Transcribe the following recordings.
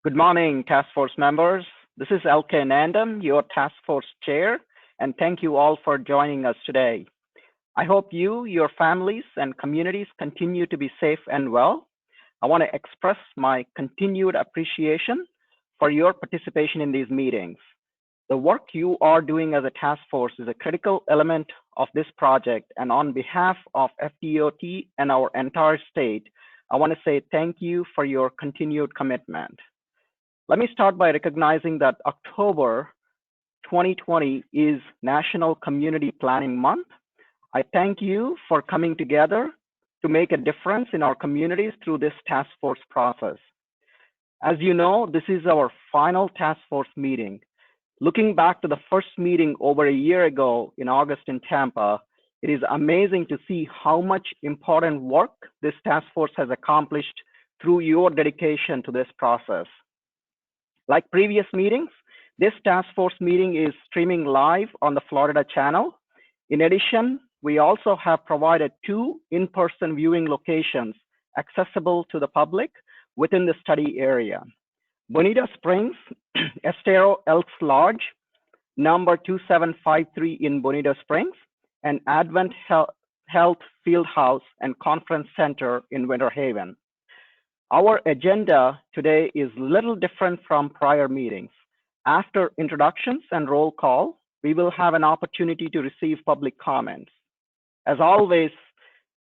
Good morning, Task Force members. This is LK Nandam, your Task Force Chair, and thank you all for joining us today. I hope you, your families, and communities continue to be safe and well. I want to express my continued appreciation for your participation in these meetings. The work you are doing as a task force is a critical element of this project, and on behalf of FDOT and our entire state, I want to say thank you for your continued commitment. Let me start by recognizing that October 2020 is National Community Planning Month. I thank you for coming together to make a difference in our communities through this task force process. As you know, this is our final task force meeting. Looking back to the first meeting over a year ago in August in Tampa, it is amazing to see how much important work this task force has accomplished through your dedication to this process. Like previous meetings, this task force meeting is streaming live on the Florida channel. In addition, we also have provided 2 in-person viewing locations accessible to the public within the study area. Bonita Springs, Estero Elks Lodge, number 2753 in Bonita Springs, and Advent Health Fieldhouse and Conference Center in Winter Haven. Our agenda today is a little different from prior meetings. After introductions and roll call, we will have an opportunity to receive public comments. As always,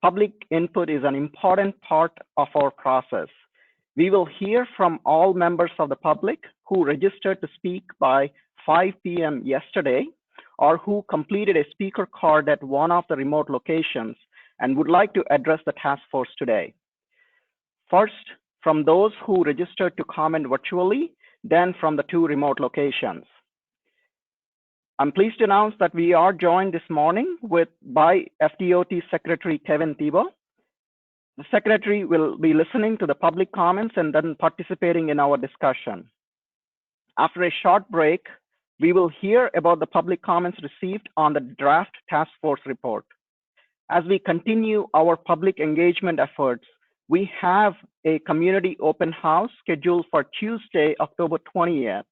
public input is an important part of our process. We will hear from all members of the public who registered to speak by 5 p.m. yesterday, or who completed a speaker card at one of the remote locations and would like to address the task force today. First, from those who registered to comment virtually, then from the 2 remote locations. I'm pleased to announce that we are joined this morning by FDOT Secretary Kevin Thibault. The Secretary will be listening to the public comments and then participating in our discussion. After a short break, we will hear about the public comments received on the draft task force report. As we continue our public engagement efforts, we have a community open house scheduled for Tuesday, October 20th.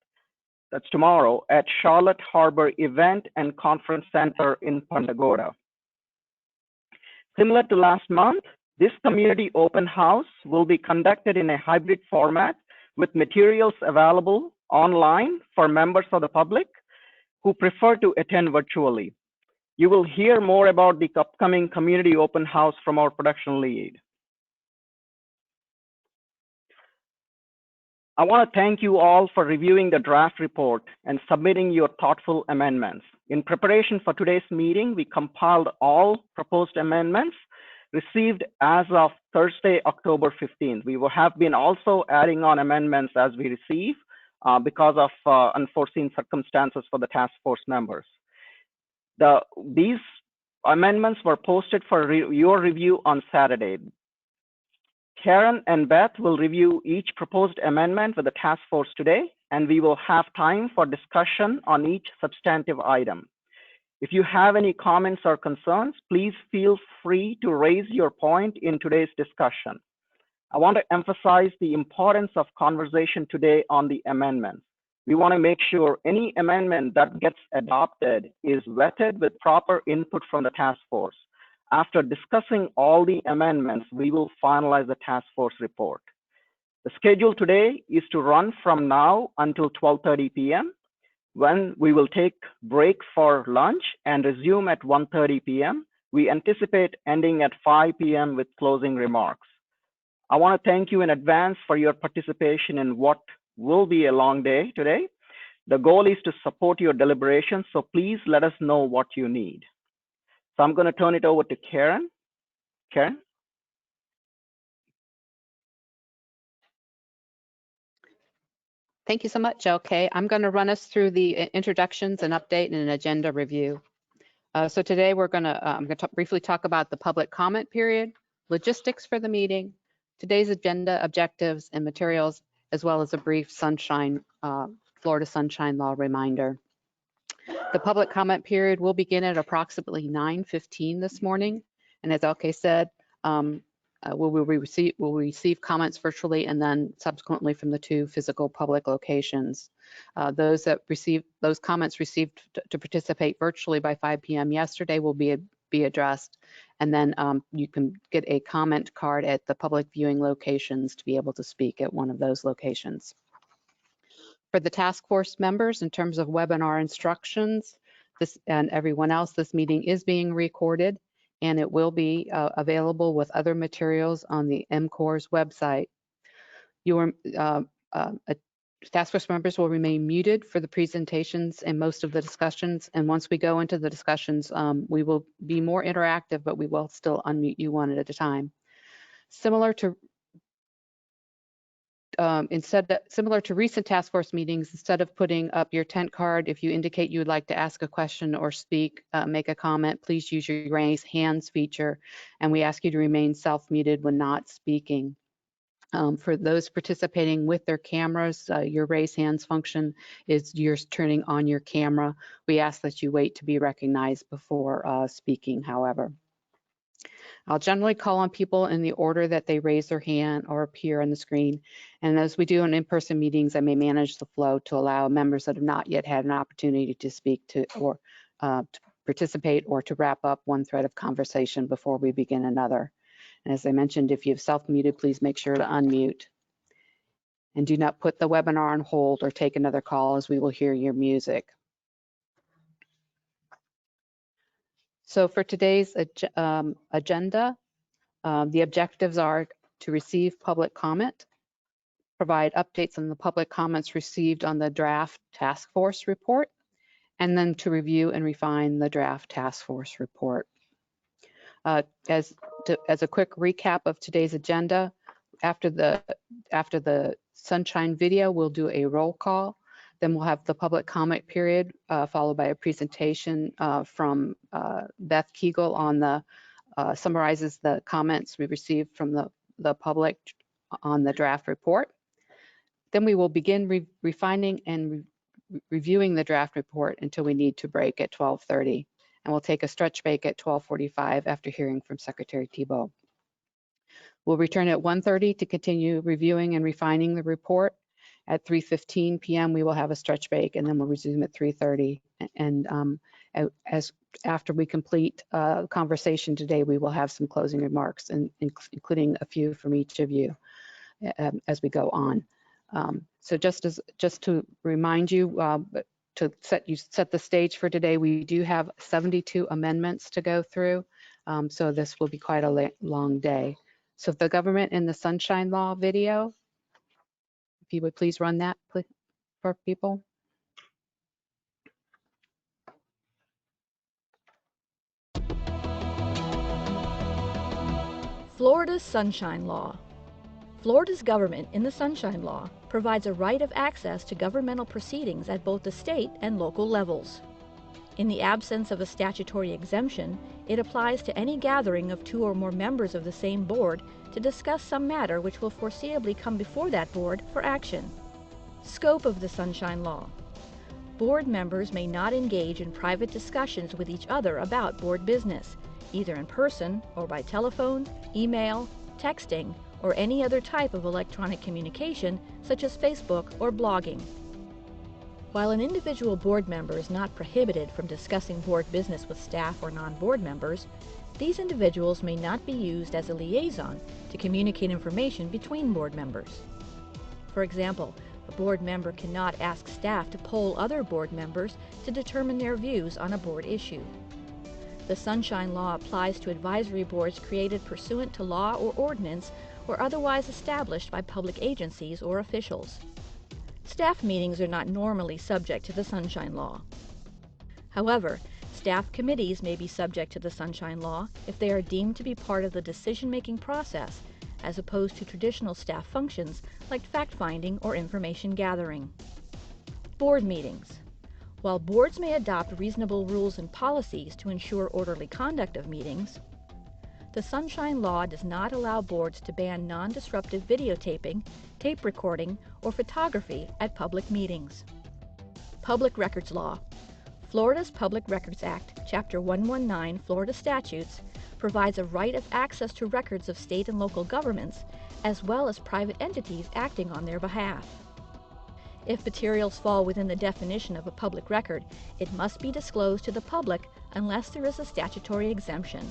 That's tomorrow at Charlotte Harbor Event and Conference Center in Punta Gorda. Similar to last month, this community open house will be conducted in a hybrid format with materials available online for members of the public who prefer to attend virtually. You will hear more about the upcoming community open house from our production lead. I want to thank you all for reviewing the draft report and submitting your thoughtful amendments. In preparation for today's meeting, we compiled all proposed amendments received as of Thursday, October 15th. We have been also adding on amendments as we receive because of unforeseen circumstances for the task force members. These amendments were posted for your review on Saturday. Karen and Beth will review each proposed amendment with the task force today, and we will have time for discussion on each substantive item. If you have any comments or concerns, please feel free to raise your point in today's discussion. I want to emphasize the importance of conversation today on the amendments. We want to make sure any amendment that gets adopted is vetted with proper input from the task force. After discussing all the amendments, we will finalize the task force report. The schedule today is to run from now until 12:30 p.m. when we will take break for lunch and resume at 1:30 p.m. We anticipate ending at 5 p.m. with closing remarks. I want to thank you in advance for your participation in what will be a long day today. The goal is to support your deliberations, so please let us know what you need. So I'm going to turn it over to Karen. Karen? Thank you so much, LK. I'm going to run us through the introductions and update and an agenda review. So today I'm going to briefly talk about the public comment period, logistics for the meeting, today's agenda, objectives, and materials, as well as a brief Florida Sunshine Law reminder. The public comment period will begin at approximately 9:15 this morning. And as LK said, will receive comments virtually and then subsequently from the 2 physical public locations. Those comments received to participate virtually by 5 p.m. yesterday will be addressed, and then you can get a comment card at the public viewing locations to be able to speak at one of those locations. For the task force members, in terms of webinar instructions, and everyone else, this meeting is being recorded, and it will be available with other materials on the MCOR's website. Task force members will remain muted for the presentations and most of the discussions, and once we go into the discussions, we will be more interactive, but we will still unmute you one at a time. Similar to recent task force meetings, instead of putting up your tent card, if you indicate you would like to ask a question or speak, make a comment, please use your raise hands feature, and we ask you to remain self-muted when not speaking. For those participating with their cameras, your raise hands function is you're turning on your camera. We ask that you wait to be recognized before speaking, however. I'll generally call on people in the order that they raise their hand or appear on the screen. And as we do in in-person meetings, I may manage the flow to allow members that have not yet had an opportunity to speak to participate or to wrap up one thread of conversation before we begin another. And as I mentioned, if you've self-muted, please make sure to unmute. And do not put the webinar on hold or take another call, as we will hear your music. So for today's agenda, the objectives are to receive public comment, provide updates on the public comments received on the draft task force report, and then to review and refine the draft task force report. As a quick recap of today's agenda, after the sunshine video, we'll do a roll call. Then we'll have the public comment period, followed by a presentation from Beth Kegel on the summarizes the comments we received from the public on the draft report. Then we will begin refining and reviewing the draft report until we need to break at 12:30. And we'll take a stretch break at 12:45 after hearing from Secretary Thibault. We'll return at 1:30 to continue reviewing and refining the report. At 3:15 p.m. we will have a stretch break, and then we'll resume at 3:30. And after we complete conversation today, we will have some closing remarks, including a few from each of you as we go on. So just to remind you, to set the stage for today, we do have 72 amendments to go through, so this will be quite a long day. So the government and the Sunshine Law video, if you would please run that for people. Florida's Sunshine Law. Florida's government, in the Sunshine Law, provides a right of access to governmental proceedings at both the state and local levels. In the absence of a statutory exemption, it applies to any gathering of 2 or more members of the same board to discuss some matter which will foreseeably come before that board for action. Scope of the Sunshine Law. Board members may not engage in private discussions with each other about board business, either in person or by telephone, email, texting, or any other type of electronic communication, such as Facebook or blogging. While an individual board member is not prohibited from discussing board business with staff or non-board members, these individuals may not be used as a liaison to communicate information between board members. For example, a board member cannot ask staff to poll other board members to determine their views on a board issue. The Sunshine Law applies to advisory boards created pursuant to law or ordinance or otherwise established by public agencies or officials. Staff meetings are not normally subject to the Sunshine Law. However, staff committees may be subject to the Sunshine Law if they are deemed to be part of the decision-making process, as opposed to traditional staff functions like fact-finding or information gathering. Board meetings. While boards may adopt reasonable rules and policies to ensure orderly conduct of meetings, the Sunshine Law does not allow boards to ban non-disruptive videotaping, tape recording, or photography at public meetings. Public Records Law. Florida's Public Records Act, Chapter 119, Florida Statutes, provides a right of access to records of state and local governments, as well as private entities acting on their behalf. If materials fall within the definition of a public record, it must be disclosed to the public unless there is a statutory exemption.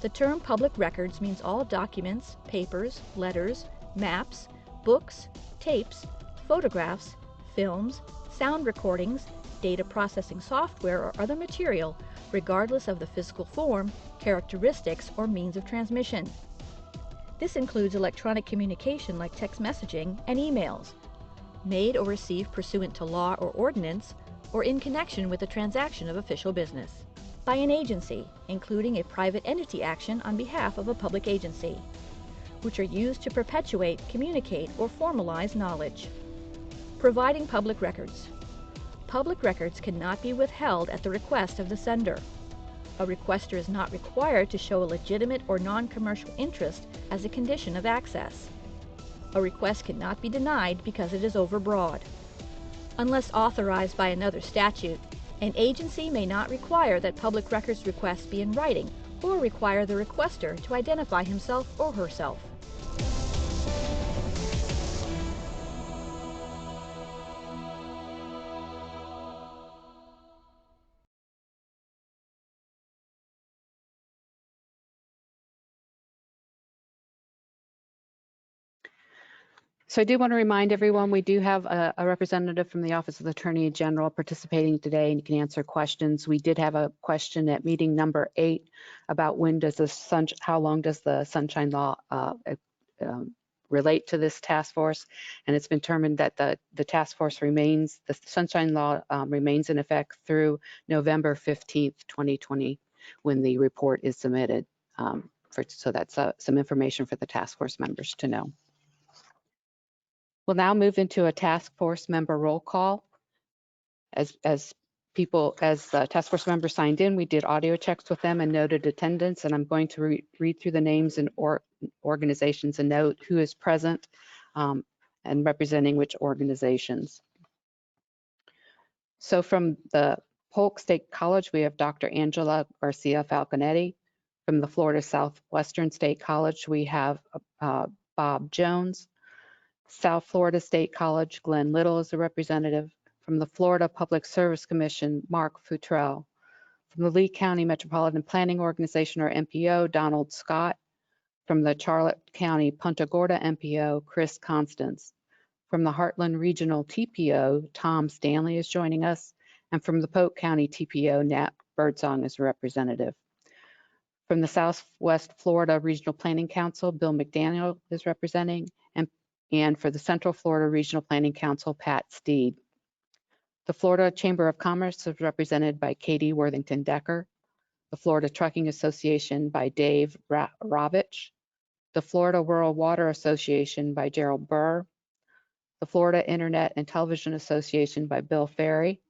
The term public records means all documents, papers, letters, maps, books, tapes, photographs, films, sound recordings, data processing software, or other material, regardless of the physical form, characteristics, or means of transmission. This includes electronic communication like text messaging and emails, made or received pursuant to law or ordinance, or in connection with the transaction of official business, by an agency, including a private entity action on behalf of a public agency, which are used to perpetuate, communicate, or formalize knowledge. Providing public records. Public records cannot be withheld at the request of the sender. A requester is not required to show a legitimate or non-commercial interest as a condition of access. A request cannot be denied because it is overbroad. Unless authorized by another statute, an agency may not require that public records requests be in writing or require the requester to identify himself or herself. So I do want to remind everyone, we do have a representative from the Office of the Attorney General participating today, and you can answer questions. We did have a question at meeting number 8 about how long does the Sunshine Law relate to this task force, and it's been determined that the task force remains, the Sunshine Law remains in effect through November 15th, 2020, when the report is submitted. So that's some information for the task force members to know. We'll now move into a task force member roll call. As task force members signed in, we did audio checks with them and noted attendance, and I'm going to read through the names and organizations and note who is present and representing which organizations. So from the Polk State College, we have Dr. Angela Garcia Falconetti. From the Florida Southwestern State College, we have Bob Jones. South Florida State College, Glenn Little is a representative. From the Florida Public Service Commission, Mark Futrell. From the Lee County Metropolitan Planning Organization, or MPO, Donald Scott. From the Charlotte County Punta Gorda MPO, Chris Constance. From the Heartland Regional TPO, Tom Stanley is joining us. And from the Polk County TPO, Nat Birdsong is a representative. From the Southwest Florida Regional Planning Council, Bill McDaniel is representing. And for the Central Florida Regional Planning Council, Pat Steed. The Florida Chamber of Commerce is represented by Katie Worthington Decker. The Florida Trucking Association by Dave Rovich. The Florida Rural Water Association by Gerald Burr. The Florida Internet and Television Association by Bill Ferry.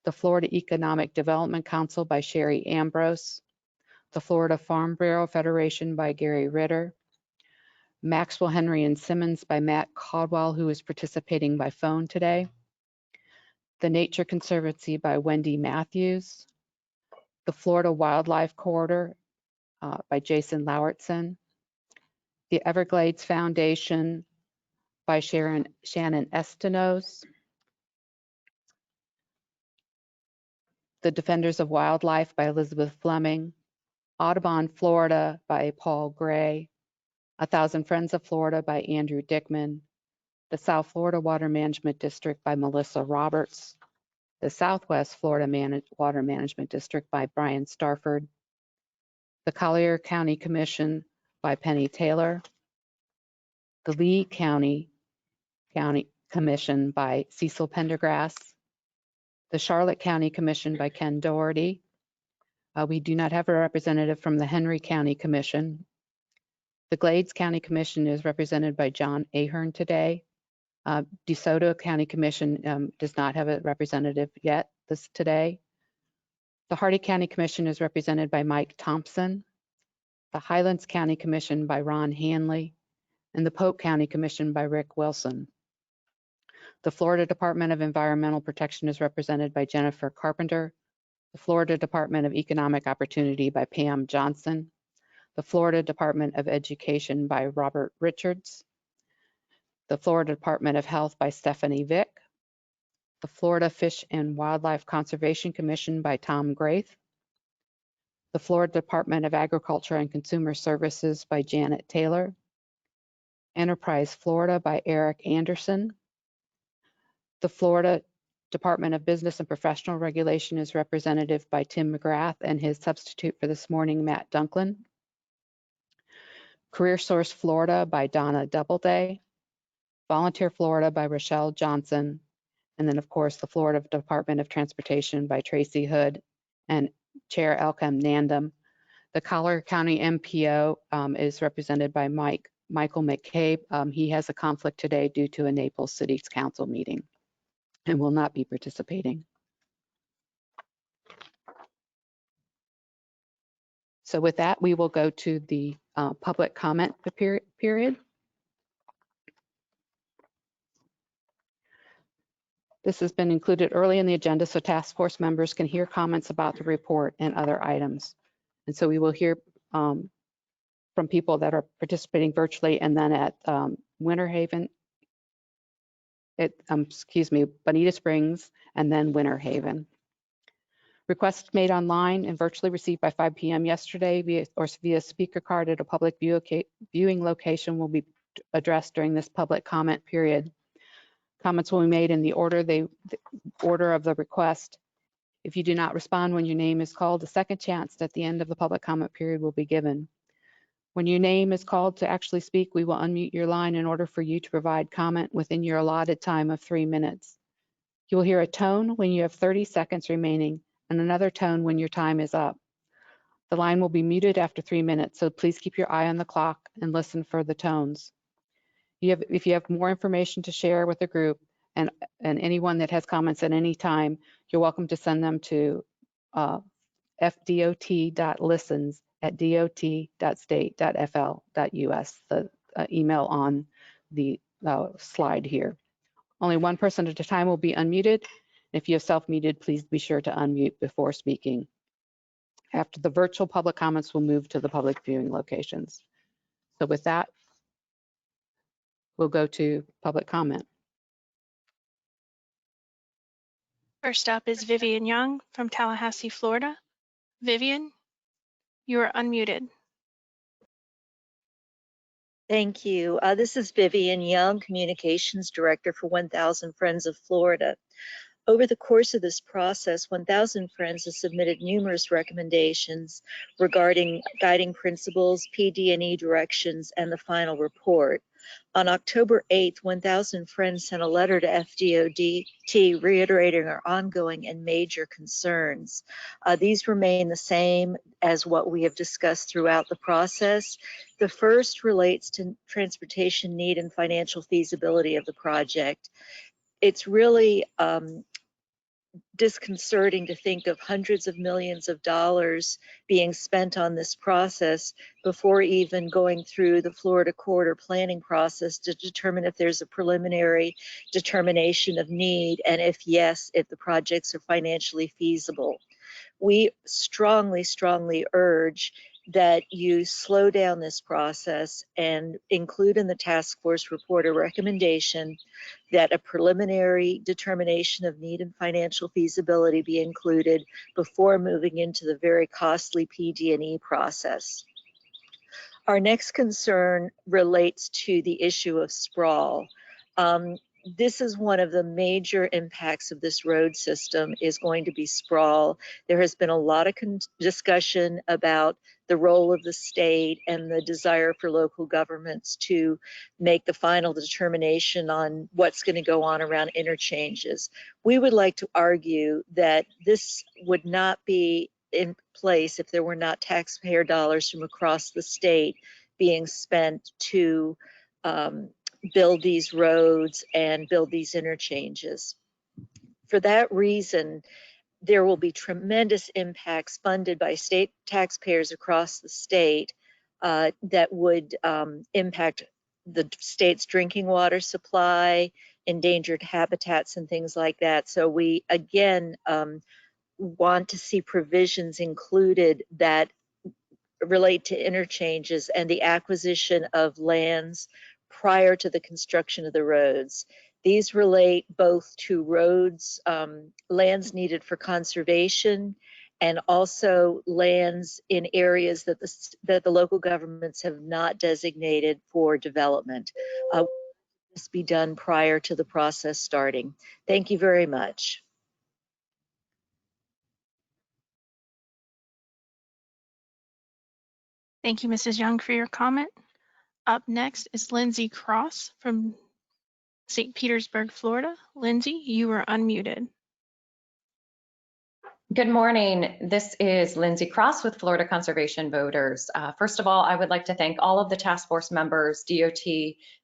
The Florida Economic Development Council by Sherry Ambrose. The Florida Farm Bureau Federation by Gary Ritter. Maxwell, Henry, and Simmons by Matt Caldwell, who is participating by phone today. The Nature Conservancy by Wendy Matthews. The Florida Wildlife Corridor by Jason Lauritsen. The Everglades Foundation by Shannon Estenos. The Defenders of Wildlife by Elizabeth Fleming. Audubon, Florida by Paul Gray. 1,000 Friends of Florida by Andrew Dickman. The South Florida Water Management District by Melissa Roberts. The Southwest Florida Water Management District by Brian Starford. The Collier County Commission by Penny Taylor. The Lee County Commission by Cecil Pendergrass. The Charlotte County Commission by Ken Doherty. We do not have a representative from the Henry County Commission. The Glades County Commission is represented by John Ahern today. DeSoto County Commission does not have a representative yet today. The Hardy County Commission is represented by Mike Thompson. The Highlands County Commission by Ron Hanley. And the Polk County Commission by Rick Wilson. The Florida Department of Environmental Protection is represented by Jennifer Carpenter. the Florida Department of Economic Opportunity by Pam Johnson, the Florida Department of Education by Robert Richards, the Florida Department of Health by Stephanie Vick, the Florida Fish and Wildlife Conservation Commission by Tom Graith, the Florida Department of Agriculture and Consumer Services by Janet Taylor, Enterprise Florida by Eric Anderson, the Florida Department of Business and Professional Regulation is represented by Tim McGrath and his substitute for this morning, Matt Dunklin, Career Source Florida by Donna Doubleday, Volunteer Florida by Rochelle Johnson, and then of course the Florida Department of Transportation by Tracy Hood and Chair Elkham Nandam. The Collier County MPO is represented by Michael McCabe. He has a conflict today due to a Naples City Council meeting and will not be participating. So with that, we will go to the public comment period. This has been included early in the agenda so task force members can hear comments about the report and other items. And so we will hear from people that are participating virtually, and then at Winter Haven, Bonita Springs, and then Winter Haven. Requests made online and virtually received by 5 p.m. yesterday via speaker card at a public viewing location will be addressed during this public comment period. Comments will be made in the order of the request. If you do not respond when your name is called, a second chance at the end of the public comment period will be given. When your name is called to actually speak, we will unmute your line in order for you to provide comment within your allotted time of 3 minutes. You will hear a tone when you have 30 seconds remaining and another tone when your time is up. The line will be muted after 3 minutes, so please keep your eye on the clock and listen for the tones. If you have more information to share with the group and anyone that has comments at any time, you're welcome to send them to fdot.listens@dot.state.fl.us, the email on the slide here. Only one person at a time will be unmuted. If you have self-muted, please be sure to unmute before speaking. After the virtual public comments, we'll move to the public viewing locations. So with that, we'll go to public comment. First up is Vivian Young from Tallahassee, Florida. Vivian, you are unmuted. Thank you. This is Vivian Young, Communications Director for 1000 Friends of Florida. Over the course of this process, 1000 Friends has submitted numerous recommendations regarding guiding principles, PD&E directions, and the final report. On October 8th, 1000 Friends sent a letter to FDOT reiterating our ongoing and major concerns. These remain the same as what we have discussed throughout the process. The first relates to transportation need and financial feasibility of the project. It's really disconcerting to think of hundreds of millions of dollars being spent on this process before even going through the Florida corridor planning process to determine if there's a preliminary determination of need, and if yes, if the projects are financially feasible. We strongly, strongly urge that you slow down this process and include in the task force report a recommendation that a preliminary determination of need and financial feasibility be included before moving into the very costly PD&E process. Our next concern relates to the issue of sprawl. This is one of the major impacts of this road system is going to be sprawl. There has been a lot of discussion about the role of the state and the desire for local governments to make the final determination on what's going to go on around interchanges. We would like to argue that this would not be in place if there were not taxpayer dollars from across the state being spent to build these roads and build these interchanges. For that reason, there will be tremendous impacts funded by state taxpayers across the state that would impact the state's drinking water supply, endangered habitats, and things like that. So we, again, want to see provisions included that relate to interchanges and the acquisition of lands prior to the construction of the roads. These relate both to roads, lands needed for conservation, and also lands in areas that the local governments have not designated for development. This be done prior to the process starting. Thank you very much. Thank you, Mrs. Young, for your comment. Up next is Lindsay Cross from St. Petersburg, Florida. Lindsay, you are unmuted. Good morning. This is Lindsay Cross with Florida Conservation Voters. First of all, I would like to thank all of the task force members, DOT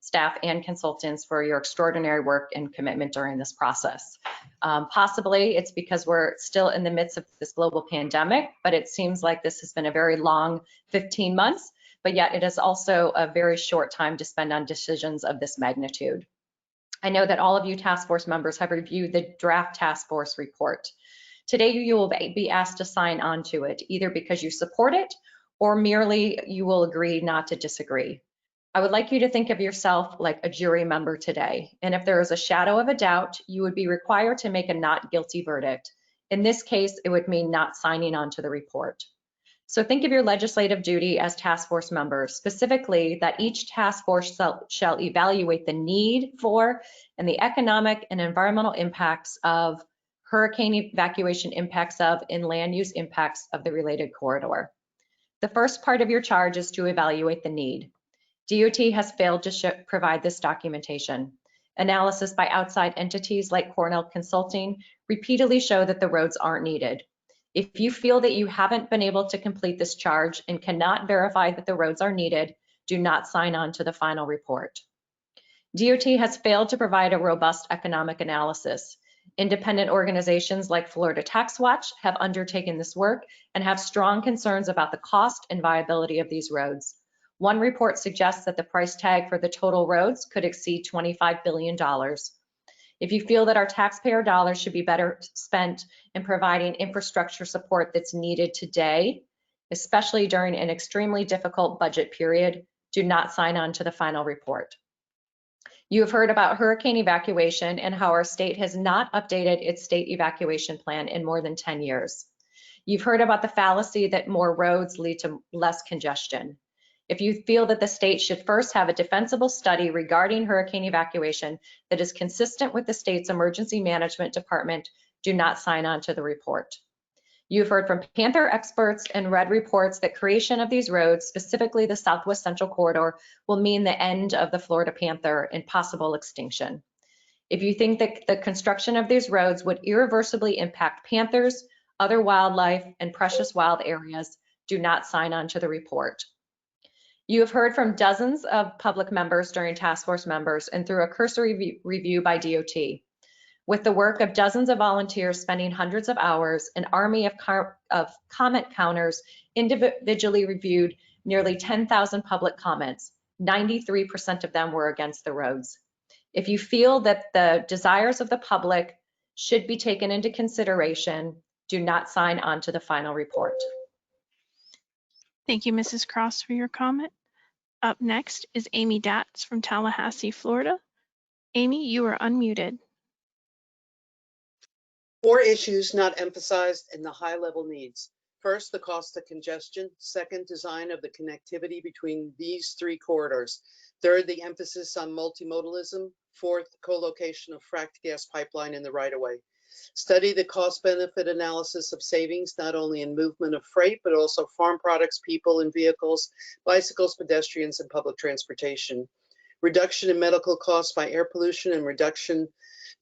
staff, and consultants for your extraordinary work and commitment during this process. Possibly it's because we're still in the midst of this global pandemic, but it seems like this has been a very long 15 months, but yet it is also a very short time to spend on decisions of this magnitude. I know that all of you task force members have reviewed the draft task force report. Today, you will be asked to sign on to it, either because you support it or merely you will agree not to disagree. I would like you to think of yourself like a jury member today. And if there is a shadow of a doubt, you would be required to make a not guilty verdict. In this case, it would mean not signing on to the report. So think of your legislative duty as task force members, specifically that each task force shall evaluate the need for and the economic and environmental impacts of hurricane evacuation impacts of and land use impacts of the related corridor. The first part of your charge is to evaluate the need. DOT has failed to provide this documentation. Analysis by outside entities like Cornell Consulting repeatedly show that the roads aren't needed. If you feel that you haven't been able to complete this charge and cannot verify that the roads are needed, do not sign on to the final report. DOT has failed to provide a robust economic analysis. Independent organizations like Florida Tax Watch have undertaken this work and have strong concerns about the cost and viability of these roads. One report suggests that the price tag for the total roads could exceed $25 billion. If you feel that our taxpayer dollars should be better spent in providing infrastructure support that's needed today, especially during an extremely difficult budget period, do not sign on to the final report. You have heard about hurricane evacuation and how our state has not updated its state evacuation plan in more than 10 years. You've heard about the fallacy that more roads lead to less congestion. If you feel that the state should first have a defensible study regarding hurricane evacuation that is consistent with the state's emergency management department, do not sign on to the report. You've heard from Panther experts and read reports that creation of these roads, specifically the Southwest Central Corridor, will mean the end of the Florida panther and possible extinction. If you think that the construction of these roads would irreversibly impact panthers, other wildlife, and precious wild areas, do not sign on to the report. You have heard from dozens of public members during task force members and through a cursory review by DOT. With the work of dozens of volunteers spending hundreds of hours, an army of comment counters individually reviewed nearly 10,000 public comments. 93% of them were against the roads. If you feel that the desires of the public should be taken into consideration, do not sign on to the final report. Thank you, Mrs. Cross, for your comment. Up next is Amy Datz from Tallahassee, Florida. Amy, you are unmuted. 4 issues not emphasized in the high-level needs. First, the cost of congestion. Second, design of the connectivity between these 3 corridors. Third, the emphasis on multimodalism. Fourth, co-location of fracked gas pipeline in the right-of-way. Study the cost-benefit analysis of savings, not only in movement of freight, but also farm products, people and vehicles, bicycles, pedestrians, and public transportation. Reduction in medical costs by air pollution and reduction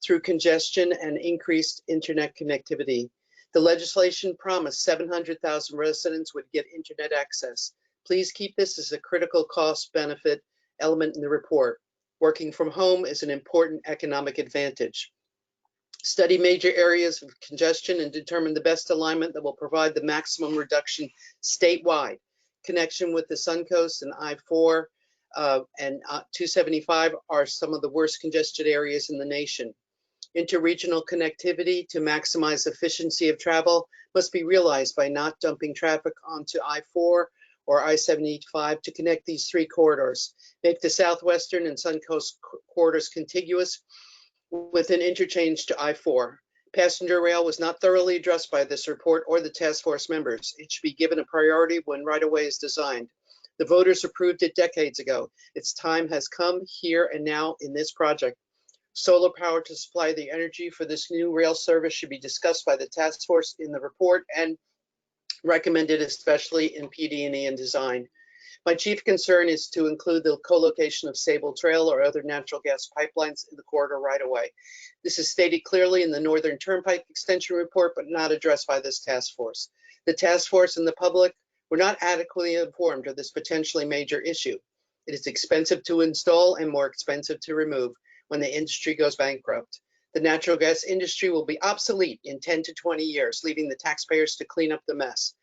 through congestion and increased internet connectivity. The legislation promised 700,000 residents would get internet access. Please keep this as a critical cost-benefit element in the report. Working from home is an important economic advantage. Study major areas of congestion and determine the best alignment that will provide the maximum reduction statewide. Connection with the Suncoast and I-4 and 275 are some of the worst congested areas in the nation. Interregional connectivity to maximize efficiency of travel must be realized by not dumping traffic onto I-4 or I-75 to connect these three corridors. Make the southwestern and Suncoast corridors contiguous with an interchange to I-4. Passenger rail was not thoroughly addressed by this report or the task force members. It should be given a priority when right-of-way is designed. The voters approved it decades ago. Its time has come here and now in this project. Solar power to supply the energy for this new rail service should be discussed by the task force in the report and recommended especially in PD&E and design. My chief concern is to include the co-location of Sable Trail or other natural gas pipelines in the corridor right away. This is stated clearly in the Northern Turnpike Extension Report, but not addressed by this task force. The task force and the public were not adequately informed of this potentially major issue. It is expensive to install and more expensive to remove when the industry goes bankrupt. The natural gas industry will be obsolete in 10 to 20 years, leaving the taxpayers to clean up the mess.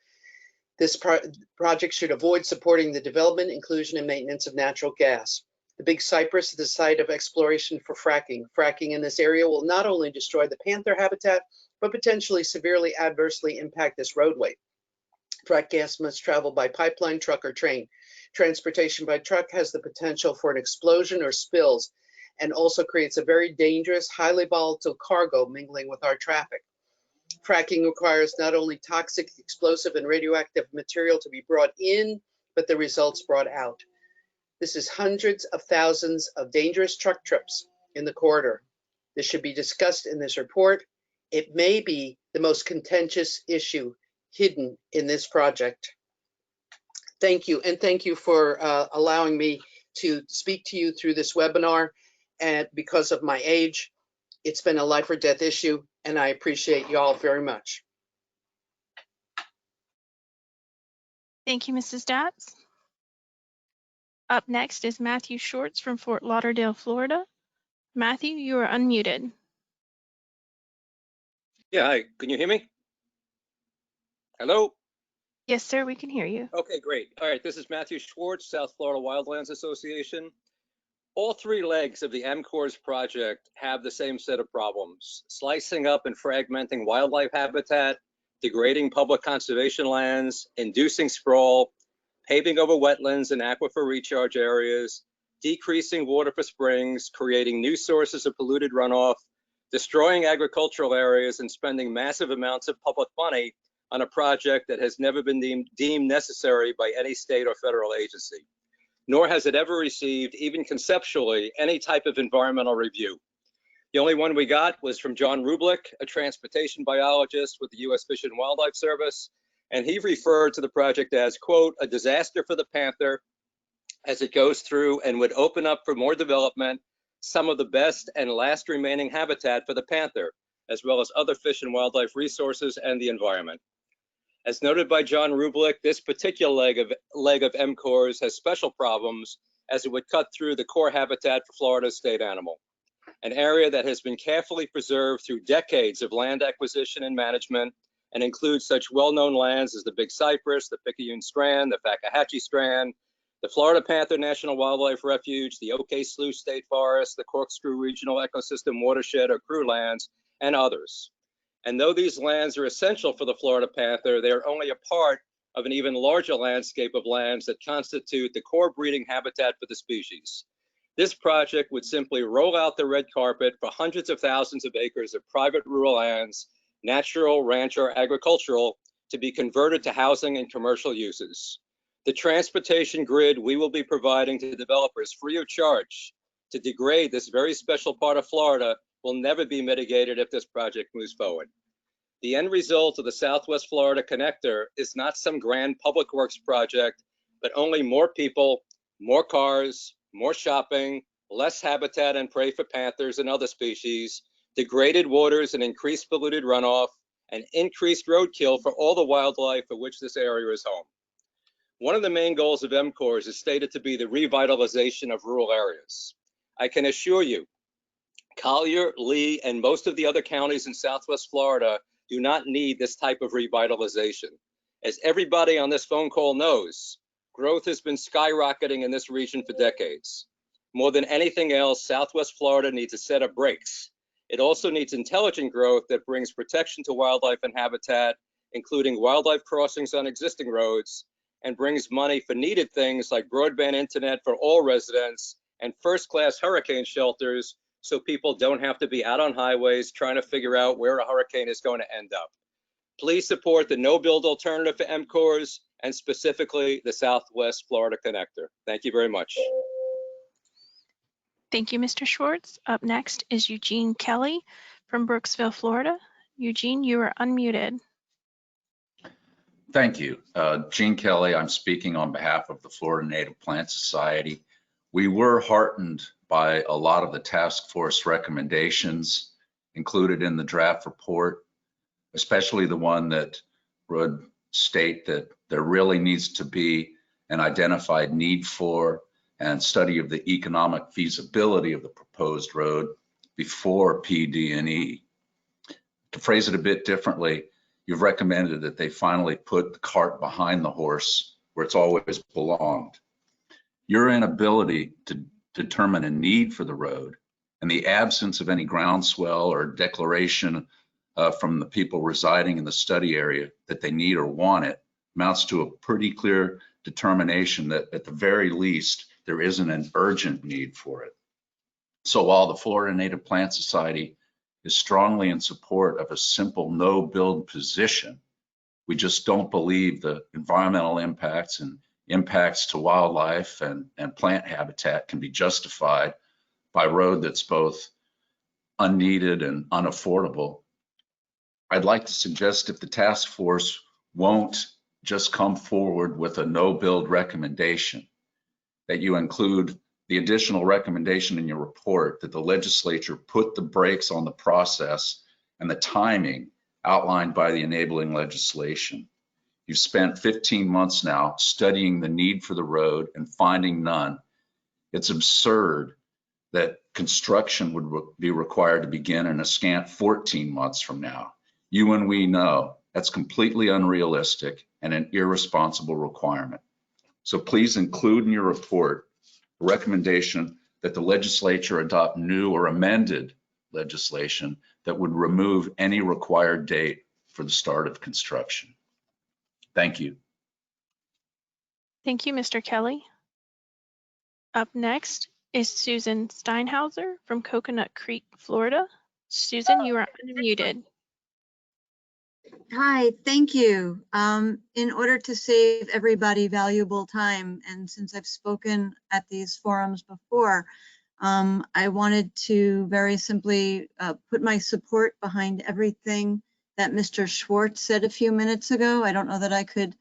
This project should avoid supporting the development, inclusion, and maintenance of natural gas. The Big Cypress is the site of exploration for fracking. Fracking in this area will not only destroy the panther habitat, but potentially severely adversely impact this roadway. Frack gas must travel by pipeline, truck, or train. Transportation by truck has the potential for an explosion or spills, and also creates a very dangerous, highly volatile cargo mingling with our traffic. Fracking requires not only toxic, explosive, and radioactive material to be brought in, but the results brought out. This is hundreds of thousands of dangerous truck trips in the corridor. This should be discussed in this report. It may be the most contentious issue hidden in this project. Thank you, and thank you for allowing me to speak to you through this webinar. And because of my age, it's been a life or death issue, and I appreciate you all very much. Thank you, Mrs. Datz. Up next is Matthew Schwartz from Fort Lauderdale, Florida. Matthew, you are unmuted. Yeah, hi, can you hear me? Hello? Yes, sir, we can hear you. Okay, great. All right, this is Matthew Schwartz, South Florida Wildlands Association. All three legs of the MCORS project have the same set of problems: slicing up and fragmenting wildlife habitat, degrading public conservation lands, inducing sprawl, paving over wetlands and aquifer recharge areas, decreasing water for springs, creating new sources of polluted runoff, destroying agricultural areas, and spending massive amounts of public money on a project that has never been deemed necessary by any state or federal agency. Nor has it ever received, even conceptually, any type of environmental review. The only one we got was from John Rublick, a transportation biologist with the U.S. Fish and Wildlife Service, and he referred to the project as, quote, a disaster for the panther as it goes through and would open up for more development, some of the best and last remaining habitat for the panther, as well as other fish and wildlife resources and the environment. As noted by John Rublick, this particular leg of MCORS has special problems as it would cut through the core habitat for Florida's state animal, an area that has been carefully preserved through decades of land acquisition and management and includes such well-known lands as the Big Cypress, the Picayune Strand, the Fakahatchee Strand, the Florida Panther National Wildlife Refuge, the OK Slough State Forest, the Corkscrew Regional Ecosystem Watershed or CREW lands, and others. And though these lands are essential for the Florida panther, they are only a part of an even larger landscape of lands that constitute the core breeding habitat for the species. This project would simply roll out the red carpet for hundreds of thousands of acres of private rural lands, natural, ranch, or agricultural, to be converted to housing and commercial uses. The transportation grid we will be providing to developers free of charge to degrade this very special part of Florida will never be mitigated if this project moves forward. The end result of the Southwest Florida Connector is not some grand public works project, but only more people, more cars, more shopping, less habitat and prey for panthers and other species, degraded waters and increased polluted runoff, and increased roadkill for all the wildlife for which this area is home. One of the main goals of MCORS is stated to be the revitalization of rural areas. I can assure you, Collier, Lee, and most of the other counties in Southwest Florida do not need this type of revitalization. As everybody on this phone call knows, growth has been skyrocketing in this region for decades. More than anything else, Southwest Florida needs a set of brakes It also needs intelligent growth that brings protection to wildlife and habitat, including wildlife crossings on existing roads, and brings money for needed things like broadband internet for all residents and first-class hurricane shelters so people don't have to be out on highways trying to figure out where a hurricane is going to end up. Please support the no-build alternative for MCORS and specifically the Southwest Florida Connector. Thank you very much. Thank you, Mr. Schwartz. Up next is Eugene Kelly from Brooksville, Florida. Eugene, you are unmuted. Thank you. Gene Kelly, I'm speaking on behalf of the Florida Native Plant Society. We were heartened by a lot of the task force recommendations included in the draft report, especially the one that would state that there really needs to be an identified need for and study of the economic feasibility of the proposed road before PD&E. To phrase it a bit differently, you've recommended that they finally put the cart behind the horse where it's always belonged. Your inability to determine a need for the road and the absence of any groundswell or declaration from the people residing in the study area that they need or want it amounts to a pretty clear determination that at the very least, there isn't an urgent need for it. So while the Florida Native Plant Society is strongly in support of a simple no-build position, we just don't believe the environmental impacts and impacts to wildlife and plant habitat can be justified by a road that's both unneeded and unaffordable. I'd like to suggest if the task force won't just come forward with a no-build recommendation, that you include the additional recommendation in your report that the legislature put the brakes on the process and the timing outlined by the enabling legislation. You've spent 15 months now studying the need for the road and finding none. It's absurd that construction would be required to begin in a scant 14 months from now. You and we know that's completely unrealistic and an irresponsible requirement. So please include in your report a recommendation that the legislature adopt new or amended legislation that would remove any required date for the start of construction. Thank you. Thank you, Mr. Kelly. Up next is Susan Steinhauser from Coconut Creek, Florida. Susan, you are unmuted. Hi, thank you. In order to save everybody valuable time, and since I've spoken at these forums before, I wanted to very simply put my support behind everything that Mr. Schwartz said a few minutes ago. I don't know that I could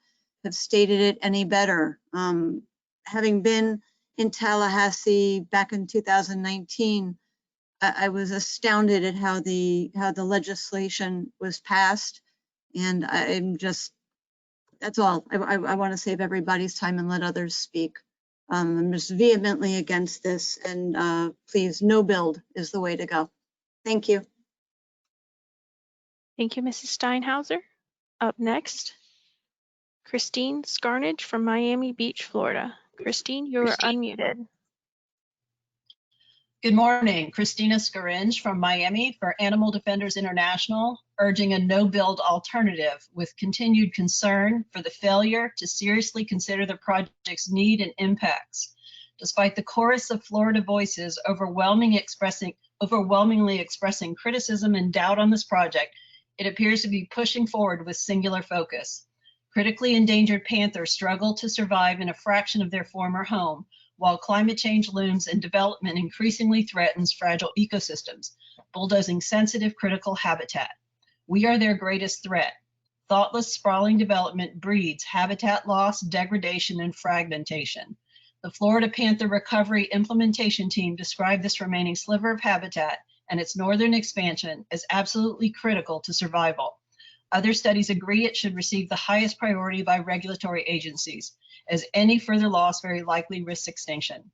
have stated it any better. Having been in Tallahassee back in 2019, I was astounded at how the legislation was passed. And I'm just, that's all. I want to save everybody's time and let others speak. I'm just vehemently against this, and please, no build is the way to go. Thank you. Thank you, Mrs. Steinhauser. Up next, Christine Scarnage from Miami Beach, Florida. Christine, you are unmuted. Good morning, Christina Scaringe from Miami for Animal Defenders International, urging a no-build alternative with continued concern for the failure to seriously consider the project's need and impacts. Despite the chorus of Florida voices overwhelmingly expressing criticism and doubt on this project, it appears to be pushing forward with singular focus. Critically endangered panthers struggle to survive in a fraction of their former home, while climate change looms and development increasingly threatens fragile ecosystems, bulldozing sensitive critical habitat. We are their greatest threat. Thoughtless, sprawling development breeds habitat loss, degradation, and fragmentation. The Florida Panther Recovery Implementation Team described this remaining sliver of habitat and its northern expansion as absolutely critical to survival. Other studies agree it should receive the highest priority by regulatory agencies, as any further loss very likely risks extinction.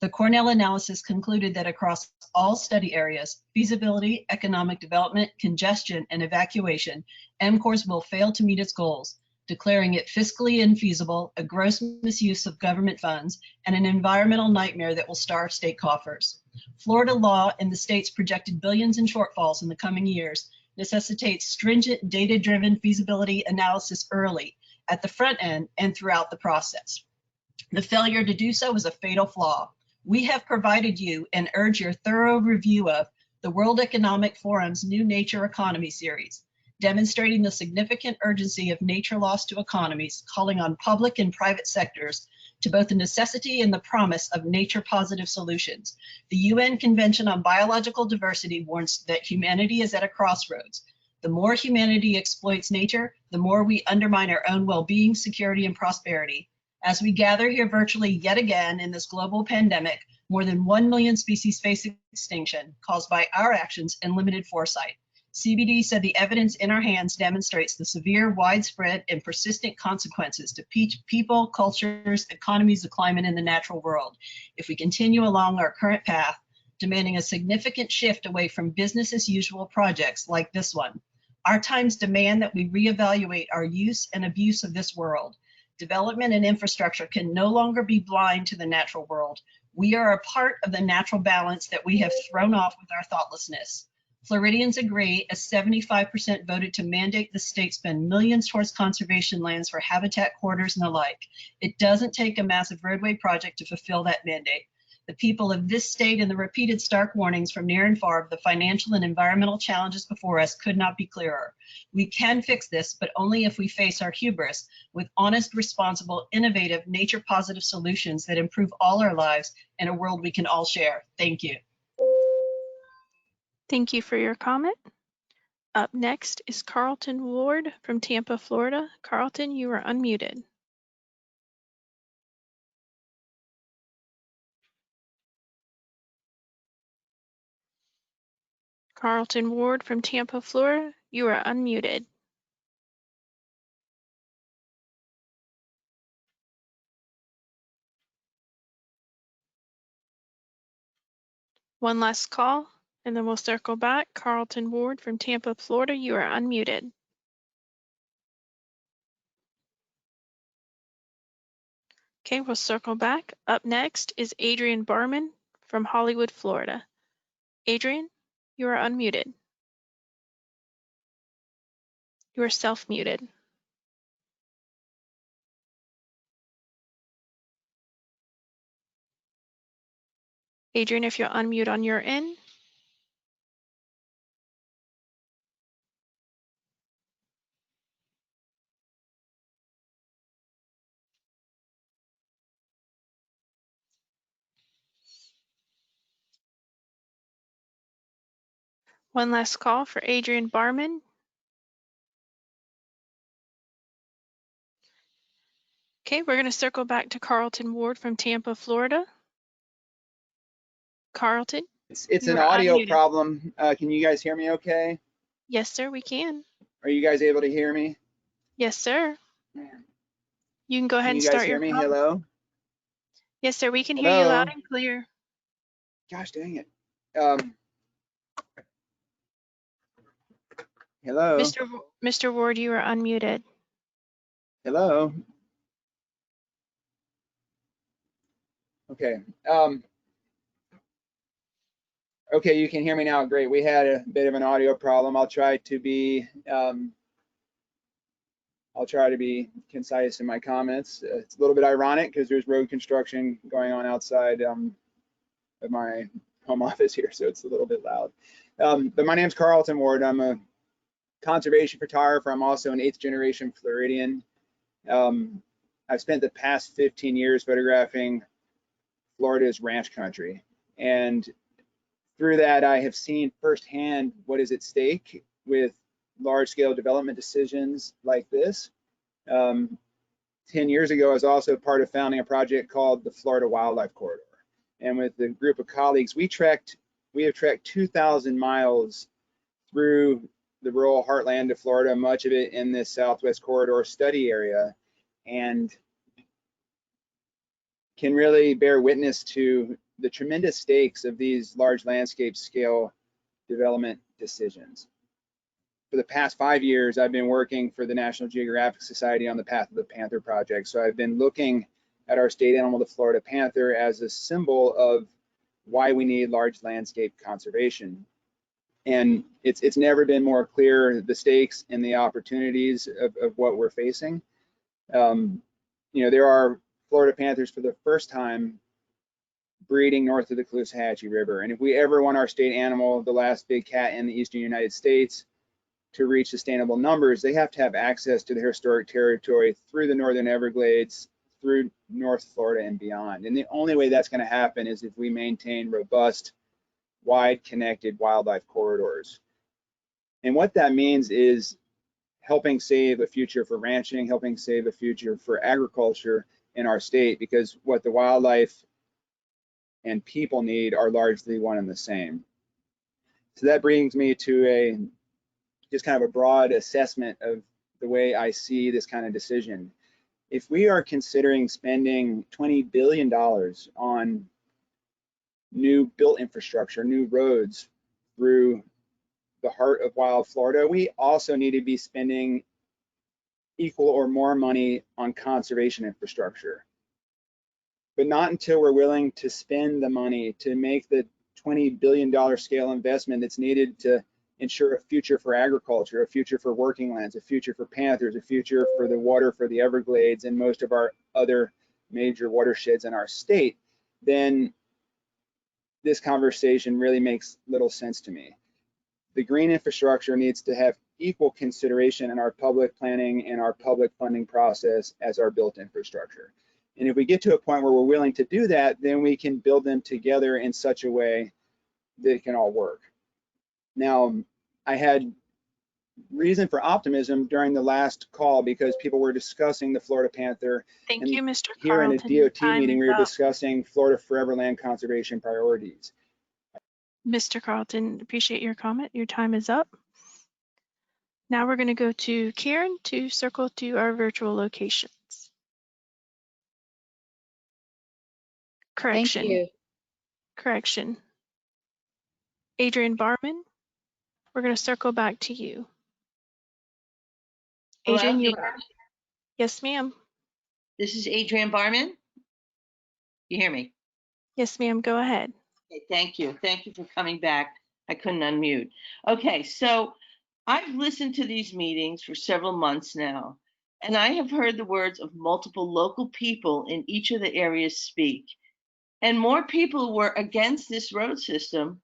The Cornell analysis concluded that across all study areas, feasibility, economic development, congestion, and evacuation, MCORS will fail to meet its goals, declaring it fiscally infeasible, a gross misuse of government funds, and an environmental nightmare that will starve state coffers. Florida law and the state's projected billions in shortfalls in the coming years necessitates stringent data-driven feasibility analysis early, at the front end, and throughout the process. The failure to do so is a fatal flaw. We have provided you and urge your thorough review of the World Economic Forum's New Nature Economy series, demonstrating the significant urgency of nature loss to economies, calling on public and private sectors to both the necessity and the promise of nature-positive solutions. The UN Convention on Biological Diversity warns that humanity is at a crossroads. The more humanity exploits nature, the more we undermine our own well-being, security, and prosperity. As we gather here virtually yet again in this global pandemic, more than 1 million species face extinction caused by our actions and limited foresight. CBD said the evidence in our hands demonstrates the severe, widespread, and persistent consequences to people, cultures, economies, the climate, and the natural world. If we continue along our current path, demanding a significant shift away from business as usual projects like this one, our times demand that we reevaluate our use and abuse of this world. Development and infrastructure can no longer be blind to the natural world. We are a part of the natural balance that we have thrown off with our thoughtlessness. Floridians agree, as 75% voted to mandate the state spend millions towards conservation lands for habitat corridors and the like. It doesn't take a massive roadway project to fulfill that mandate. The people of this state and the repeated stark warnings from near and far of the financial and environmental challenges before us could not be clearer. We can fix this, but only if we face our hubris with honest, responsible, innovative, nature-positive solutions that improve all our lives and a world we can all share. Thank you. Thank you for your comment. Up next is Carlton Ward from Tampa, Florida. Carlton, you are unmuted. Carlton Ward from Tampa, Florida, you are unmuted. One last call, and then we'll circle back. Carlton Ward from Tampa, Florida, you are unmuted. Okay, we'll circle back. Up next is Adrian Barman from Hollywood, Florida. Adrian, you are unmuted. You are self-muted. Adrian, if you'll unmute on your end. One last call for Adrian Barman. Okay, we're going to circle back to Carlton Ward from Tampa, Florida. Carlton? It's an audio problem. Can you guys hear me okay? Yes, sir, we can. Are you guys able to hear me? Yes, sir. You can go ahead and start your Can you guys hear me? Hello? Yes, sir, we can hear you loud and clear. Gosh dang it. Hello? Mr. Ward, you are unmuted. Hello? Okay. Okay, you can hear me now. Great. We had a bit of an audio problem. I'll try to be concise in my comments. It's a little bit ironic because there's road construction going on outside of my home office here, so it's a little bit loud. But my name's Carlton Ward. I'm a conservation photographer. I'm also an 8th generation Floridian. I've spent the past 15 years photographing Florida's ranch country, and through that I have seen firsthand what is at stake with large-scale development decisions like this. 10 years ago, I was also part of founding a project called the Florida Wildlife Corridor, and with a group of colleagues, we have trekked 2,000 miles through the rural heartland of Florida, much of it in this Southwest Corridor study area, and can really bear witness to the tremendous stakes of these large landscape scale development decisions. For the past 5 years, I've been working for the National Geographic Society on the Path of the Panther project. So I've been looking at our state animal, the Florida panther, as a symbol of why we need large landscape conservation. And it's never been more clear, the stakes and the opportunities of what we're facing. You know, there are Florida panthers for the first time breeding north of the Caloosahatchee River. And if we ever want our state animal, the last big cat in the eastern United States, to reach sustainable numbers, they have to have access to the historic territory through the northern Everglades, through North Florida and beyond. And the only way that's going to happen is if we maintain robust, wide connected wildlife corridors. And what that means is helping save a future for ranching, helping save a future for agriculture in our state, because what the wildlife and people need are largely one and the same. So that brings me to just kind of a broad assessment of the way I see this kind of decision. If we are considering spending $20 billion on new built infrastructure, new roads through the heart of wild Florida, we also need to be spending equal or more money on conservation infrastructure. But not until we're willing to spend the money to make the $20 billion scale investment that's needed to ensure a future for agriculture, a future for working lands, a future for panthers, a future for the water for the Everglades and most of our other major watersheds in our state, then this conversation really makes little sense to me. The green infrastructure needs to have equal consideration in our public planning and our public funding process as our built infrastructure. And if we get to a point where we're willing to do that, then we can build them together in such a way that it can all work. Now, I had reason for optimism during the last call because people were discussing the Florida panther. Thank you, Mr. Here in a Carlton. DOT meeting, we were discussing Florida forever land conservation priorities. Mr. Carlton, appreciate your comment. Your time is up. Now we're going to go to Karen to circle to our virtual locations. Correction. Thank you. Correction. Adrian Barman, we're going to circle back to you. Hello, Adrian, you. Adrian. Yes, ma'am. This is Adrian Barman. You hear me? Yes, ma'am. Go ahead. Okay, thank you. Thank you for coming back. I couldn't unmute. Okay, so I've listened to these meetings for several months now, and I have heard the words of multiple local people in each of the areas speak. And more people were against this road system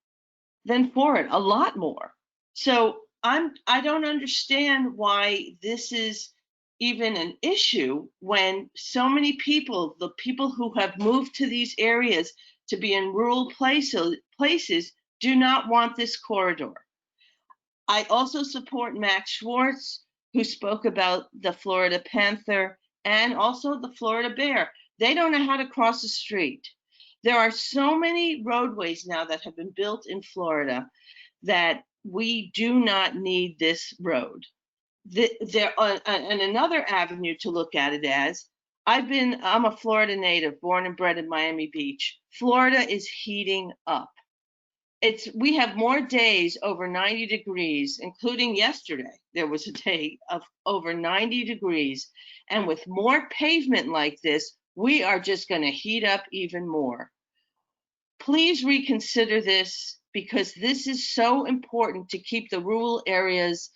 than for it, a lot more. So I don't understand why this is even an issue when so many people, the people who have moved to these areas to be in rural places do not want this corridor. I also support Max Schwartz, who spoke about the Florida panther and also the Florida bear. They don't know how to cross the street. There are so many roadways now that have been built in Florida that we do not need this road. And another avenue to look at it as, I'm a Florida native, born and bred in Miami Beach. Florida is heating up. We have more days over 90 degrees, including yesterday. There was a day of over 90 degrees. And with more pavement like this, we are just going to heat up even more. Please reconsider this because this is so important to keep the rural areas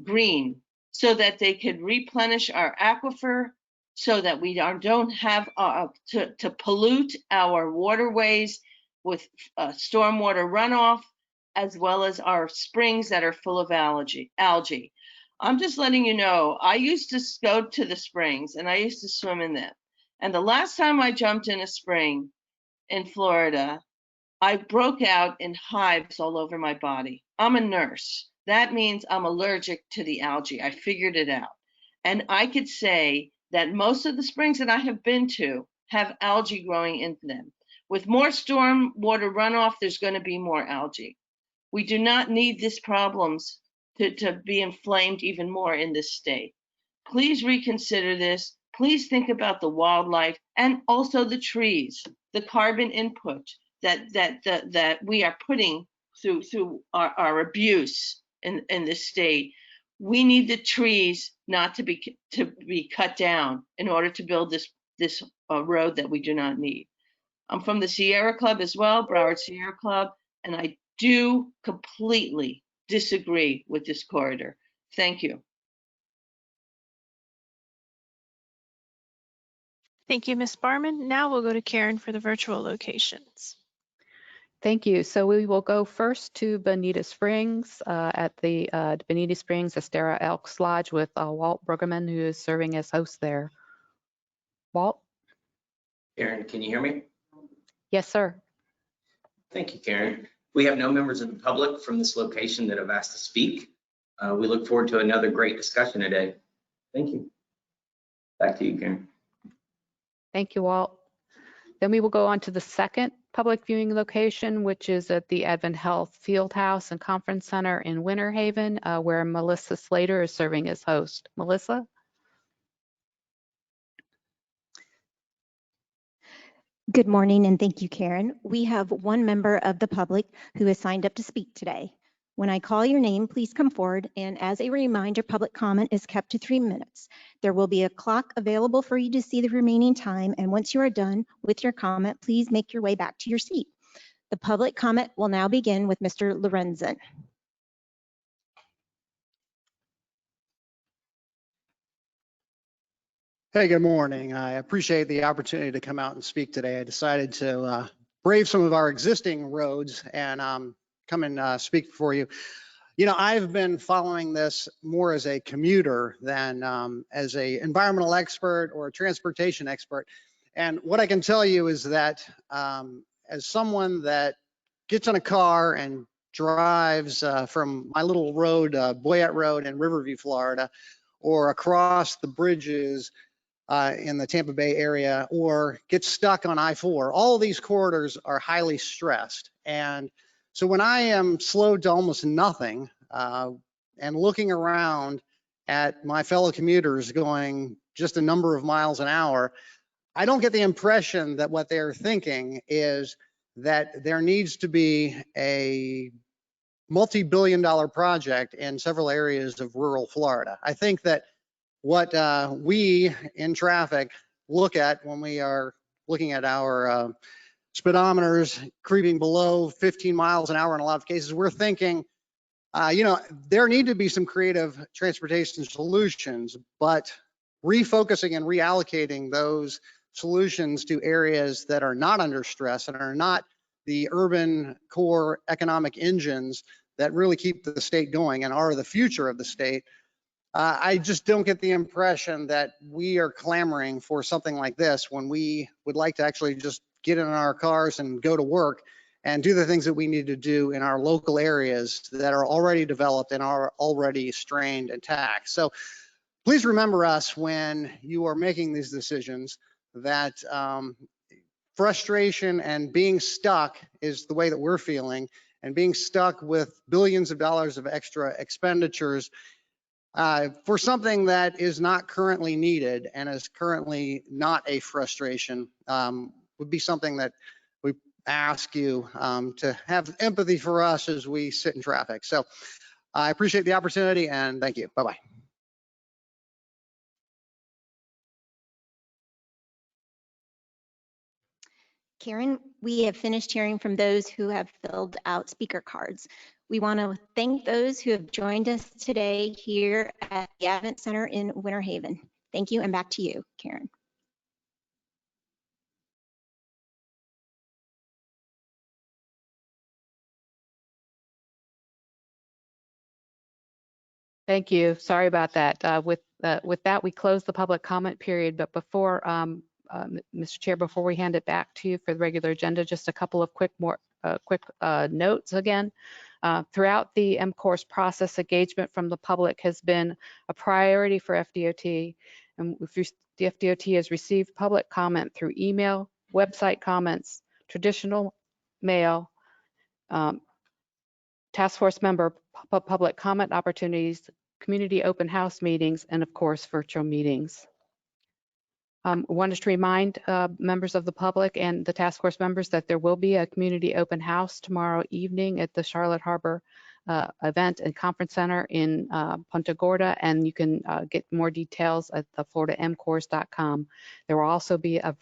green so that they could replenish our aquifer, so that we don't have to pollute our waterways with stormwater runoff, as well as our springs that are full of algae. I'm just letting you know, I used to go to the springs and I used to swim in them. And the last time I jumped in a spring in Florida, I broke out in hives all over my body. I'm a nurse. That means I'm allergic to the algae. I figured it out. And I could say that most of the springs that I have been to have algae growing in them. With more storm water runoff, there's going to be more algae. We do not need these problems to be inflamed even more in this state. Please reconsider this. Please think about the wildlife and also the trees, the carbon input that we are putting through our abuse in this state. We need the trees not to be cut down in order to build this road that we do not need. I'm from the Sierra Club as well, Broward Sierra Club, and I do completely disagree with this corridor. Thank you. Thank you, Ms. Barman. Now we'll go to Karen for the virtual locations. Thank you. So we will go first to Bonita Springs at the Bonita Springs Estera Elks Lodge with Walt Brueggemann, who is serving as host there. Walt? Karen, can you hear me? Yes, sir. Thank you, Karen. We have no members of the public from this location that have asked to speak. We look forward to another great discussion today. Thank you. Back to you, Karen. Thank you, Walt. Then we will go on to the second public viewing location, which is at the Advent Health Fieldhouse and Conference Center in Winter Haven, where Melissa Slater is serving as host. Melissa? Good morning, and thank you, Karen. We have one member of the public who has signed up to speak today. When I call your name, please come forward, and as a reminder, public comment is kept to 3 minutes. There will be a clock available for you to see the remaining time, and once you are done with your comment, please make your way back to your seat. The public comment will now begin with Mr. Lorenzen. Hey, good morning. I appreciate the opportunity to come out and speak today. I decided to brave some of our existing roads and come and speak for you. You know, I've been following this more as a commuter than as a environmental expert or a transportation expert. And what I can tell you is that as someone that gets in a car and drives from my little road, Boyette Road in Riverview, Florida, or across the bridges in the Tampa Bay area, or gets stuck on I-4, all of these corridors are highly stressed. And so when I am slowed to almost nothing and looking around at my fellow commuters going just a number of miles an hour, I don't get the impression that what they're thinking is that there needs to be a multi-billion-dollar project in several areas of rural Florida. I think that what we in traffic look at when we are looking at our speedometers creeping below 15 miles an hour in a lot of cases, we're thinking, you know, there need to be some creative transportation solutions, but refocusing and reallocating those solutions to areas that are not under stress and are not the urban core economic engines that really keep the state going and are the future of the state. I just don't get the impression that we are clamoring for something like this when we would like to actually just get in our cars and go to work and do the things that we need to do in our local areas that are already developed and are already strained and taxed. So please remember us when you are making these decisions, that frustration and being stuck is the way that we're feeling, and being stuck with billions of dollars of extra expenditures for something that is not currently needed and is currently not a frustration would be something that we ask you to have empathy for us as we sit in traffic. So I appreciate the opportunity and thank you. Bye-bye. Karen, we have finished hearing from those who have filled out speaker cards. We want to thank those who have joined us today here at the Advent Center in Winter Haven. Thank you, and back to you, Karen. Thank you. Sorry about that. With that, we close the public comment period. But before, Mr. Chair, before we hand it back to you for the regular agenda, just a couple of quick notes again. Throughout the MCORS process, engagement from the public has been a priority for FDOT. And the FDOT has received public comment through email, website comments, traditional mail, task force member public comment opportunities, community open house meetings, and of course, virtual meetings. I wanted to remind members of the public and the task force members that there will be a community open house tomorrow evening at the Charlotte Harbor event and conference center in Punta Gorda, and you can get more details at the floridamcors.com. There will also be a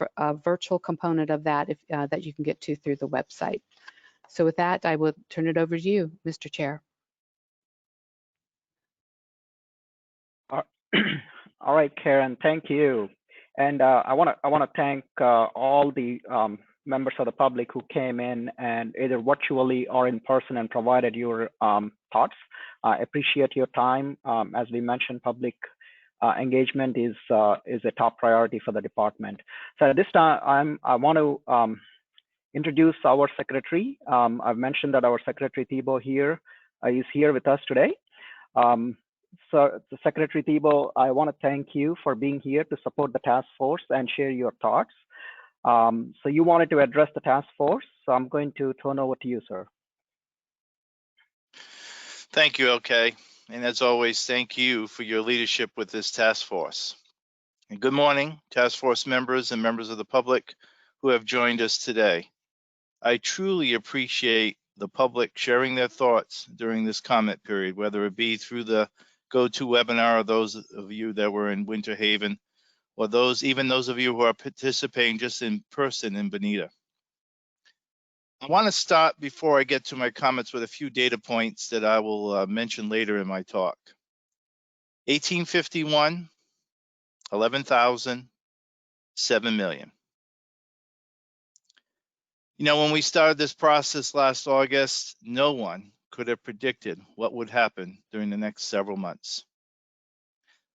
virtual component of that that you can get to through the website. So with that, I will turn it over to you, Mr. Chair. All right, Karen, thank you. And I want to thank all the members of the public who came in and either virtually or in person and provided your thoughts. I appreciate your time. As we mentioned, public engagement is a top priority for the department. So at this time, I want to introduce our secretary. I've mentioned that our secretary Thibault here is here with us today. So Secretary Thibault, I want to thank you for being here to support the task force and share your thoughts. So you wanted to address the task force, so I'm going to turn over to you, sir. Thank you, LK. And as always, thank you for your leadership with this task force. And good morning, task force members and members of the public who have joined us today. I truly appreciate the public sharing their thoughts during this comment period, whether it be through the GoToWebinar or those of you that were in Winter Haven, or even those of you who are participating just in person in Bonita. I want to start before I get to my comments with a few data points that I will mention later in my talk. 1851, 11,000, 7 million. You know, when we started this process last August, no one could have predicted what would happen during the next several months.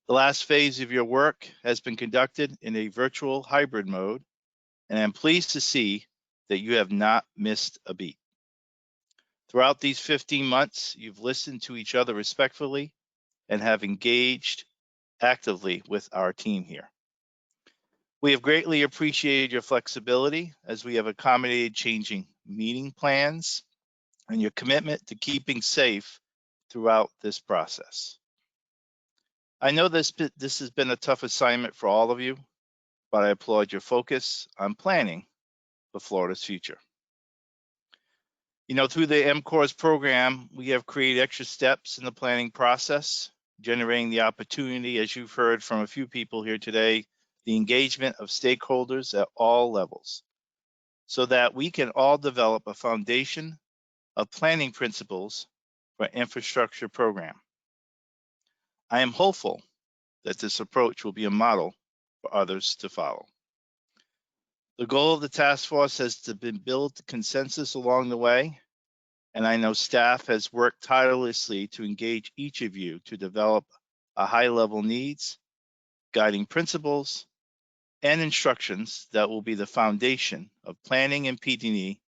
The last phase of your work has been conducted in a virtual hybrid mode, and I'm pleased to see that you have not missed a beat. Throughout these 15 months, you've listened to each other respectfully and have engaged actively with our team here. We have greatly appreciated your flexibility as we have accommodated changing meeting plans and your commitment to keeping safe throughout this process. I know this has been a tough assignment for all of you, but I applaud your focus on planning for Florida's future. You know, through the MCORS program, we have created extra steps in the planning process, generating the opportunity, as you've heard from a few people here today, the engagement of stakeholders at all levels, so that we can all develop a foundation of planning principles for infrastructure program. I am hopeful that this approach will be a model for others to follow. The goal of the task force has been build consensus along the way, and I know staff has worked tirelessly to engage each of you to develop a high-level needs, guiding principles, and instructions that will be the foundation of planning and PD&E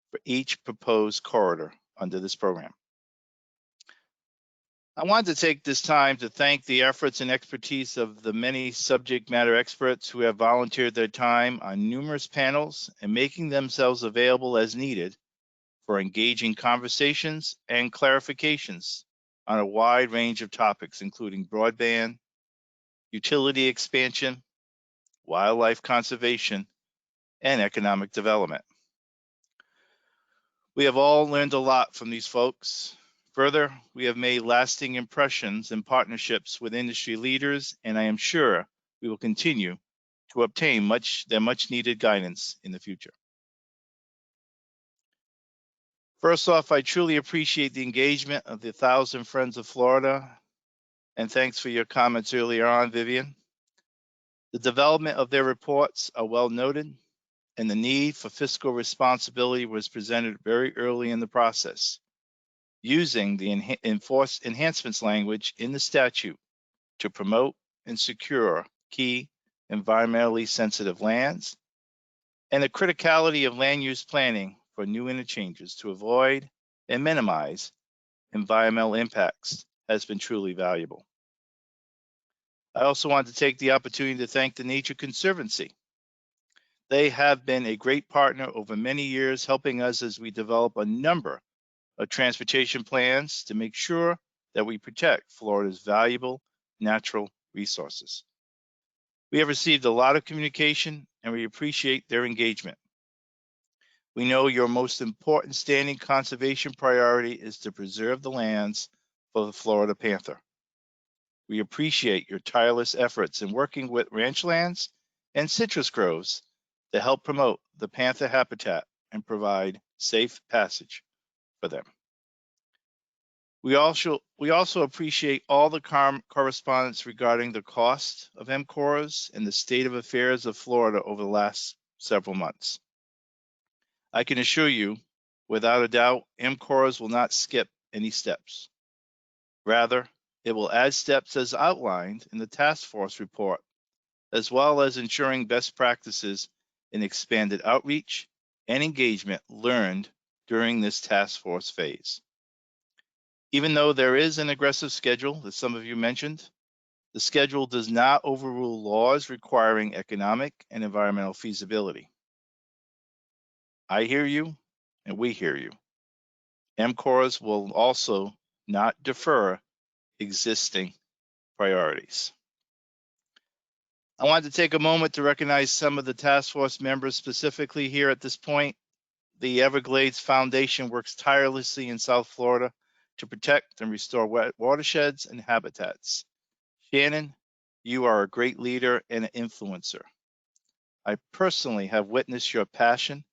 for each proposed corridor under this program. I wanted to take this time to thank the efforts and expertise of the many subject matter experts who have volunteered their time on numerous panels and making themselves available as needed for engaging conversations and clarifications on a wide range of topics, including broadband, utility expansion, wildlife conservation, and economic development. We have all learned a lot from these folks. Further, we have made lasting impressions and partnerships with industry leaders, and I am sure we will continue to obtain their much needed guidance in the future. First off, I truly appreciate the engagement of the 1,000 Friends of Florida, and thanks for your comments earlier on, Vivian. The development of their reports are well noted, and the need for fiscal responsibility was presented very early in the process, using the enhancements language in the statute to promote and secure key environmentally sensitive lands, and the criticality of land use planning for new interchanges to avoid and minimize environmental impacts has been truly valuable. I also want to take the opportunity to thank the Nature Conservancy. They have been a great partner over many years, helping us as we develop a number of transportation plans to make sure that we protect Florida's valuable natural resources. We have received a lot of communication and we appreciate their engagement. We know your most important standing conservation priority is to preserve the lands for the Florida panther. We appreciate your tireless efforts in working with ranchlands and citrus groves to help promote the panther habitat and provide safe passage for them. We also appreciate all the correspondence regarding the cost of MCORs and the state of affairs of Florida over the last several months. I can assure you, without a doubt, MCORs will not skip any steps. Rather, it will add steps as outlined in the task force report, as well as ensuring best practices in expanded outreach and engagement learned during this task force phase. Even though there is an aggressive schedule that some of you mentioned, the schedule does not overrule laws requiring economic and environmental feasibility. I hear you, and we hear you. MCORs will also not defer existing priorities. I want to take a moment to recognize some of the task force members specifically here at this point. The Everglades Foundation works tirelessly in South Florida to protect and restore watersheds and habitats. Shannon, you are a great leader and an influencer. I personally have witnessed your passion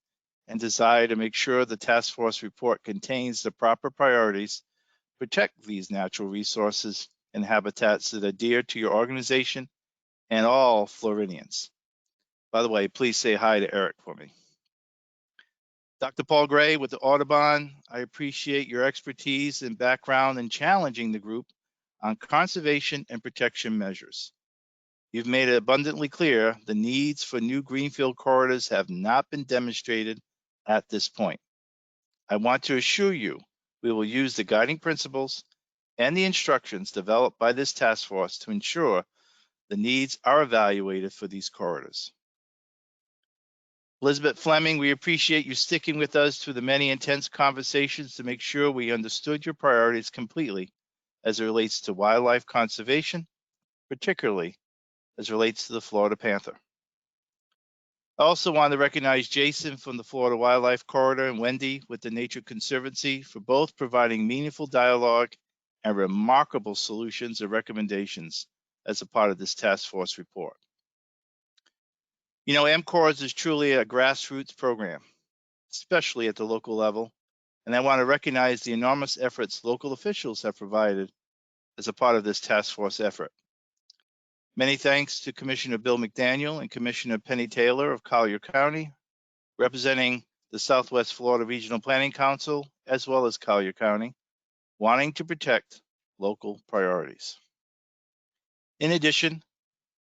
and desire to make sure the task force report contains the proper priorities to protect these natural resources and habitats that are dear to your organization and all Floridians. By the way, please say hi to Eric for me. Dr. Paul Gray with the Audubon, I appreciate your expertise and background in challenging the group on conservation and protection measures. You've made it abundantly clear the needs for new greenfield corridors have not been demonstrated at this point. I want to assure you we will use the guiding principles and the instructions developed by this task force to ensure the needs are evaluated for these corridors. Elizabeth Fleming, we appreciate you sticking with us through the many intense conversations to make sure we understood your priorities completely as it relates to wildlife conservation, particularly as it relates to the Florida panther. I also want to recognize Jason from the Florida Wildlife Corridor and Wendy with the Nature Conservancy for both providing meaningful dialogue and remarkable solutions and recommendations as a part of this task force report. You know, MCORs is truly a grassroots program, especially at the local level, and I want to recognize the enormous efforts local officials have provided as a part of this task force effort. Many thanks to Commissioner Bill McDaniel and Commissioner Penny Taylor of Collier County, representing the Southwest Florida Regional Planning Council, as well as Collier County, wanting to protect local priorities. In addition,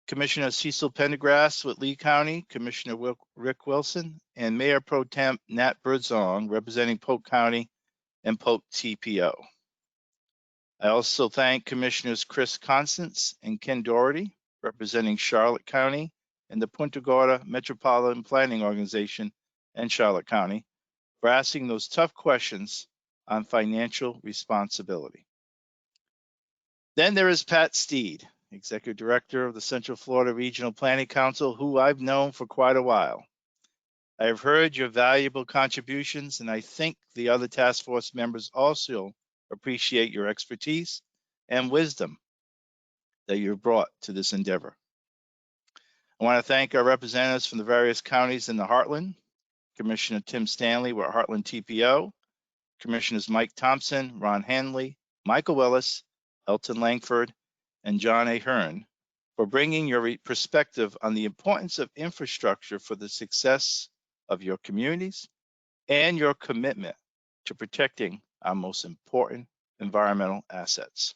Commissioner Cecil Pendergrass with Lee County, Commissioner Rick Wilson, and Mayor Pro Tem Nat Birdsong representing Polk County and Polk TPO. I also thank Commissioners Chris Constance and Ken Doherty representing Charlotte County and the Punta Gorda Metropolitan Planning Organization and Charlotte County for asking those tough questions on financial responsibility. Then there is Pat Steed, Executive Director of the Central Florida Regional Planning Council, who I've known for quite a while. I have heard your valuable contributions, and I think the other task force members also appreciate your expertise and wisdom that you've brought to this endeavor. I want to thank our representatives from the various counties in the Heartland, Commissioner Tim Stanley with Heartland TPO, Commissioners Mike Thompson, Ron Hanley, Michael Willis, Elton Langford, and John Ahern for bringing your perspective on the importance of infrastructure for the success of your communities and your commitment to protecting our most important environmental assets.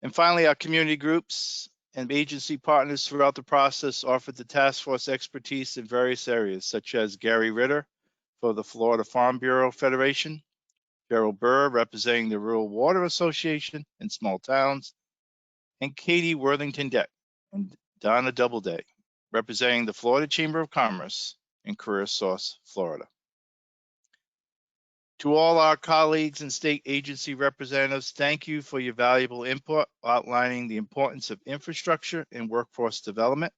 And finally, our community groups and agency partners throughout the process offered the task force expertise in various areas, such as Gary Ritter for the Florida Farm Bureau Federation, Cheryl Burr representing the Rural Water Association in small towns, and Katie Worthington-Deck and Donna Doubleday representing the Florida Chamber of Commerce in Career Source, Florida. To all our colleagues and state agency representatives, thank you for your valuable input outlining the importance of infrastructure and workforce development.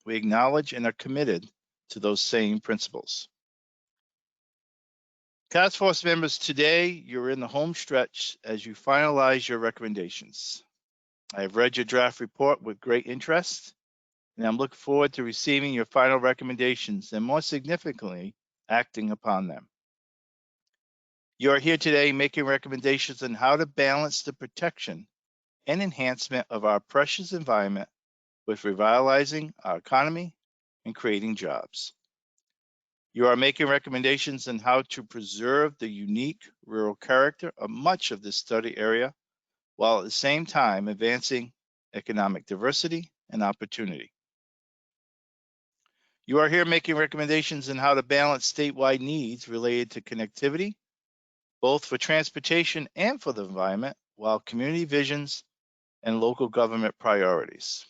We acknowledge and are committed to those same principles. Task force members, today you're in the home stretch as you finalize your recommendations. I have read your draft report with great interest, and I'm looking forward to receiving your final recommendations and, more significantly, acting upon them. You are here today making recommendations on how to balance the protection and enhancement of our precious environment with revitalizing our economy and creating jobs. You are making recommendations on how to preserve the unique rural character of much of this study area, while at the same time advancing economic diversity and opportunity. You are here making recommendations on how to balance statewide needs related to connectivity, both for transportation and for the environment, while community visions and local government priorities.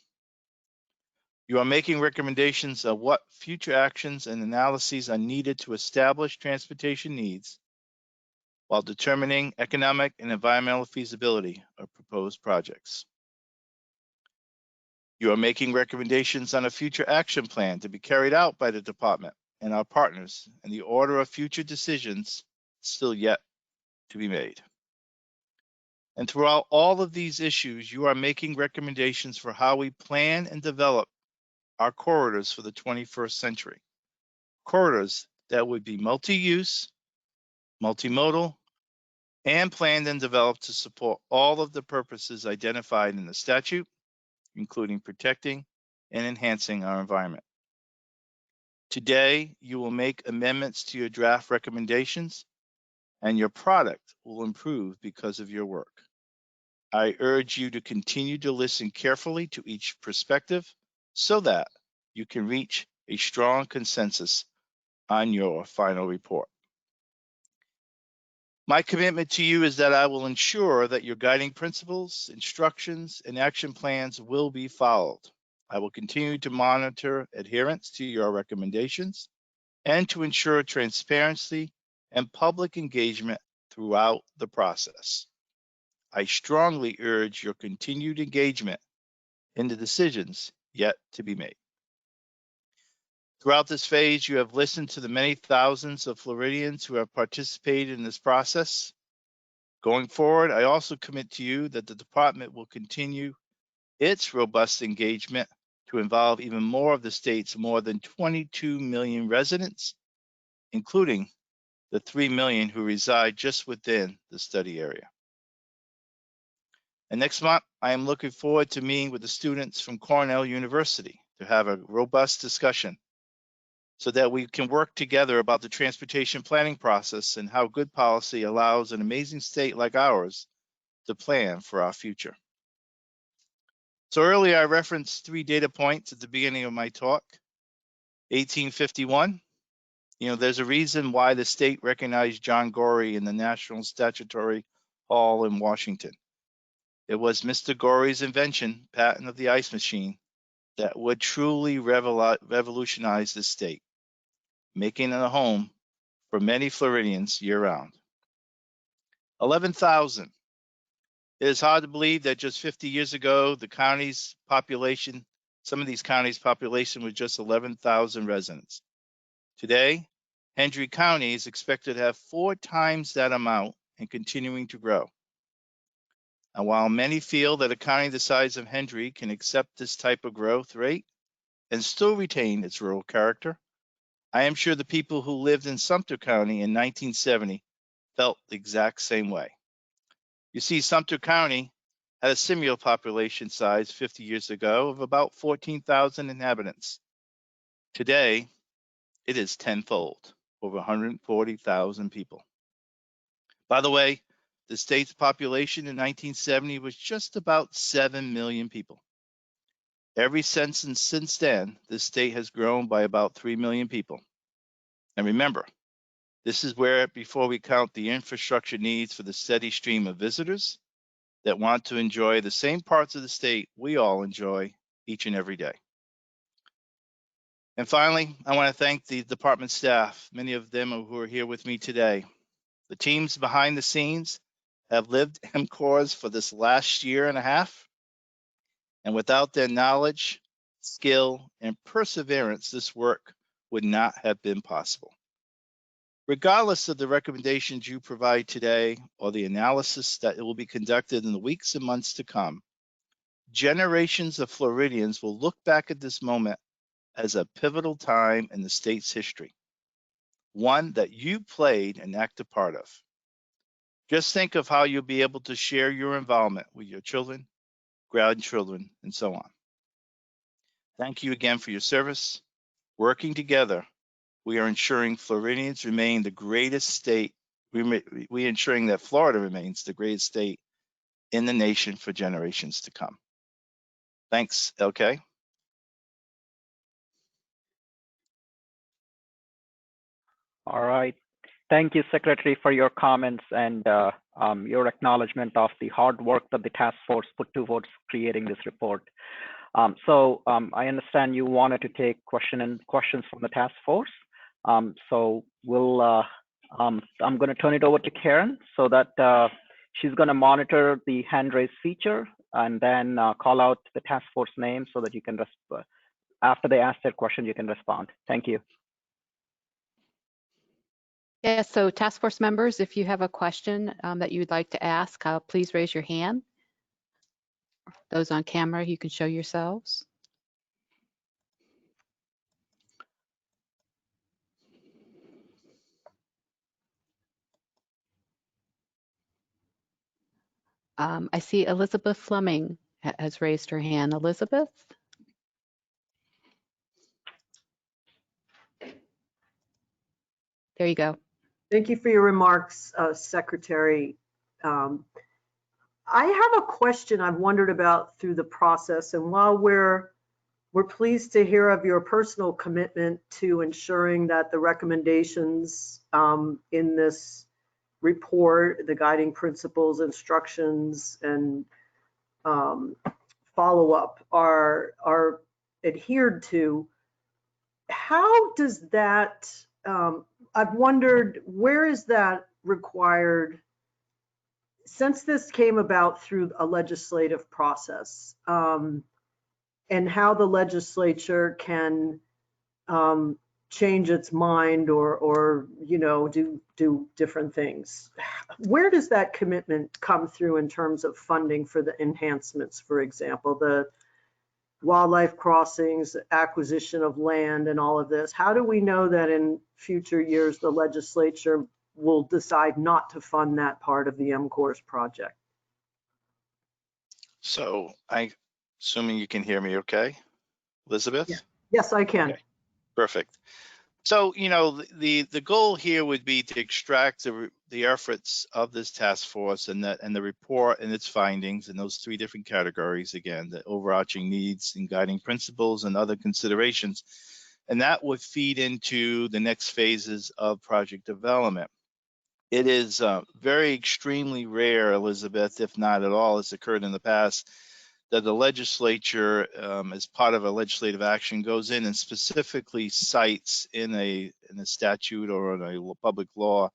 You are making recommendations of what future actions and analyses are needed to establish transportation needs while determining economic and environmental feasibility of proposed projects. You are making recommendations on a future action plan to be carried out by the department and our partners, and the order of future decisions still yet to be made. And throughout all of these issues, you are making recommendations for how we plan and develop our corridors for the 21st century. Corridors that would be multi-use, multimodal, and planned and developed to support all of the purposes identified in the statute, including protecting and enhancing our environment. Today, you will make amendments to your draft recommendations, and your product will improve because of your work. I urge you to continue to listen carefully to each perspective so that you can reach a strong consensus on your final report. My commitment to you is that I will ensure that your guiding principles, instructions, and action plans will be followed. I will continue to monitor adherence to your recommendations and to ensure transparency and public engagement throughout the process. I strongly urge your continued engagement in the decisions yet to be made. Throughout this phase, you have listened to the many thousands of Floridians who have participated in this process. Going forward, I also commit to you that the department will continue its robust engagement to involve even more of the state's more than 22 million residents, including the 3 million who reside just within the study area. And next month, I am looking forward to meeting with the students from Cornell University to have a robust discussion so that we can work together about the transportation planning process and how good policy allows an amazing state like ours to plan for our future. So earlier I referenced 3 data points at the beginning of my talk. 1851, there's a reason why the state recognized John Gorey in the National Statutory Hall in Washington. It was Mr. Gorey's invention, patent of the ice machine, that would truly revolutionize the state, making it a home for many Floridians year-round. 11,000. It is hard to believe that just 50 years ago, the county's population, some of these counties' population was just 11,000 residents. Today, Hendry County is expected to have 4 times that amount and continuing to grow. And while many feel that a county the size of Hendry can accept this type of growth rate and still retain its rural character, I am sure the people who lived in Sumter County in 1970 felt the exact same way. You see, Sumter County had a similar population size 50 years ago of about 14,000 inhabitants. Today, it is tenfold, over 140,000 people. By the way, the state's population in 1970 was just about 7 million people. Every since then, the state has grown by about 3 million people. And remember, this is where, before we count the infrastructure needs for the steady stream of visitors that want to enjoy the same parts of the state we all enjoy each and every day. And finally, I want to thank the department staff, many of them who are here with me today. The teams behind the scenes have lived MCORS for this last year and a half, and without their knowledge, skill, and perseverance, this work would not have been possible. Regardless of the recommendations you provide today or the analysis that will be conducted in the weeks and months to come, generations of Floridians will look back at this moment as a pivotal time in the state's history, one that you played an active part of. Just think of how you'll be able to share your involvement with your children, grandchildren, and so on. Thank you again for your service. Working together, we are ensuring Floridians remain the greatest state. We ensuring that Florida remains the greatest state in the nation for generations to come. Thanks, LK. All right. Thank you, Secretary, for your comments and your acknowledgement of the hard work that the task force put towards creating this report. I understand you wanted to take questions from the task force. So I'm going to turn it over to Karen so that she's going to monitor the hand raise feature and then call out the task force name so that you can, after they ask their question, you can respond. Thank you. Yeah, so task force members, if you have a question that you would like to ask, please raise your hand. Those on camera, you can show yourselves. I see Elizabeth Fleming has raised her hand. Elizabeth? There you go. Thank you for your remarks, Secretary. I have a question I've wondered about through the process, and while we're pleased to hear of your personal commitment to ensuring that the recommendations in this report, the guiding principles, instructions, and follow-up are adhered to, how does that, I've wondered, where is that required since this came about through a legislative process, and how the legislature can change its mind or do different things. Where does that commitment come through in terms of funding for the enhancements, for example, the wildlife crossings, acquisition of land, and all of this? How do we know that in future years the legislature will decide not to fund that part of the MCORS project? So I'm assuming you can hear me okay, Elizabeth? Yeah. Yes, I can. Okay. Perfect. So, the goal here would be to extract the efforts of this task force and the report and its findings in those three different categories, again, the overarching needs and guiding principles and other considerations. And that would feed into the next phases of project development. It is very extremely rare, Elizabeth, if not at all, has occurred in the past, that the legislature, as part of a legislative action, goes in and specifically cites in a statute or in a public law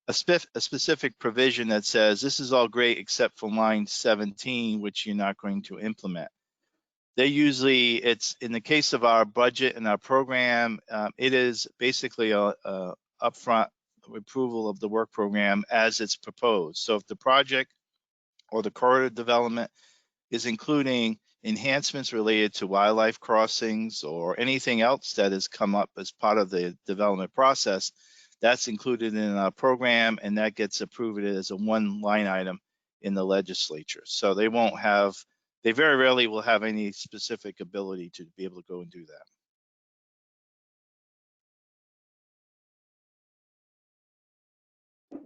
a specific provision that says this is all great except for line 17, which you're not going to implement. They usually, it's in the case of our budget and our program, it is basically a upfront approval of the work program as it's proposed. So if the project or the corridor development is including enhancements related to wildlife crossings or anything else that has come up as part of the development process, that's included in our program, and that gets approved as a one line item in the legislature. So they very rarely will have any specific ability to be able to go and do that.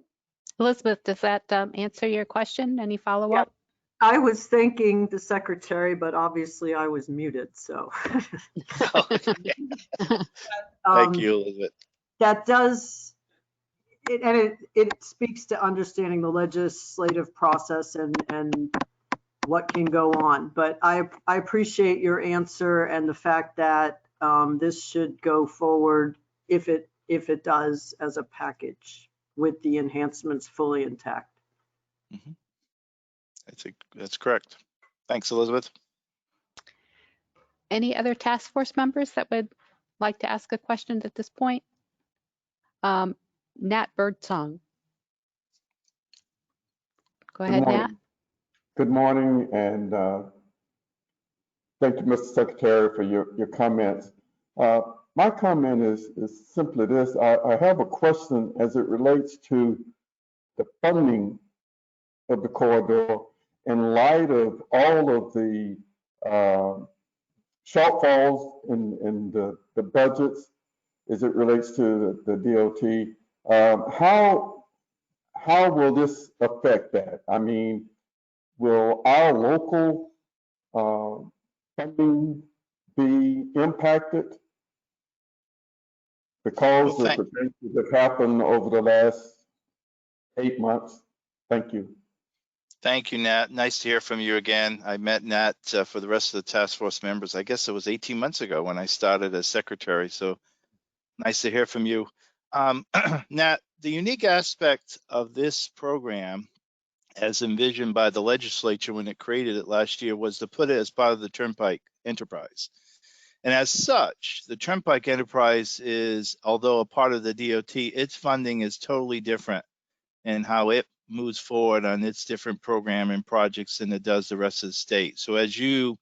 Elizabeth, does that answer your question? Any follow-up? Yeah. I was thanking the secretary, but obviously I was muted, so. Thank you, Elizabeth. That does, it speaks to understanding the legislative process and what can go on. But I appreciate your answer and the fact that this should go forward if it does as a package with the enhancements fully intact. Mm-hmm. I think that's correct. Thanks, Elizabeth. Any other task force members that would like to ask a question at this point? Nat Birdsong. Go Good ahead, Nat. morning. Good morning, and thank you, Mr. Secretary, for your comments. My comment is simply this. I have a question as it relates to the funding of the corridor in light of all of the shortfalls in the budgets as it relates to the DOT. How will this affect that? I mean, will our local funding be impacted because Well, of the things that have happened over the last 8 months? Thank you. thank you, Nat. Nice to hear from you again. I met Nat for the rest of the task force members. I guess it was 18 months ago when I started as secretary. So nice to hear from you. Nat, the unique aspect of this program, as envisioned by the legislature when it created it last year, was to put it as part of the Turnpike enterprise. And as such, the Turnpike enterprise is, although a part of the DOT, its funding is totally different in how it moves forward on its different program and projects than it does the rest of the state. So as you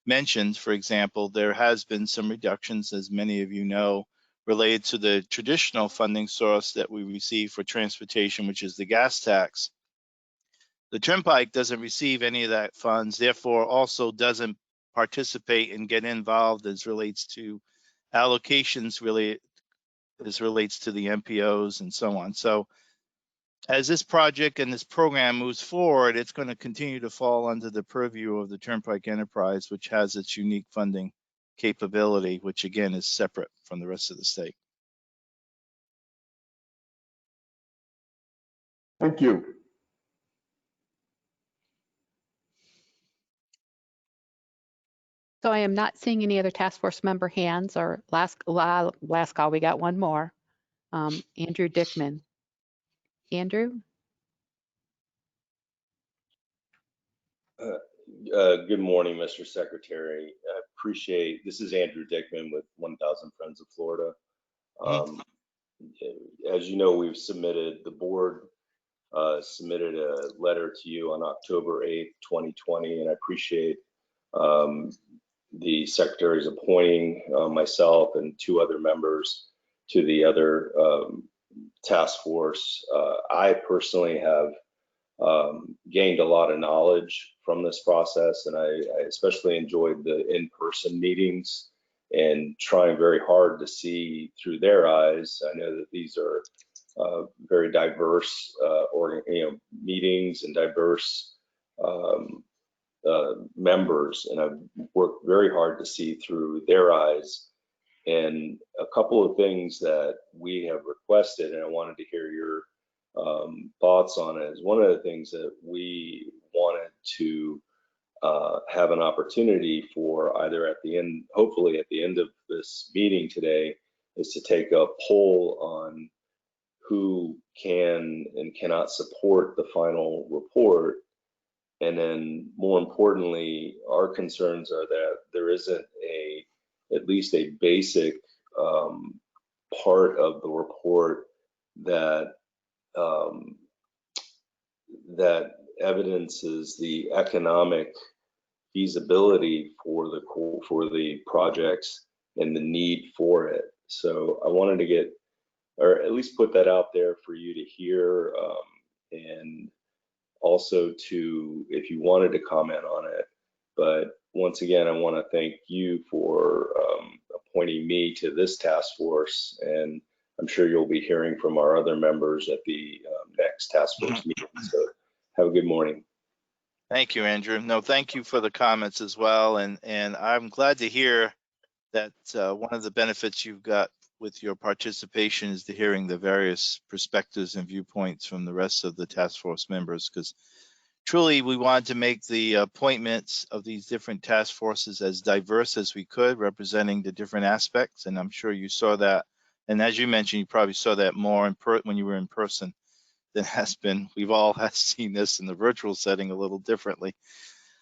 mentioned, for example, there has been some reductions, as many of you know, related to the traditional funding source that we receive for transportation, which is the gas tax. The Turnpike doesn't receive any of that funds, therefore also doesn't participate and get involved as relates to allocations, really as relates to the MPOs and so on. So as this project and this program moves forward, it's going to continue to fall under the purview of the Turnpike enterprise, which has its unique funding capability, which again is separate from the rest of the state. Thank you. So I am not seeing any other task force member hands, or last call, we got one more. Andrew Dickman. Andrew? Good morning, Mr. Secretary. I appreciate, this is Andrew Dickman with 1,000 Friends of Florida. As you know, the board submitted a letter to you on October 8th, 2020, and I appreciate the Secretary's appointing myself and 2 other members to the other task force. I personally have gained a lot of knowledge from this process, and I especially enjoyed the in-person meetings and trying very hard to see through their eyes. I know that these are very diverse meetings and diverse members, and I've worked very hard to see through their eyes. And a couple of things that we have requested, and I wanted to hear your thoughts on it, is one of the things that we wanted to have an opportunity for either at the end, hopefully at the end of this meeting today, is to take a poll on who can and cannot support the final report. And then more importantly, our concerns are that there isn't at least a basic part of the report that that evidences the economic feasibility for the projects and the need for it. So I wanted to get, or at least put that out there for you to hear, and also to, if you wanted to comment on it. But once again, I want to thank you for appointing me to this task force, and I'm sure you'll be hearing from our other members at the next task force meeting. So have a good morning. Thank you, Andrew. No, thank you for the comments as well. And I'm glad to hear that one of the benefits you've got with your participation is to hearing the various perspectives and viewpoints from the rest of the task force members, because truly we wanted to make the appointments of these different task forces as diverse as we could, representing the different aspects. And I'm sure you saw that. And as you mentioned, you probably saw that more when you were in person than has been. We've all seen this in the virtual setting a little differently.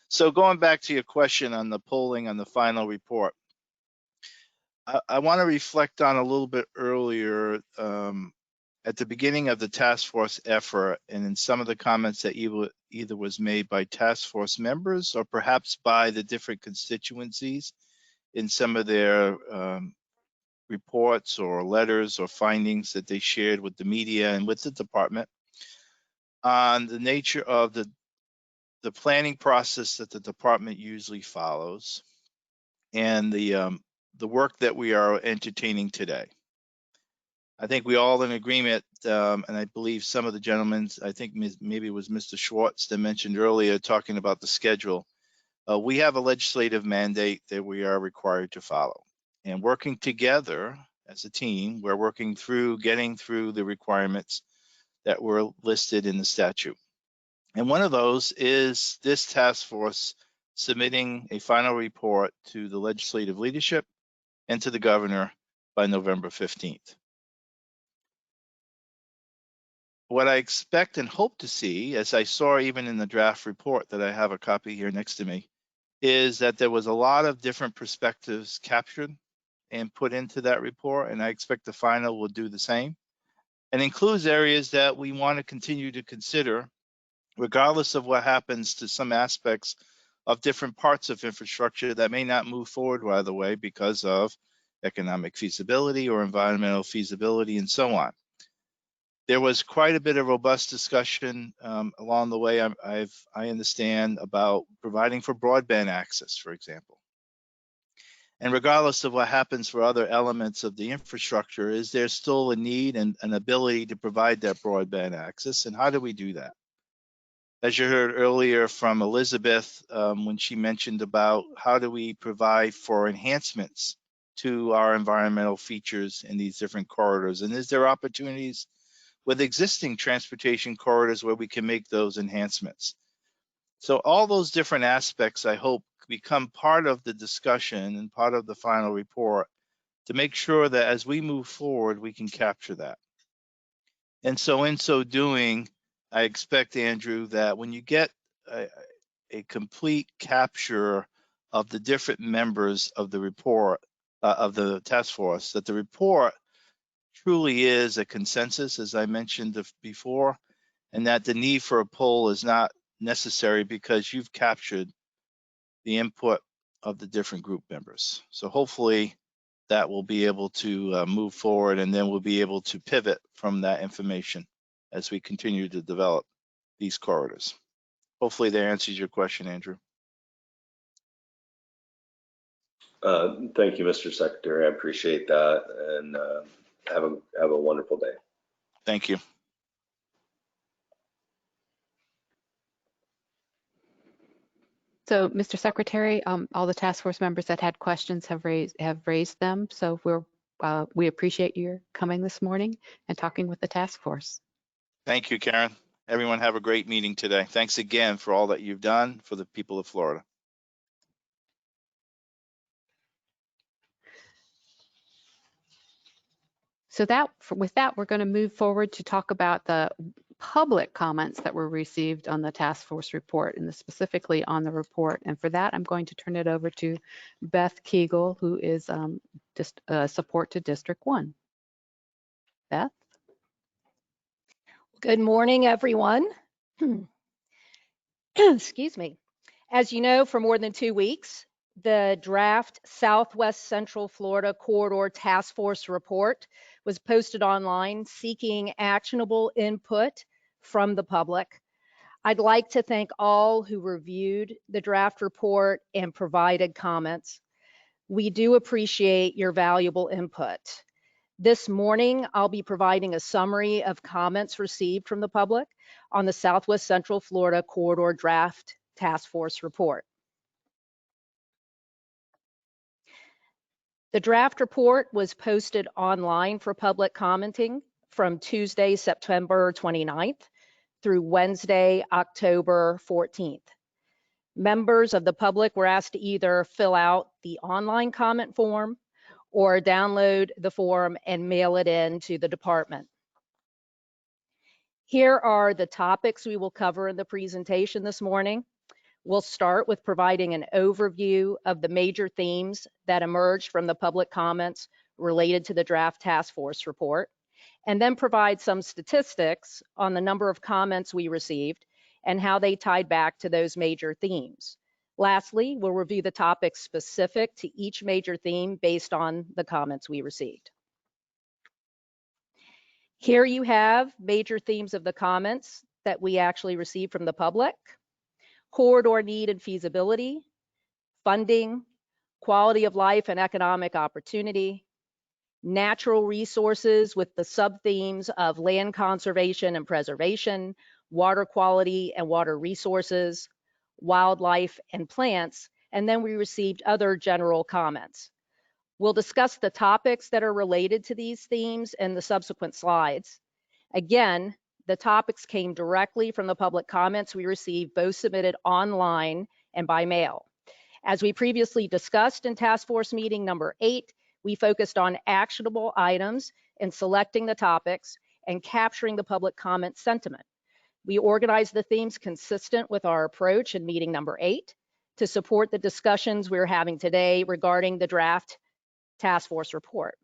So going back to your question on the polling on the final report, I want to reflect on a little bit earlier at the beginning of the task force effort and in some of the comments that either was made by task force members or perhaps by the different constituencies in some of their reports or letters or findings that they shared with the media and with the department on the nature of the planning process that the department usually follows and the work that we are entertaining today. I think we all in agreement, and I believe some of the gentlemen, I think maybe it was Mr. Schwartz that mentioned earlier talking about the schedule. We have a legislative mandate that we are required to follow. And working together as a team, we're working through getting through the requirements that were listed in the statute. And one of those is this task force submitting a final report to the legislative leadership and to the governor by November 15th. What I expect and hope to see, as I saw even in the draft report that I have a copy here next to me, is that there was a lot of different perspectives captured and put into that report, and I expect the final will do the same, and includes areas that we want to continue to consider, regardless of what happens to some aspects of different parts of infrastructure that may not move forward right away because of economic feasibility or environmental feasibility and so on. There was quite a bit of robust discussion along the way. I understand about providing for broadband access, for example. And regardless of what happens for other elements of the infrastructure, is there still a need and an ability to provide that broadband access? And how do we do that? As you heard earlier from Elizabeth, when she mentioned about how do we provide for enhancements to our environmental features in these different corridors? And is there opportunities with existing transportation corridors where we can make those enhancements? So all those different aspects, I hope, become part of the discussion and part of the final report to make sure that as we move forward, we can capture that. And so in so doing, I expect, Andrew, that when you get a complete capture of the different members of the report, of the task force, that the report truly is a consensus, as I mentioned before, and that the need for a poll is not necessary because you've captured the input of the different group members. So hopefully that will be able to move forward, and then we'll be able to pivot from that information as we continue to develop these corridors. Hopefully that answers your question, Andrew. Thank you, Mr. Secretary. I appreciate that, and have a wonderful day. Thank you. So, Mr. Secretary, all the task force members that had questions have raised them. So we appreciate your coming this morning and talking with the task force. Thank you, Karen. Everyone have a great meeting today. Thanks again for all that you've done for the people of Florida. So with that, we're going to move forward to talk about the public comments that were received on the task force report, and specifically on the report. And for that, I'm going to turn it over to Beth Kegel, who is support to District 1. Beth? Good morning, everyone. Excuse me. As you know, for more than 2 weeks, the draft Southwest Central Florida Corridor Task Force report was posted online seeking actionable input from the public. I'd like to thank all who reviewed the draft report and provided comments. We do appreciate your valuable input. This morning, I'll be providing a summary of comments received from the public on the Southwest Central Florida Corridor Draft Task Force report. The draft report was posted online for public commenting from Tuesday, September 29th through Wednesday, October 14th. Members of the public were asked to either fill out the online comment form or download the form and mail it in to the department. Here are the topics we will cover in the presentation this morning. We'll start with providing an overview of the major themes that emerged from the public comments related to the draft task force report. and then provide some statistics on the number of comments we received and how they tied back to those major themes. Lastly, we'll review the topics specific to each major theme based on the comments we received. Here you have major themes of the comments that we actually received from the public: corridor need and feasibility, funding, quality of life and economic opportunity, natural resources with the sub-themes of land conservation and preservation, water quality and water resources, wildlife and plants, and then we received other general comments. We'll discuss the topics that are related to these themes in the subsequent slides. Again, the topics came directly from the public comments we received, both submitted online and by mail. As we previously discussed in Task Force meeting number 8, we focused on actionable items in selecting the topics and capturing the public comment sentiment. We organized the themes consistent with our approach in meeting number 8 to support the discussions we're having today regarding the draft task force report.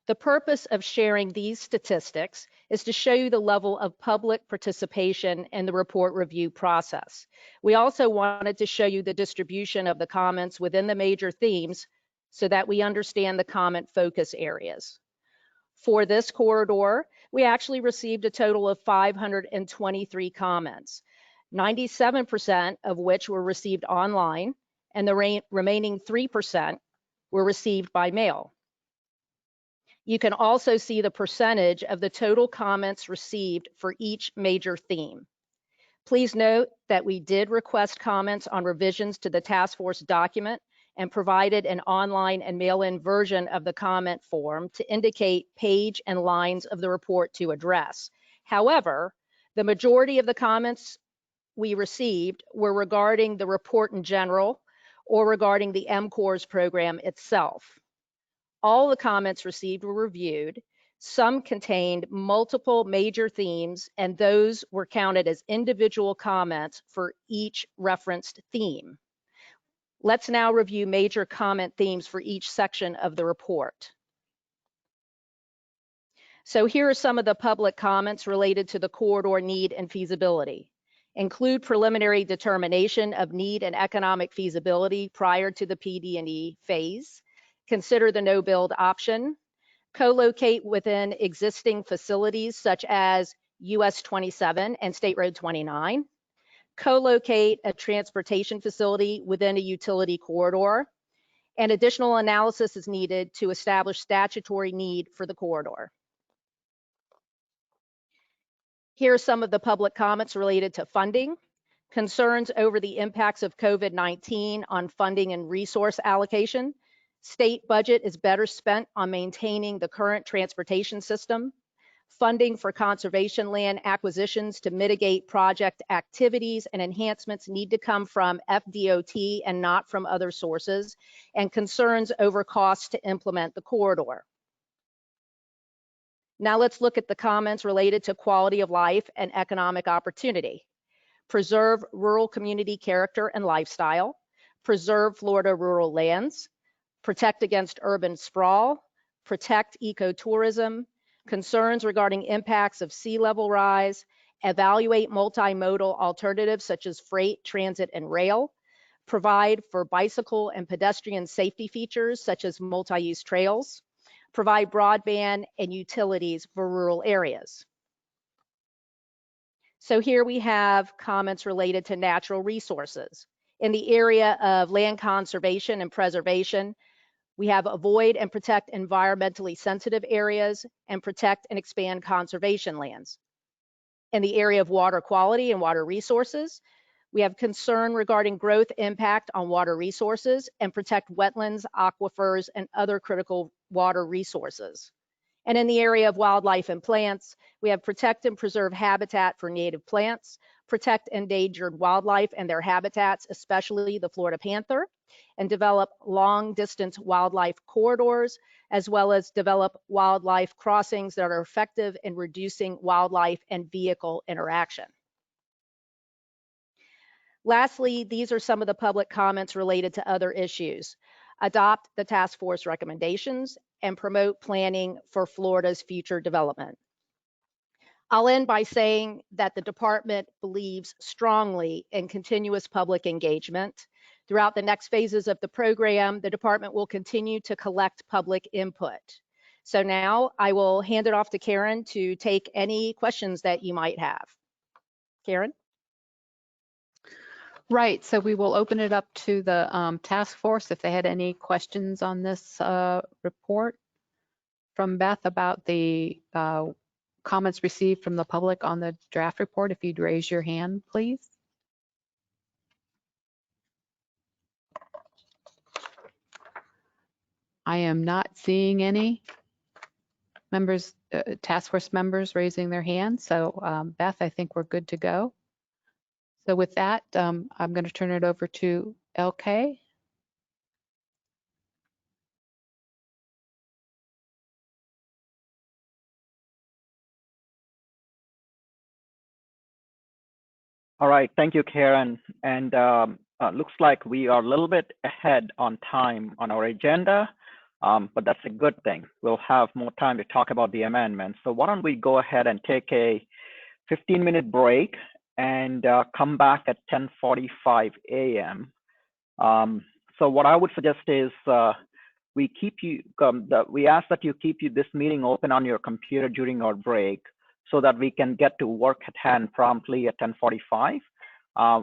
The purpose of sharing these statistics is to show you the level of public participation in the report review process. We also wanted to show you the distribution of the comments within the major themes so that we understand the comment focus areas. For this corridor, we actually received a total of 523 comments, 97% of which were received online, and the remaining 3% were received by mail. You can also see the percentage of the total comments received for each major theme. Please note that we did request comments on revisions to the task force document and provided an online and mail-in version of the comment form to indicate page and lines of the report to address. However, the majority of the comments we received were regarding the report in general or regarding the MCORS program itself. All the comments received were reviewed. Some contained multiple major themes, and those were counted as individual comments for each referenced theme. Let's now review major comment themes for each section of the report. So here are some of the public comments related to the corridor need and feasibility. Include preliminary determination of need and economic feasibility prior to the PD&E phase. Consider the no-build option. Co-locate within existing facilities such as US 27 and State Road 29. Co-locate a transportation facility within a utility corridor. And additional analysis is needed to establish statutory need for the corridor. Here are some of the public comments related to funding. Concerns over the impacts of COVID-19 on funding and resource allocation. State budget is better spent on maintaining the current transportation system. Funding for conservation land acquisitions to mitigate project activities and enhancements need to come from FDOT and not from other sources. And concerns over costs to implement the corridor. Now let's look at the comments related to quality of life and economic opportunity. Preserve rural community character and lifestyle. Preserve Florida rural lands. Protect against urban sprawl. Protect ecotourism. Concerns regarding impacts of sea level rise. Evaluate multimodal alternatives such as freight, transit, and rail. Provide for bicycle and pedestrian safety features such as multi-use trails. Provide broadband and utilities for rural areas. So here we have comments related to natural resources. In the area of land conservation and preservation, we have avoid and protect environmentally sensitive areas and protect and expand conservation lands. In the area of water quality and water resources, we have concern regarding growth impact on water resources and protect wetlands, aquifers, and other critical water resources. And in the area of wildlife and plants, we have protect and preserve habitat for native plants, protect endangered wildlife and their habitats, especially the Florida panther, and develop long-distance wildlife corridors, as well as develop wildlife crossings that are effective in reducing wildlife and vehicle interaction. Lastly, these are some of the public comments related to other issues. Adopt the task force recommendations and promote planning for Florida's future development. I'll end by saying that the department believes strongly in continuous public engagement. Throughout the next phases of the program, the department will continue to collect public input. So now I will hand it off to Karen to take any questions that you might have. Karen? Right, so we will open it up to the task force if they had any questions on this report from Beth about the comments received from the public on the draft report. If you'd raise your hand, please. I am not seeing any members, task force members raising their hands. So Beth, I think we're good to go. So with that, I'm going to turn it over to LK. All right, thank you, Karen. And looks like we are a little bit ahead on time on our agenda, but that's a good thing. We'll have more time to talk about the amendments. So why don't we go ahead and take a 15-minute break and come back at 10:45 a.m. So what I would suggest is we ask that you keep this meeting open on your computer during our break so that we can get to work at hand promptly at 10:45.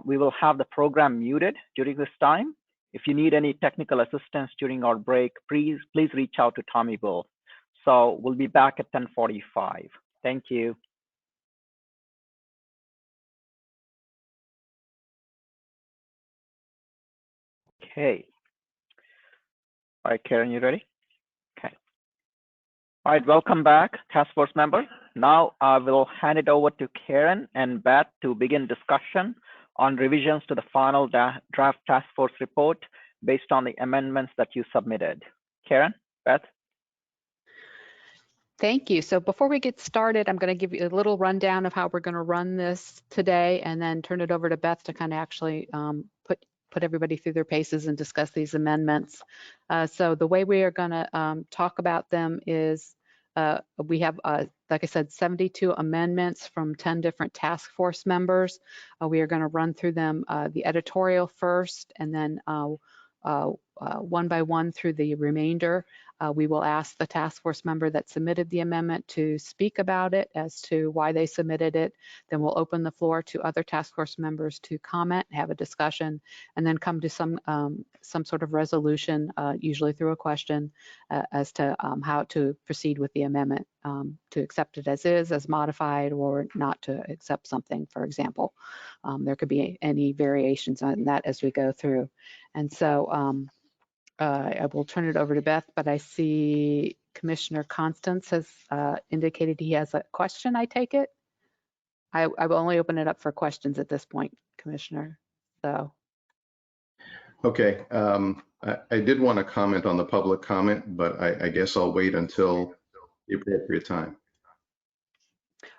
We will have the program muted during this time. If you need any technical assistance during our break, please reach out to Tommy Bull. So we'll be back at 10:45. Thank you. Okay. All right, Karen, you ready? Okay. All right, welcome back, task force member. Now I will hand it over to Karen and Beth to begin discussion on revisions to the final draft task force report based on the amendments that you submitted. Karen, Beth? Thank you. So before we get started, I'm going to give you a little rundown of how we're going to run this today and then turn it over to Beth to kind of actually put everybody through their paces and discuss these amendments. So the way we are going to talk about them is we have, like I said, 72 amendments from 10 different task force members. We are going to run through them, the editorial first, and then one by one through the remainder. We will ask the task force member that submitted the amendment to speak about it as to why they submitted it. Then we'll open the floor to other task force members to comment, have a discussion, and then come to some sort of resolution, usually through a question, as to how to proceed with the amendment, to accept it as is, as modified, or not to accept something, for example. There could be any variations on that as we go through. And so I will turn it over to Beth, but I see Commissioner Constance has indicated he has a question, I take it? I will only open it up for questions at this point, Commissioner, so. Okay, I did want to comment on the public comment, but I guess I'll wait until the appropriate time.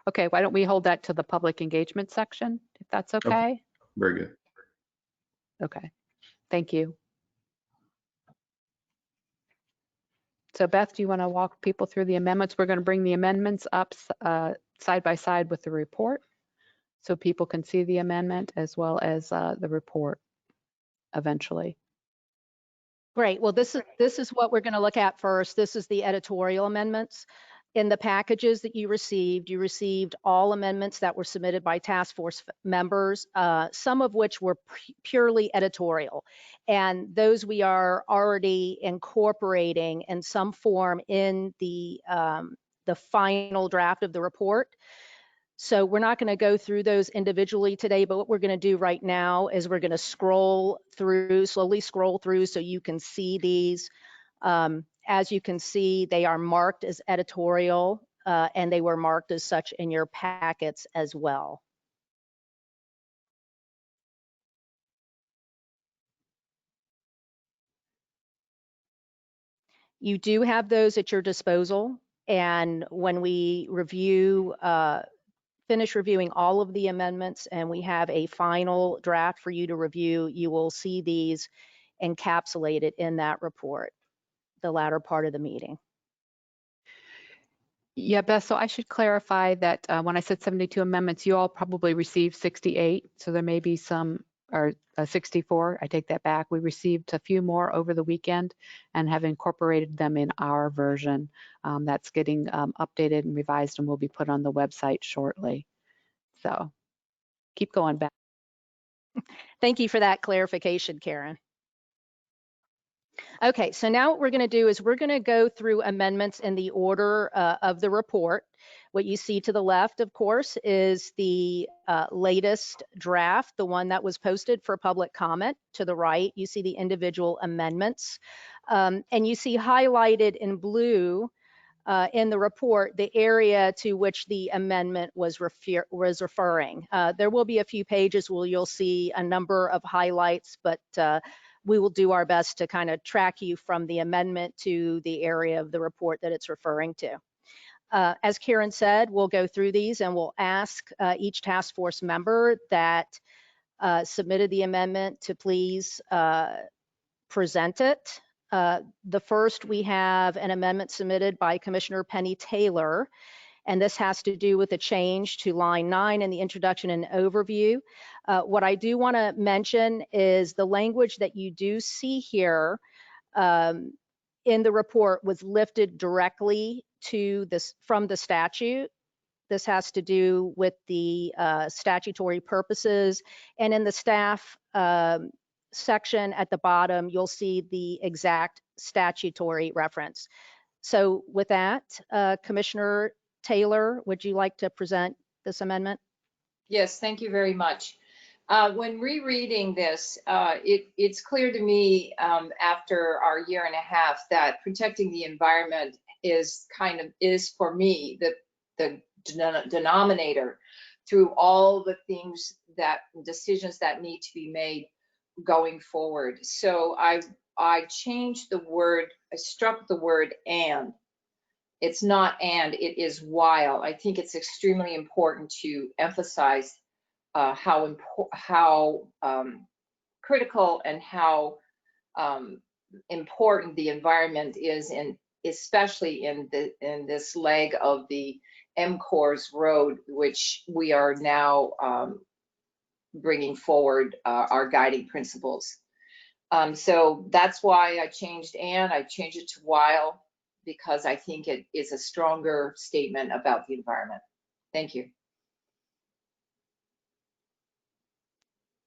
Okay, why don't we hold that to the public engagement section, if that's okay? Very good. Okay, thank you. So Beth, do you want to walk people through the amendments? We're going to bring the amendments up side by side with the report so people can see the amendment as well as the report eventually. Great. Well, this is what we're going to look at first. This is the editorial amendments. In the packages that you received all amendments that were submitted by task force members, some of which were purely editorial. And those we are already incorporating in some form in the final draft of the report. So we're not going to go through those individually today, but what we're going to do right now is we're going to slowly scroll through so you can see these. As you can see, they are marked as editorial, and they were marked as such in your packets as well. You do have those at your disposal, and when we finish reviewing all of the amendments and we have a final draft for you to review, you will see these encapsulated in that report, the latter part of the meeting. Yeah, Beth, so I should clarify that when I said 72 amendments, you all probably received 68. So there may be some, or 64, I take that back. We received a few more over the weekend and have incorporated them in our version. That's getting updated and revised and will be put on the website shortly. So keep going back. Thank you for that clarification, Karen. Okay, so now what we're going to do is we're going to go through amendments in the order of the report. What you see to the left, of course, is the latest draft, the one that was posted for public comment. To the right, you see the individual amendments. And you see highlighted in blue in the report the area to which the amendment was referring. There will be a few pages where you'll see a number of highlights, but we will do our best to kind of track you from the amendment to the area of the report that it's referring to. As Karen said, we'll go through these and we'll ask each task force member that submitted the amendment to please present it. The first, we have an amendment submitted by Commissioner Penny Taylor, and this has to do with a change to line 9 in the introduction and overview. What I do want to mention is the language that you do see here in the report was lifted directly to this from the statute. This has to do with the statutory purposes, and in the staff section at the bottom, you'll see the exact statutory reference. So with that, Commissioner Taylor, would you like to present this amendment? Yes, thank you very much. When rereading this, it's clear to me after our year and a half that protecting the environment is for me the denominator through all the things decisions that need to be made going forward. So I changed the word, I struck the word and. It's not and, it is while. I think it's extremely important to emphasize how critical and how important the environment is, especially in this leg of the MCORS road, which we are now bringing forward our guiding principles. So that's why I changed and, I changed it to while, because I think it is a stronger statement about the environment. Thank you.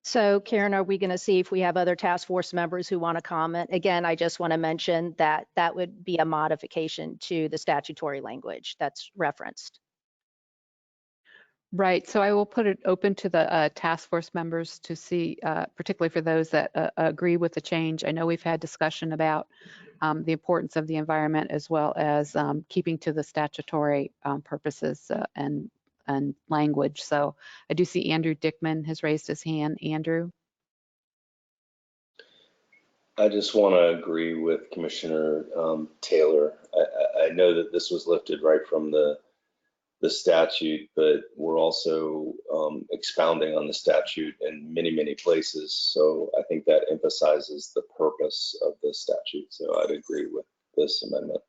So Karen, are we going to see if we have other task force members who want to comment? Again, I just want to mention that that would be a modification to the statutory language that's referenced. Right, so I will put it open to the task force members to see, particularly for those that agree with the change. I know we've had discussion about the importance of the environment as well as keeping to the statutory purposes and language. So I do see Andrew Dickman has raised his hand. Andrew? I just want to agree with Commissioner Taylor. I know that this was lifted right from the statute, but we're also expounding on the statute in many, many places. So I think that emphasizes the purpose of the statute. So I'd agree with this amendment.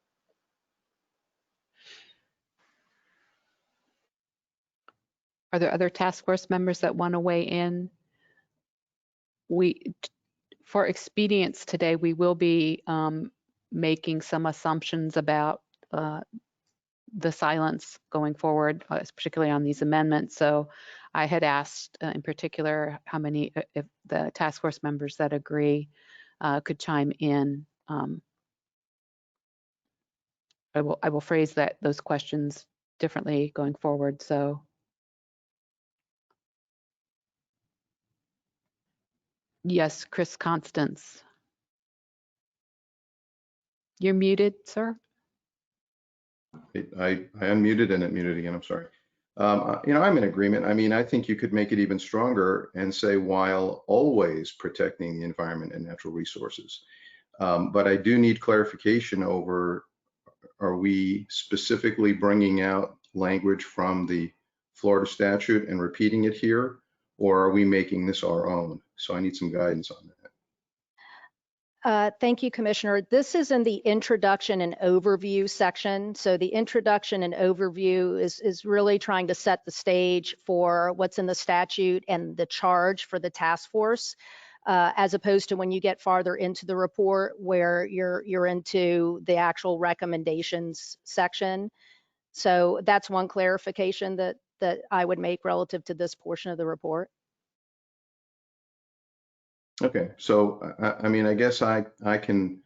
Are there other task force members that want to weigh in? For expedience today, we will be making some assumptions about the silence going forward, particularly on these amendments. So I had asked in particular how many, if the task force members that agree could chime in. I will phrase those questions differently going forward. So yes, Chris Constance. You're muted, sir. I unmuted and it muted again, I'm sorry. I'm in agreement. I mean, I think you could make it even stronger and say while always protecting the environment and natural resources. But I do need clarification over, are we specifically bringing out language from the Florida statute and repeating it here, or are we making this our own? So I need some guidance on that. Thank you, Commissioner. This is in the introduction and overview section. So the introduction and overview is really trying to set the stage for what's in the statute and the charge for the task force, as opposed to when you get farther into the report where you're into the actual recommendations section. So that's one clarification that I would make relative to this portion of the report. Okay, so I mean, I guess I can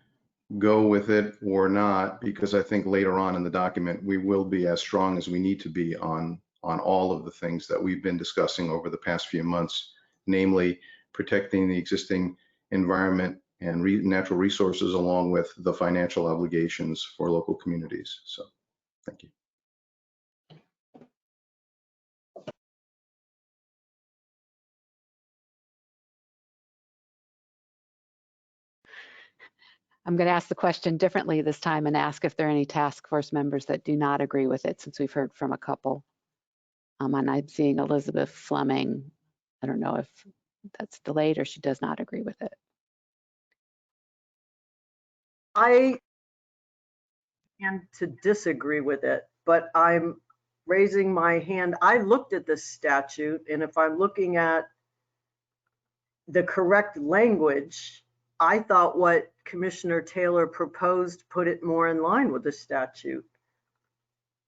go with it or not, because I think later on in the document, we will be as strong as we need to be on all of the things that we've been discussing over the past few months, namely protecting the existing environment and natural resources, along with the financial obligations for local communities. So, thank you. I'm going to ask the question differently this time and ask if there are any task force members that do not agree with it, since we've heard from a couple. And I'm seeing Elizabeth Fleming. I don't know if that's delayed or she does not agree with it. I and to disagree with it, but I'm raising my hand. I looked at this statute, and if I'm looking at the correct language, I thought what Commissioner Taylor proposed put it more in line with the statute.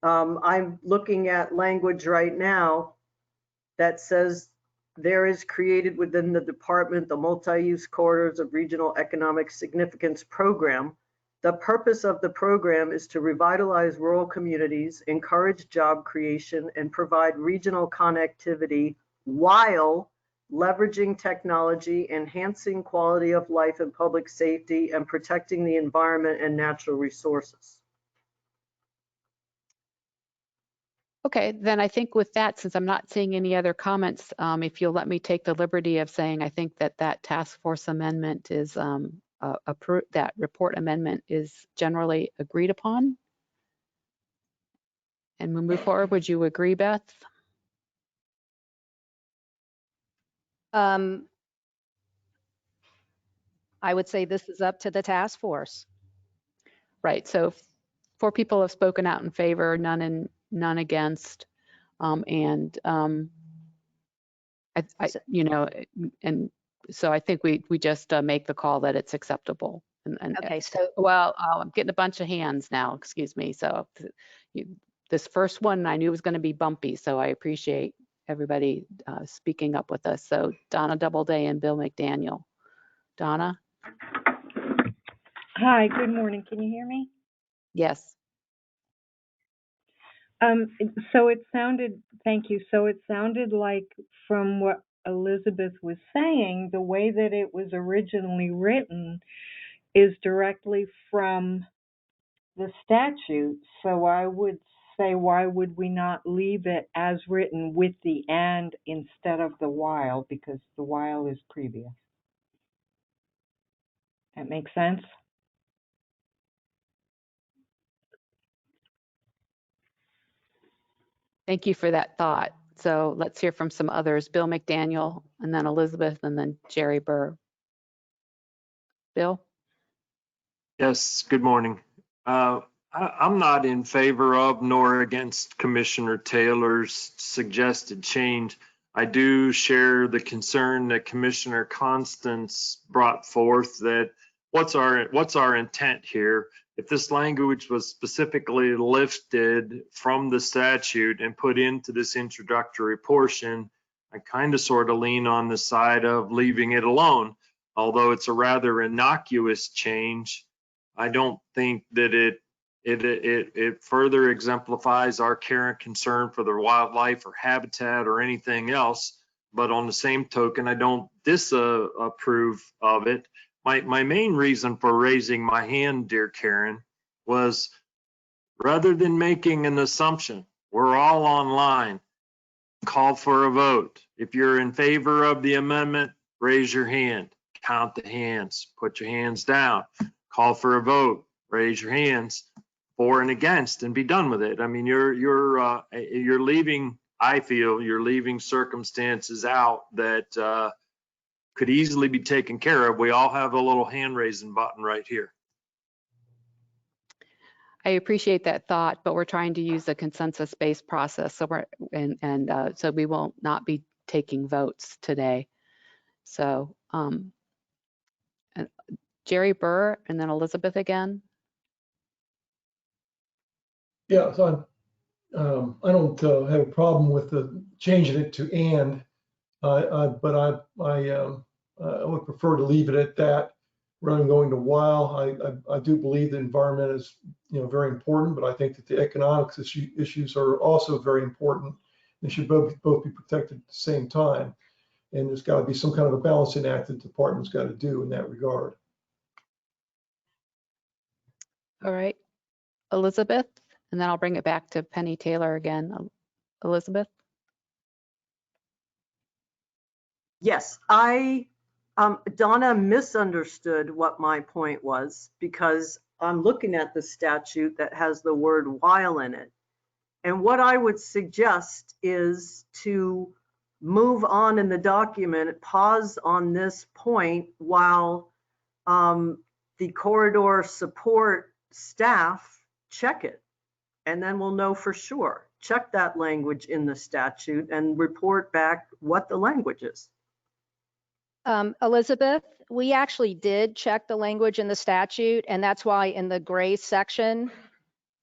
I'm looking at language right now that says there is created within the department the multi-use corridors of regional economic significance program. The purpose of the program is to revitalize rural communities, encourage job creation, and provide regional connectivity while leveraging technology, enhancing quality of life and public safety, and protecting the environment and natural resources. Okay, then I think with that, since I'm not seeing any other comments, if you'll let me take the liberty of saying I think that task force amendment is approved, that report amendment is generally agreed upon. And we move forward. Would you agree, Beth? I would say this is up to the task force. Right, so 4 people have spoken out in favor, none against. You know, and so I think we just make the call that it's acceptable. Okay, so well, I'm getting a bunch of hands now, excuse me. So this first one I knew was going to be bumpy, so I appreciate everybody speaking up with us. So Donna Doubleday and Bill McDaniel. Donna? Hi, good morning. Can you hear me? Yes. So it sounded, thank you. So it sounded like from what Elizabeth was saying, the way that it was originally written is directly from the statute. So I would say, why would we not leave it as written with the and instead of the while, because the while is previous. That makes sense? Thank you for that thought. So let's hear from some others. Bill McDaniel, and then Elizabeth, and then Jerry Burr. Bill? Yes, good morning. I'm not in favor of nor against Commissioner Taylor's suggested change. I do share the concern that Commissioner Constance brought forth, that what's our intent here? If this language was specifically lifted from the statute and put into this introductory portion, I kind of sort of lean on the side of leaving it alone. Although it's a rather innocuous change, I don't think that it further exemplifies our care and concern for the wildlife or habitat or anything else. But on the same token, I don't disapprove of it. My main reason for raising my hand, dear Karen, was rather than making an assumption, we're all online, call for a vote. If you're in favor of the amendment, raise your hand, count the hands, put your hands down, call for a vote, raise your hands, for and against, and be done with it. I mean, you're leaving, I feel you're leaving circumstances out that could easily be taken care of. We all have a little hand raising button right here. I appreciate that thought, but we're trying to use a consensus-based process. So so we will not be taking votes today. So Jerry Burr and then Elizabeth again. Yeah, so I don't have a problem with the changing it to and, but I would prefer to leave it at that rather than going to while. I do believe the environment is very important, but I think that the economics issues are also very important. They should both be protected at the same time, and there's got to be some kind of a balancing act that the department's got to do in that regard. All right, Elizabeth, and then I'll bring it back to Penny Taylor again. Elizabeth? Yes, Donna misunderstood what my point was, because I'm looking at the statute that has the word while in it. And what I would suggest is to move on in the document, pause on this point while the corridor support staff check it. And then we'll know for sure. Check that language in the statute and report back what the language is. Elizabeth, we actually did check the language in the statute, and that's why in the gray section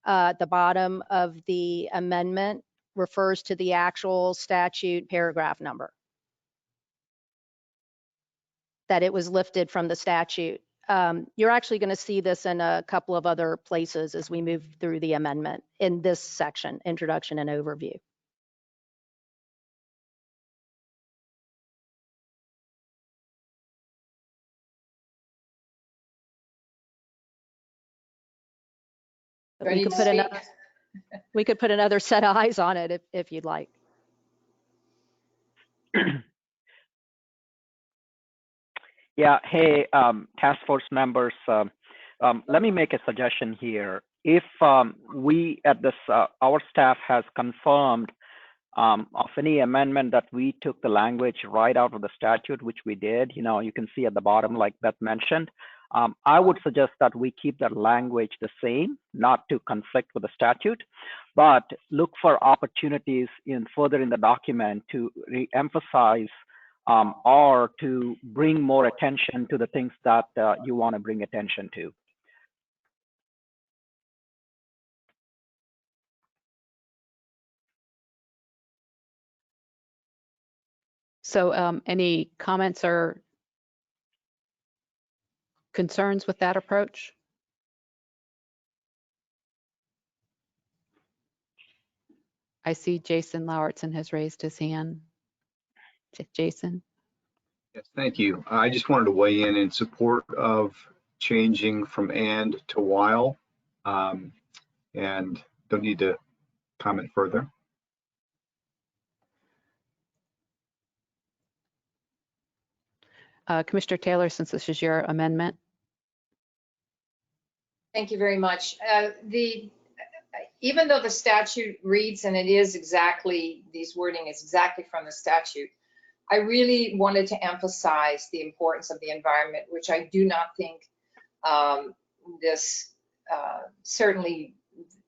at the bottom of the amendment refers to the actual statute paragraph number, that it was lifted from the statute. You're actually going to see this in a couple of other places as we move through the amendment in this section, introduction and overview. We could put another set of eyes on it if you'd like. Yeah, hey, task force members, let me make a suggestion here. If we at this, our staff has confirmed of any amendment that we took the language right out of the statute, which we did, you can see at the bottom, like Beth mentioned, I would suggest that we keep that language the same, not to conflict with the statute, but look for opportunities further in the document to re-emphasize or to bring more attention to the things that you want to bring attention to. So any comments or concerns with that approach? I see Jason Lauritsen has raised his hand. Jason? Yes, thank you. I just wanted to weigh in support of changing from and to while, and don't need to comment further. Commissioner Taylor, since this is your amendment. Thank you very much. Even though the statute reads, and it is exactly, these wording is exactly from the statute, I really wanted to emphasize the importance of the environment, which I do not think certainly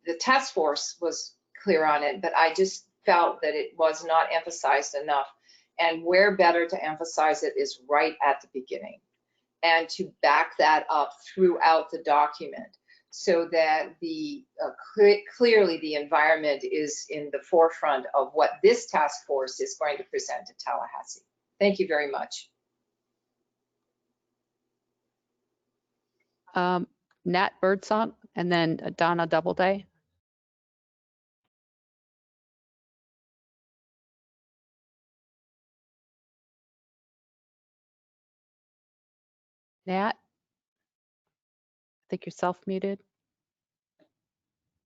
the task force was clear on it, but I just felt that it was not emphasized enough. And where better to emphasize it is right at the beginning, and to back that up throughout the document so that clearly the environment is in the forefront of what this task force is going to present to Tallahassee. Thank you very much. Nat Birdsong, and then Donna Doubleday. Nat, I think you're self-muted.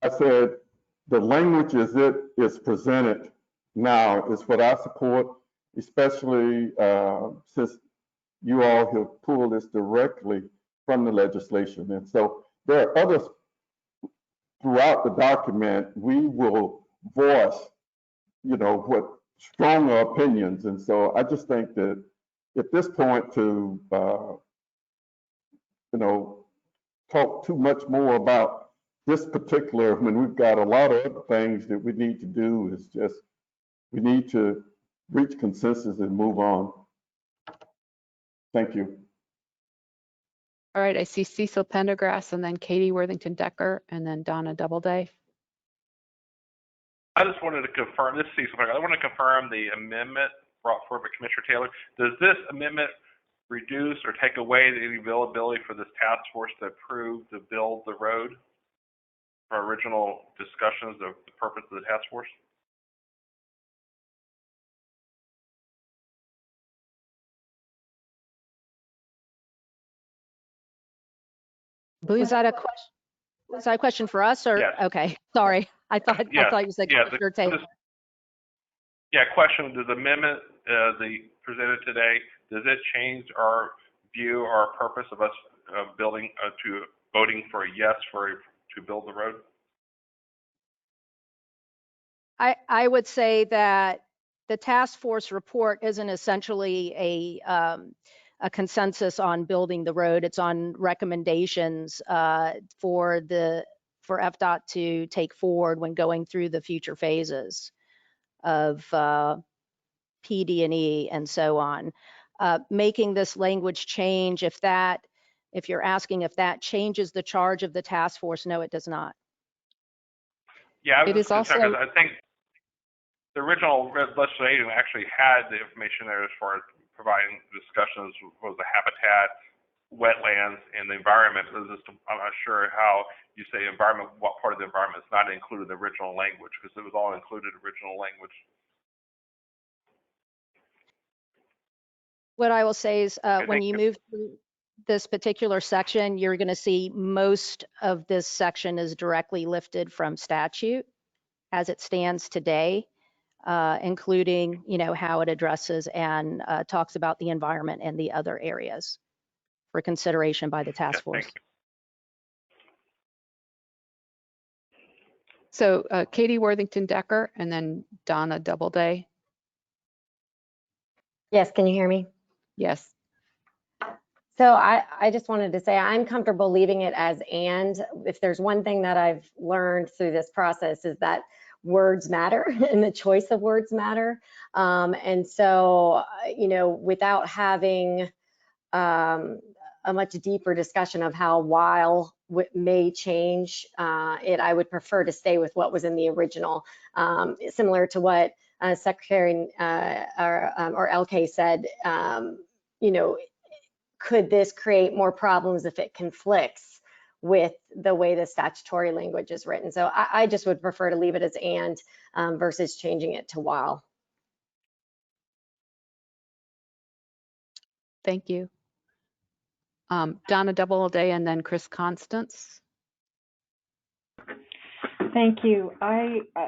I said the language as it is presented now is what I support, especially since you all have pulled this directly from the legislation. And so there are others throughout the document. We will voice, what stronger opinions. And so I just think that at this point to, you know, talk too much more about this particular, when we've got a lot of other things that we need to do. Is just, we need to reach consensus and move on. Thank you. All right, I see Cecil Pendergrass and then Katie Worthington Decker and then Donna Doubleday. I just wanted to confirm, this is Cecil Pendergrass. I want to confirm the amendment brought forward by Commissioner Taylor. Does this amendment reduce or take away the availability for this task force to approve to build the road? Our original discussions of the purpose of the task force? Was that a question? Was that a question for us or? Yes. Okay, sorry. I thought you said Commissioner Taylor. Question, does the amendment presented today, does it change our view, our purpose of us building to voting for a yes to build the road? I would say that the task force report isn't essentially a consensus on building the road. It's on recommendations for FDOT to take forward when going through the future phases of PD&E and so on. Making this language change, if you're asking if that changes the charge of the task force, no, it does not. Yeah, I was concerned because I think the original legislation actually had the information there as far as providing discussions was the habitat, wetlands, and the environment. I'm not sure how you say environment, what part of the environment is not included in the original language, because it was all included original language. What I will say is when you move through this particular section, you're going to see most of this section is directly lifted from statute as it stands today, including, how it addresses and talks about the environment and the other areas for consideration by the task force. So Katie Worthington Decker and then Donna Doubleday. Yes, can you hear me? Yes. So I just wanted to say I'm comfortable leaving it as and. If there's one thing that I've learned through this process is that words matter and the choice of words matter. And so, without having a much deeper discussion of how while may change it, I would prefer to stay with what was in the original, similar to what Secretary or LK said, could this create more problems if it conflicts with the way the statutory language is written? So I just would prefer to leave it as and versus changing it to while. Thank you. Donna Doubleday and then Chris Constance. Thank you.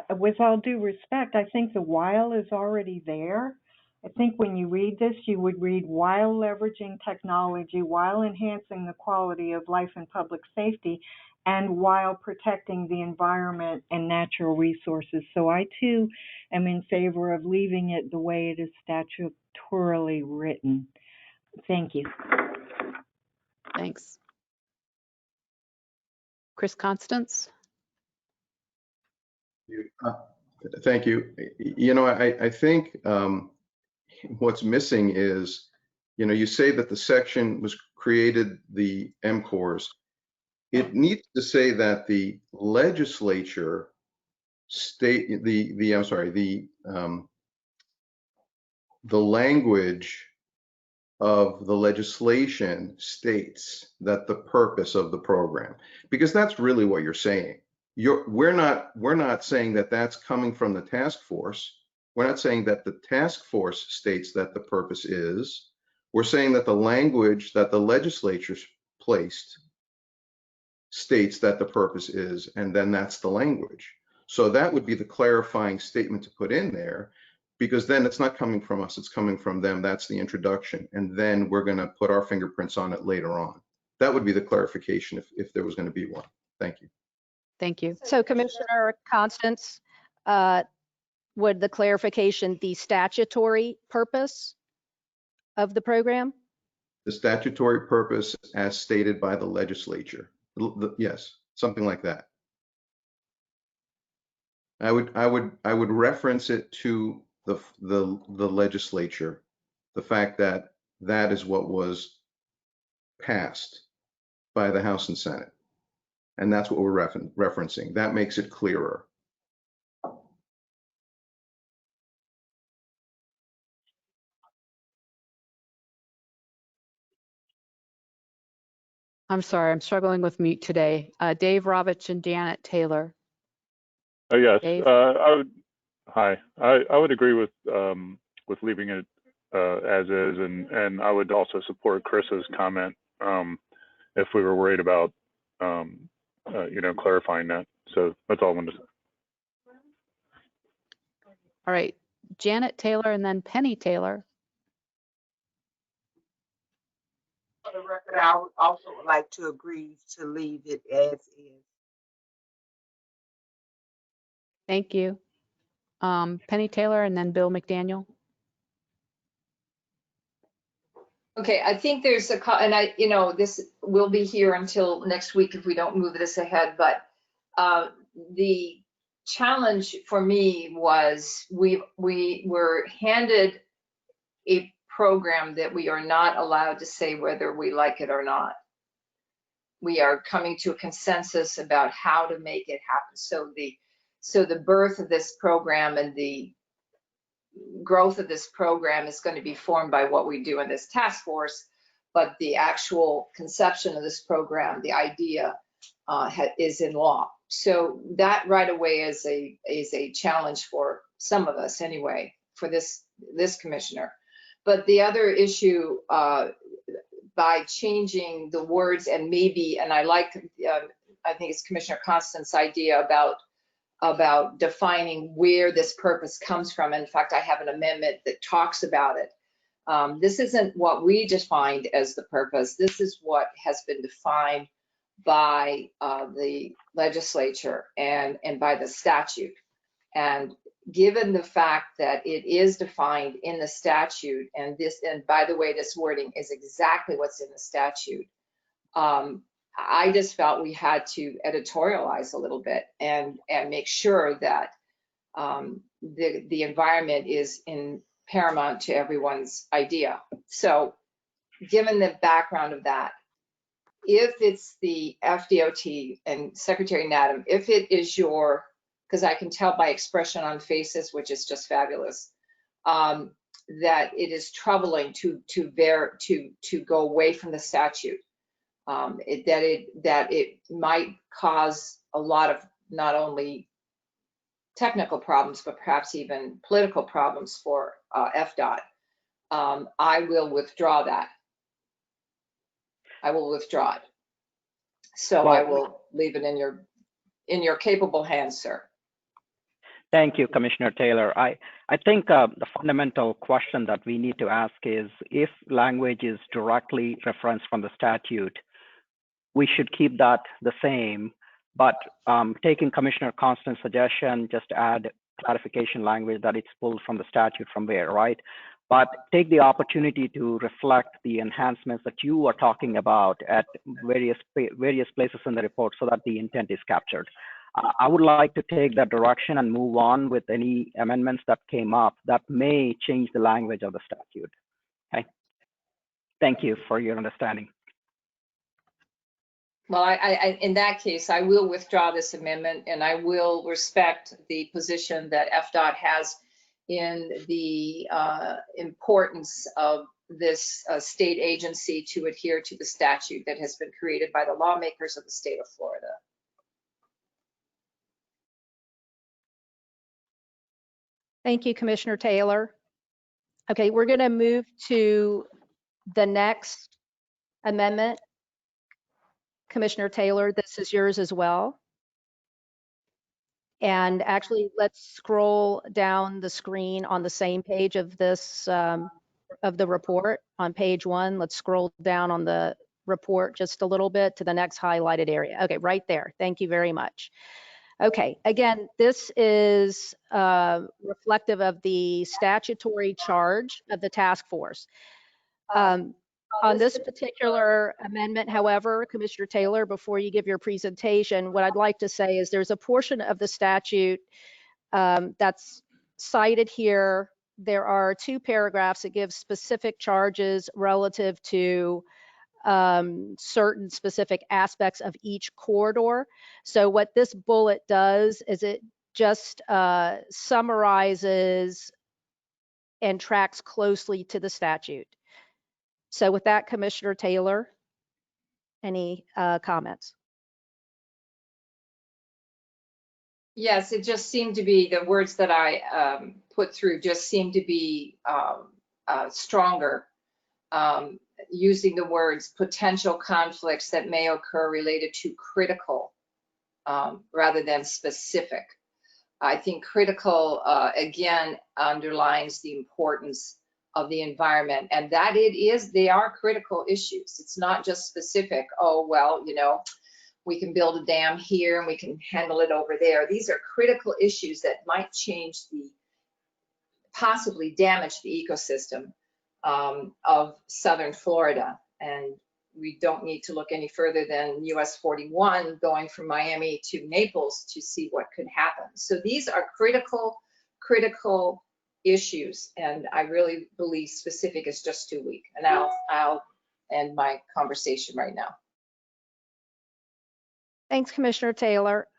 With all due respect, I think the while is already there. I think when you read this, you would read while leveraging technology, while enhancing the quality of life and public safety, and while protecting the environment and natural resources. So I too am in favor of leaving it the way it is statutorily written. Thank you. Thanks. Chris Constance. Thank you. I think what's missing is, you say that the section was created the MCORs. It needs to say that the legislature the language of the legislation states that the purpose of the program, because that's really what you're saying. We're not saying that that's coming from the task force. We're not saying that the task force states that the purpose is. We're saying that the language that the legislature placed states that the purpose is, and then that's the language. So that would be the clarifying statement to put in there, because then it's not coming from us, it's coming from them. That's the introduction. And then we're going to put our fingerprints on it later on. That would be the clarification if there was going to be one. Thank you. Thank you. So Commissioner Constance, would the clarification the statutory purpose of the program? The statutory purpose as stated by the legislature. Yes, something like that. I would reference it to the legislature, the fact that that is what was passed by the House and Senate. And that's what we're referencing. That makes it clearer. I'm sorry, I'm struggling with mute today. Dave Rovich and Janet Taylor. Oh, yes. Dave? Hi. I would agree with leaving it as is, and I would also support Chris's comment if we were worried about clarifying that. So that's all I wanted to say. All right, Janet Taylor and then Penny Taylor. For the record, I would also like to agree to leave it as is. Thank you. Penny Taylor and then Bill McDaniel. Okay, I think there's this will be here until next week if we don't move this ahead, but the challenge for me was we were handed a program that we are not allowed to say whether we like it or not. We are coming to a consensus about how to make it happen. So the birth of this program and the growth of this program is going to be formed by what we do in this task force, but the actual conception of this program, the idea, is in law. So that right away is a challenge for some of us anyway, for this commissioner. But the other issue, by changing the words and maybe, and I think it's Commissioner Constance's idea about defining where this purpose comes from. In fact, I have an amendment that talks about it. This isn't what we defined as the purpose. This is what has been defined by the legislature and by the statute. And given the fact that it is defined in the statute, and by the way, this wording is exactly what's in the statute, I just felt we had to editorialize a little bit and make sure that the environment is paramount to everyone's idea. So given the background of that, if it's the FDOT and Secretary Nadam, if it is because I can tell by expression on faces, which is just fabulous, that it is troubling to go away from the statute. That it might cause a lot of not only technical problems, but perhaps even political problems for FDOT. I will withdraw that. I will withdraw it. So I will leave it in your capable hands, sir. Thank you, Commissioner Taylor. I think the fundamental question that we need to ask is, if language is directly referenced from the statute, we should keep that the same, but taking Commissioner Constance's suggestion, just add clarification language that it's pulled from the statute from where, right? But take the opportunity to reflect the enhancements that you are talking about at various places in the report so that the intent is captured. I would like to take that direction and move on with any amendments that came up that may change the language of the statute. Okay. Thank you for your understanding. Well, in that case, I will withdraw this amendment, and I will respect the position that FDOT has in the importance of this state agency to adhere to the statute that has been created by the lawmakers of the state of Florida. Thank you, Commissioner Taylor. Okay, we're going to move to the next amendment. Commissioner Taylor, this is yours as well. And actually, let's scroll down the screen on the same page of this, of the report on page 1. Let's scroll down on the report just a little bit to the next highlighted area. Okay, right there. Thank you very much. Okay, again, this is reflective of the statutory charge of the task force. On this particular amendment, however, Commissioner Taylor, before you give your presentation, what I'd like to say is there's a portion of the statute that's cited here. There are 2 paragraphs that give specific charges relative to certain specific aspects of each corridor. So what this bullet does is it just summarizes and tracks closely to the statute. So with that, Commissioner Taylor, any comments? Yes, it just seemed to be the words that I put through just seemed to be stronger, using the words potential conflicts that may occur related to critical rather than specific. I think critical, again, underlines the importance of the environment, and that they are critical issues. It's not just specific, oh, well, you know, we can build a dam here and we can handle it over there. These are critical issues that might possibly damage the ecosystem of southern Florida. And we don't need to look any further than US 41 going from Miami to Naples to see what could happen. So these are critical issues, and I really believe specific is just too weak. And I'll end my conversation right now. Thanks, Commissioner Taylor.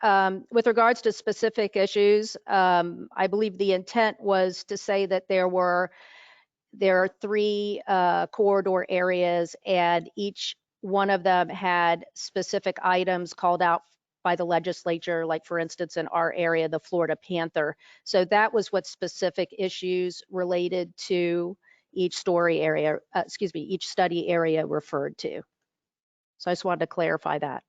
With regards to specific issues, I believe the intent was to say that there are 3 corridor areas, and each one of them had specific items called out by the legislature, like for instance, in our area, the Florida Panther. So that was what specific issues related to each study area referred to. So I just wanted to clarify that.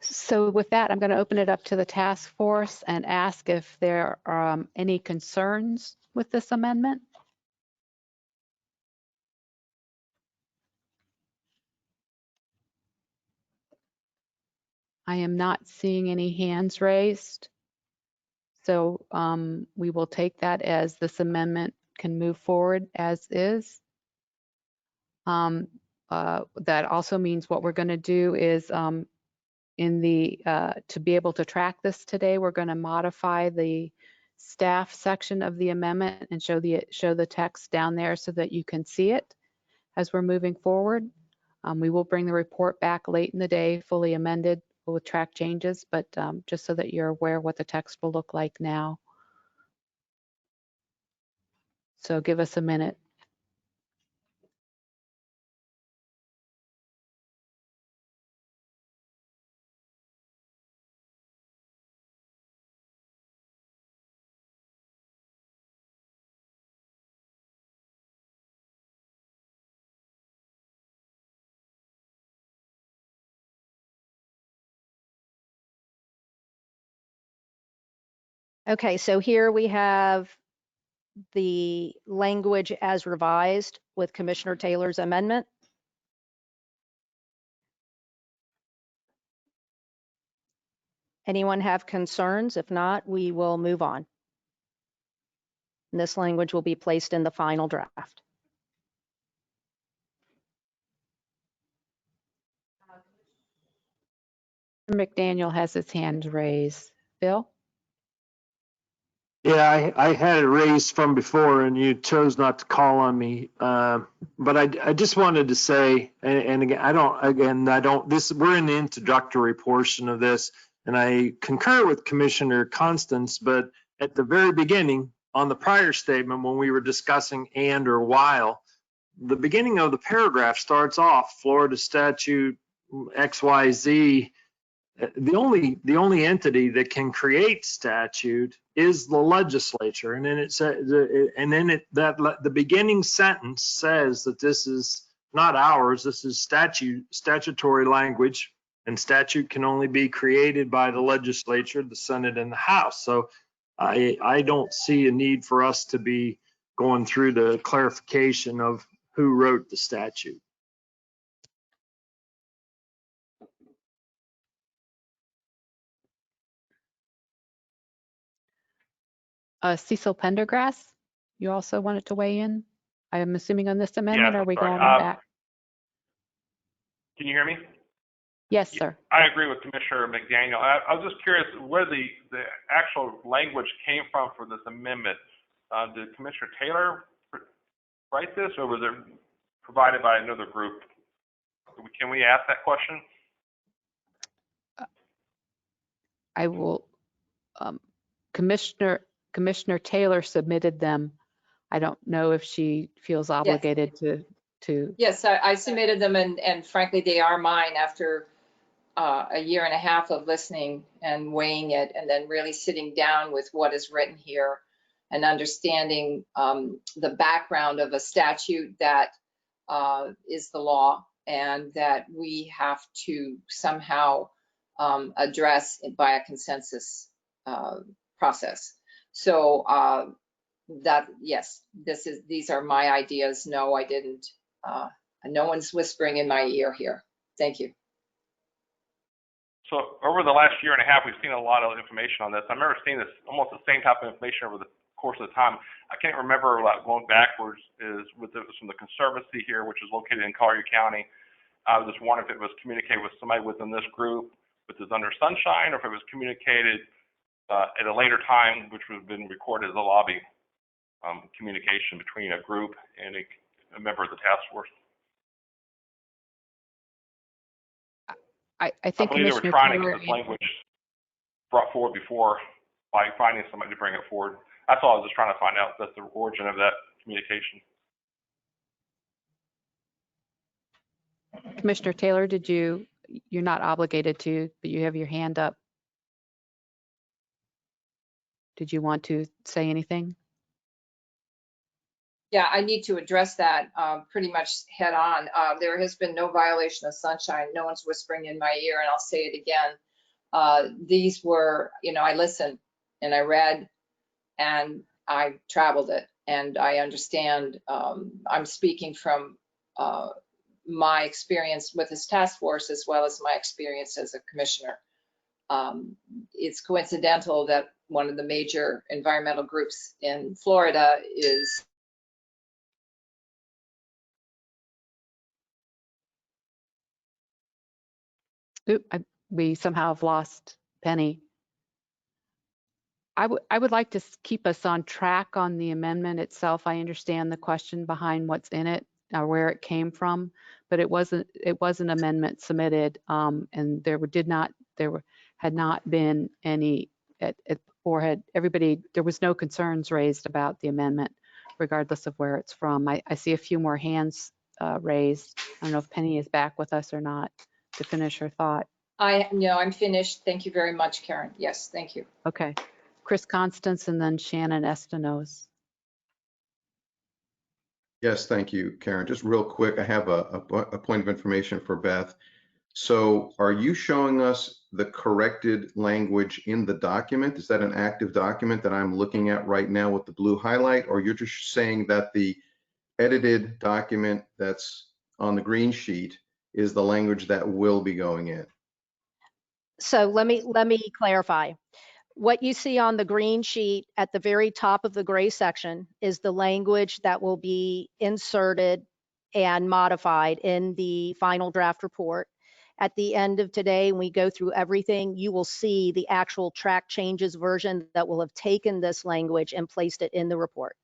So with that, I'm going to open it up to the task force and ask if there are any concerns with this amendment. I am not seeing any hands raised. So we will take that as this amendment can move forward as is. That also means what we're going to do is to be able to track this today, we're going to modify the staff section of the amendment and show the text down there so that you can see it as we're moving forward. We will bring the report back late in the day, fully amended with track changes, but just so that you're aware what the text will look like now. So give us a minute. Okay, so here we have the language as revised with Commissioner Taylor's amendment. Anyone have concerns? If not, we will move on. And this language will be placed in the final draft. McDaniel has his hand raised. Bill? Yeah, I had it raised from before and you chose not to call on me. But I just wanted to say, and again, we're in the introductory portion of this, and I concur with Commissioner Constance, but at the very beginning, on the prior statement, when we were discussing and or while, the beginning of the paragraph starts off, Florida statute XYZ. The only entity that can create statute is the legislature, and then it says, the beginning sentence says that this is not ours. This is statutory language, and statute can only be created by the legislature, the Senate, and the House. So I don't see a need for us to be going through the clarification of who wrote the statute. Cecil Pendergrass, you also wanted to weigh in? I am assuming on this amendment, Yes, are we sorry. going back? Can you hear me? Yes, sir. I agree with Commissioner McDaniel. I was just curious where the actual language came from for this amendment. Did Commissioner Taylor write this, or was it provided by another group? Can we ask that question? I will, Commissioner Taylor submitted them. I don't know if she feels obligated to. Yes, I submitted them, and frankly, they are mine after a year and a half of listening and weighing it, and then really sitting down with what is written here and understanding the background of a statute that is the law and that we have to somehow address it by a consensus process. So yes, these are my ideas. No, I didn't. No one's whispering in my ear here. Thank you. So over the last year and a half, we've seen a lot of information on this. I remember seeing this almost the same type of information over the course of the time. I can't remember going backwards is with this from the Conservancy here, which is located in Collier County. I was just wondering if it was communicated with somebody within this group, which is under Sunshine, or if it was communicated at a later time, which would have been recorded as a lobby communication between a group and a member of the task force. I think believe they were Commissioner trying Taylor to get this language brought forward before by finding somebody to bring it forward. That's all I was just trying to find out. That's the origin of that communication. Commissioner Taylor, you're not obligated to, but you have your hand up. Did you want to say anything? Yeah, I need to address that pretty much head on. There has been no violation of Sunshine. No one's whispering in my ear, and I'll say it again. These were, I listened and I read and I traveled it, and I understand. I'm speaking from my experience with this task force as well as my experience as a commissioner. It's coincidental that one of the major environmental groups in Florida is We somehow have lost Penny. I would like to keep us on track on the amendment itself. I understand the question behind what's in it or where it came from, but it was an amendment submitted, and there had not been any there was no concerns raised about the amendment, regardless of where it's from. I see a few more hands raised. I don't know if Penny is back with us or not to finish her thought. No, I'm finished. Thank you very much, Karen. Yes, thank you. Okay. Chris Constance and then Shannon Estenos. Yes, thank you, Karen. Just real quick, I have a point of information for Beth. So are you showing us the corrected language in the document? Is that an active document that I'm looking at right now with the blue highlight, or you're just saying that the edited document that's on the green sheet is the language that will be going in? So let me clarify. What you see on the green sheet at the very top of the gray section is the language that will be inserted and modified in the final draft report. At the end of today, when we go through everything, you will see the actual track changes version that will have taken this language and placed it in the report.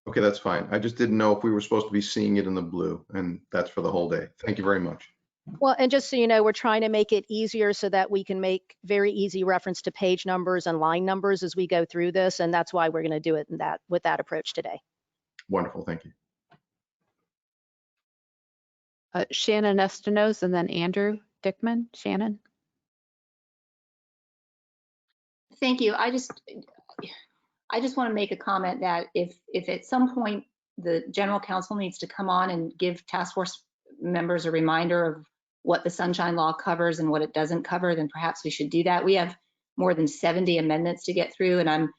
Okay, that's fine. I just didn't know if we were supposed to be seeing it in the blue, and that's for the whole day. Thank you very much. Well, and just so you know, we're trying to make it easier so that we can make very easy reference to page numbers and line numbers as we go through this, and that's why we're going to do it with that approach today. Wonderful, thank you. Shannon Estenos and then Andrew Dickman. Shannon. Thank you. I just want to make a comment that if at some point the general counsel needs to come on and give task force members a reminder of what the Sunshine Law covers and what it doesn't cover, then perhaps we should do that. We have more than 70 amendments to get through, and I'm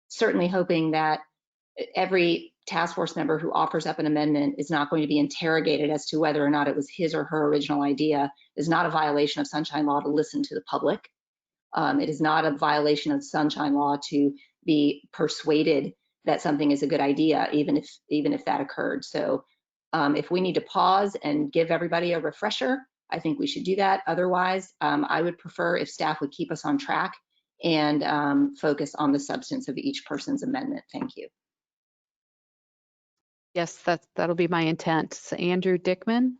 certainly hoping that every task force member who offers up an amendment is not going to be interrogated as to whether or not it was his or her original idea. Is not a violation of Sunshine Law to listen to the public. It is not a violation of the Sunshine Law to be persuaded that something is a good idea, even if that occurred. So if we need to pause and give everybody a refresher, I think we should do that. Otherwise, I would prefer if staff would keep us on track and focus on the substance of each person's amendment. Thank you. Yes, that'll be my intent. So Andrew Dickman.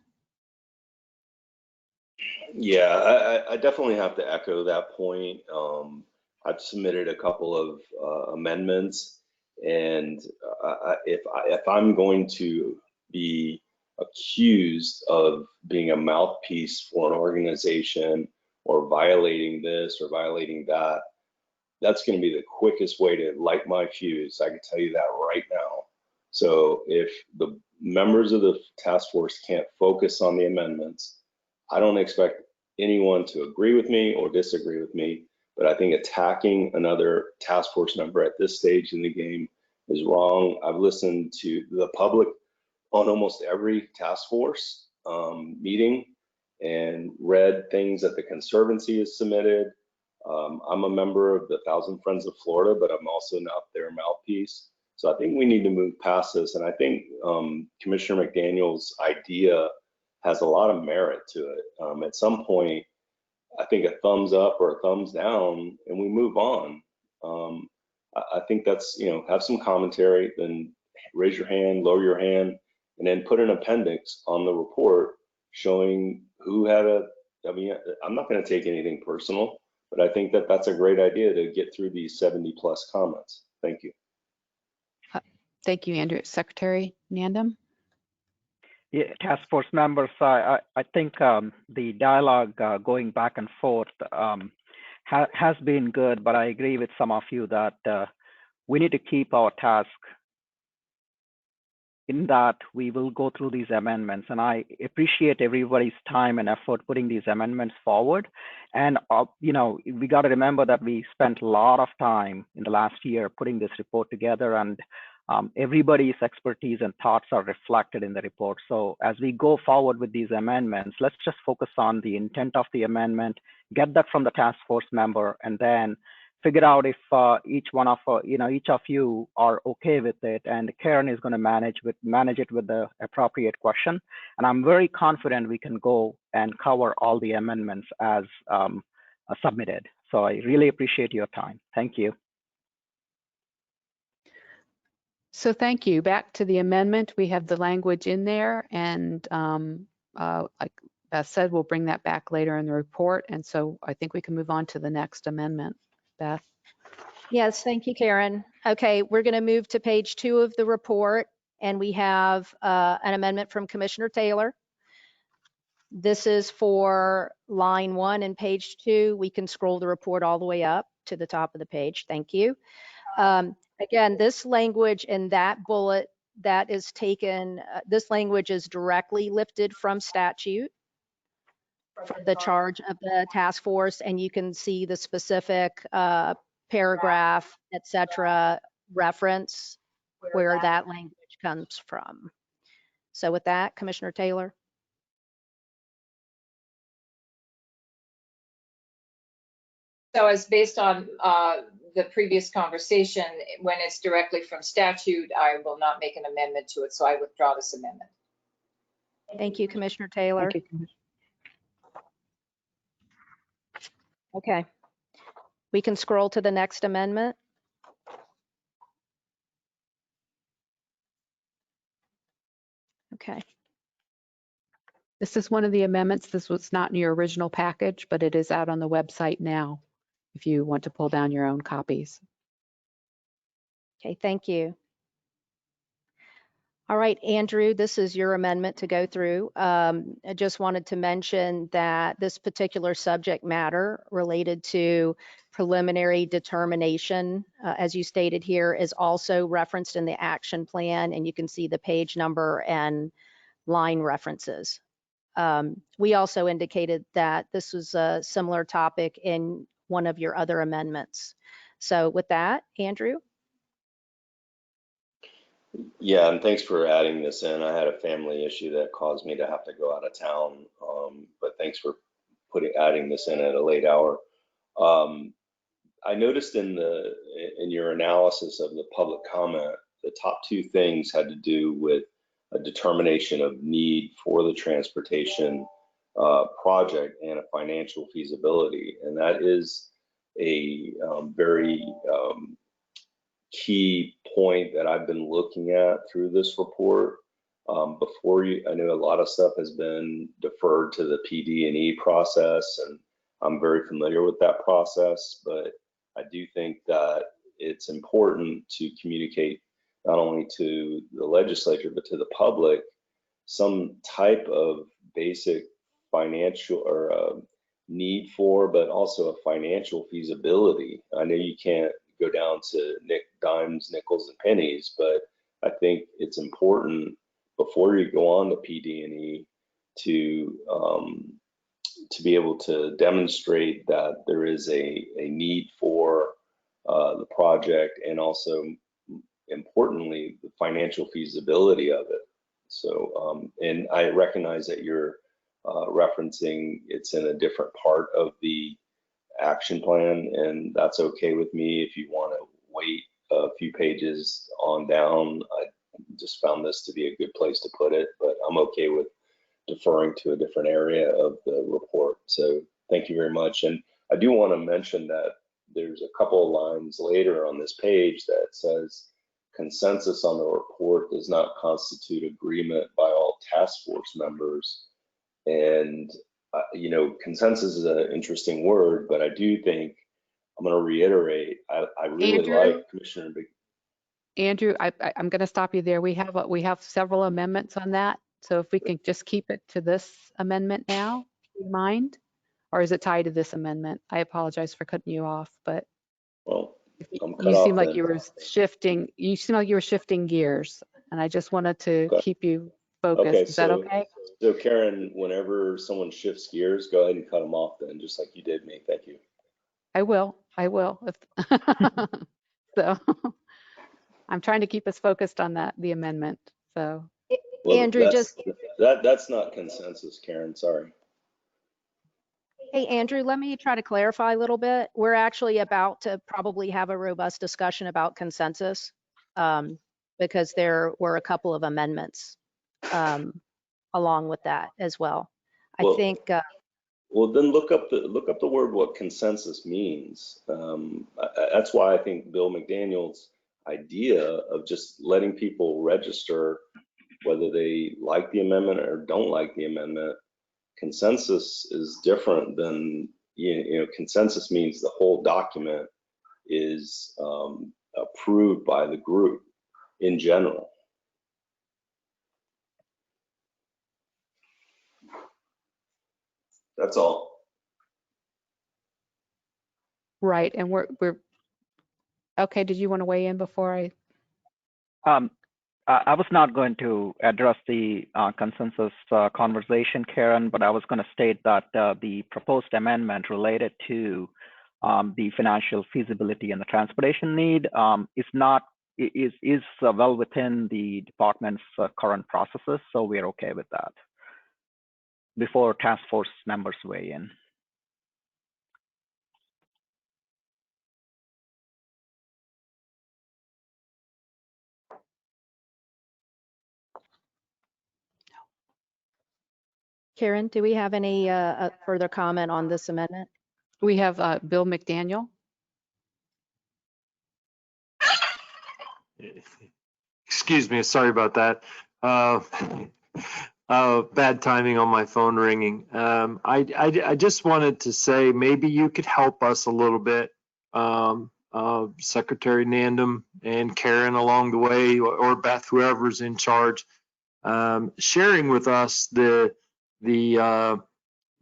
Yeah, I definitely have to echo that point. I've submitted a couple of amendments, and if I'm going to be accused of being a mouthpiece for an organization or violating this or violating that, that's going to be the quickest way to light my fuse. I can tell you that right now. So if the members of the task force can't focus on the amendments, I don't expect anyone to agree with me or disagree with me, but I think attacking another task force member at this stage in the game is wrong. I've listened to the public on almost every task force meeting and read things that the Conservancy has submitted. I'm a member of the Thousand Friends of Florida, but I'm also not their mouthpiece. So I think we need to move past this. And I think Commissioner McDaniel's idea has a lot of merit to it. At some point, I think a thumbs up or a thumbs down and we move on. I think that's, have some commentary, then raise your hand, lower your hand, and then put an appendix on the report showing who had I'm not going to take anything personal, but I think that that's a great idea to get through these 70+ comments. Thank you. Thank you, Andrew. Secretary Nandam. Yeah, task force members, I think the dialogue going back and forth has been good, but I agree with some of you that we need to keep our task in that we will go through these amendments. And I appreciate everybody's time and effort putting these amendments forward. And, we got to remember that we spent a lot of time in the last year putting this report together, and everybody's expertise and thoughts are reflected in the report. So as we go forward with these amendments, let's just focus on the intent of the amendment, get that from the task force member, and then figure out if each of you are okay with it. And Karen is going to manage it with the appropriate question. And I'm very confident we can go and cover all the amendments as submitted. So I really appreciate your time. Thank you. So thank you. Back to the amendment. We have the language in there, and like Beth said, we'll bring that back later in the report. And so I think we can move on to the next amendment. Beth? Yes, thank you, Karen. Okay, we're going to move to page 2 of the report, and we have an amendment from Commissioner Taylor. This is for line 1 and page 2. We can scroll the report all the way up to the top of the page. Thank you. Again, this language in that bullet that is taken, this language is directly lifted from statute for the charge of the task force, and you can see the specific paragraph, etc., reference where that language comes from. So with that, Commissioner Taylor. So it's based on the previous conversation. When it's directly from statute, I will not make an amendment to it, so I withdraw this amendment. Thank you, Commissioner Taylor. Thank you. Okay, we can scroll to the next amendment. Okay. This is one of the amendments. This was not in your original package, but it is out on the website now if you want to pull down your own copies. Okay, thank you. All right, Andrew, this is your amendment to go through. I just wanted to mention that this particular subject matter related to preliminary determination, as you stated here, is also referenced in the action plan, and you can see the page number and line references. We also indicated that this was a similar topic in one of your other amendments. So with that, Andrew? Yeah, and thanks for adding this in. I had a family issue that caused me to have to go out of town, but thanks for adding this in at a late hour. I noticed in your analysis of the public comment, the top two things had to do with a determination of need for the transportation project and a financial feasibility, and that is a very key point that I've been looking at through this report. I know a lot of stuff has been deferred to the PD&E process, and I'm very familiar with that process, but I do think that it's important to communicate not only to the legislature, but to the public, some type of basic financial or need for, but also a financial feasibility. I know you can't go down to dimes, nickels, and pennies, but I think it's important before you go on to PD&E to be able to demonstrate that there is a need for the project, and also importantly the financial feasibility of it. So and I recognize that you're referencing it's in a different part of the action plan, and that's okay with me. If you want to wait a few pages on down, I just found this to be a good place to put it, but I'm okay with deferring to a different area of the report. So thank you very much. And I do want to mention that there's a couple of lines later on this page that says consensus on the report does not constitute agreement by all task force members. And you know, consensus is an interesting word, but I do think I'm going to reiterate. I really like Commissioner Big. Andrew, I'm going to stop you there. We have several amendments on that. So if we can just keep it to this amendment now, do you mind? Or is it tied to this amendment? I apologize for cutting you off, but well, you seem like you were shifting. You seem like you were shifting gears, and I just wanted to keep you focused. Okay, is that okay? So Karen, whenever someone shifts gears, go ahead and cut them off then, just like you did me. Thank you. I will. So I'm trying to keep us focused on the amendment. So well, Andrew, that's not consensus, Karen. Sorry. Hey, Andrew, let me try to clarify a little bit. We're actually about to probably have a robust discussion about consensus because there were a couple of amendments along with that as well. I think. Well, then look up the word what consensus means. That's why I think Bill McDaniel's idea of just letting people register whether they like the amendment or don't like the amendment. Consensus is different than, you know, consensus means the whole document is approved by the group in general. That's all. Right, and we're okay. Did you want to weigh in before I? I was not going to address the consensus conversation, Karen, but I was going to state that the proposed amendment related to the financial feasibility and the transportation need is well within the department's current processes, so we're okay with that before task force members weigh in. Karen, do we have any further comment on this amendment? We have Bill McDaniel. Excuse me, sorry about that. Bad timing on my phone ringing. I just wanted to say maybe you could help us a little bit, Secretary Nandum and Karen along the way, or Beth, whoever's in charge, sharing with us the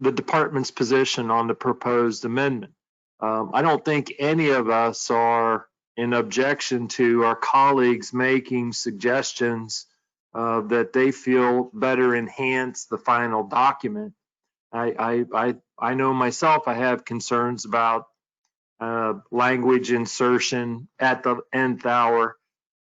department's position on the proposed amendment. I don't think any of us are in objection to our colleagues making suggestions that they feel better enhance the final document. I know myself, I have concerns about language insertion at the nth hour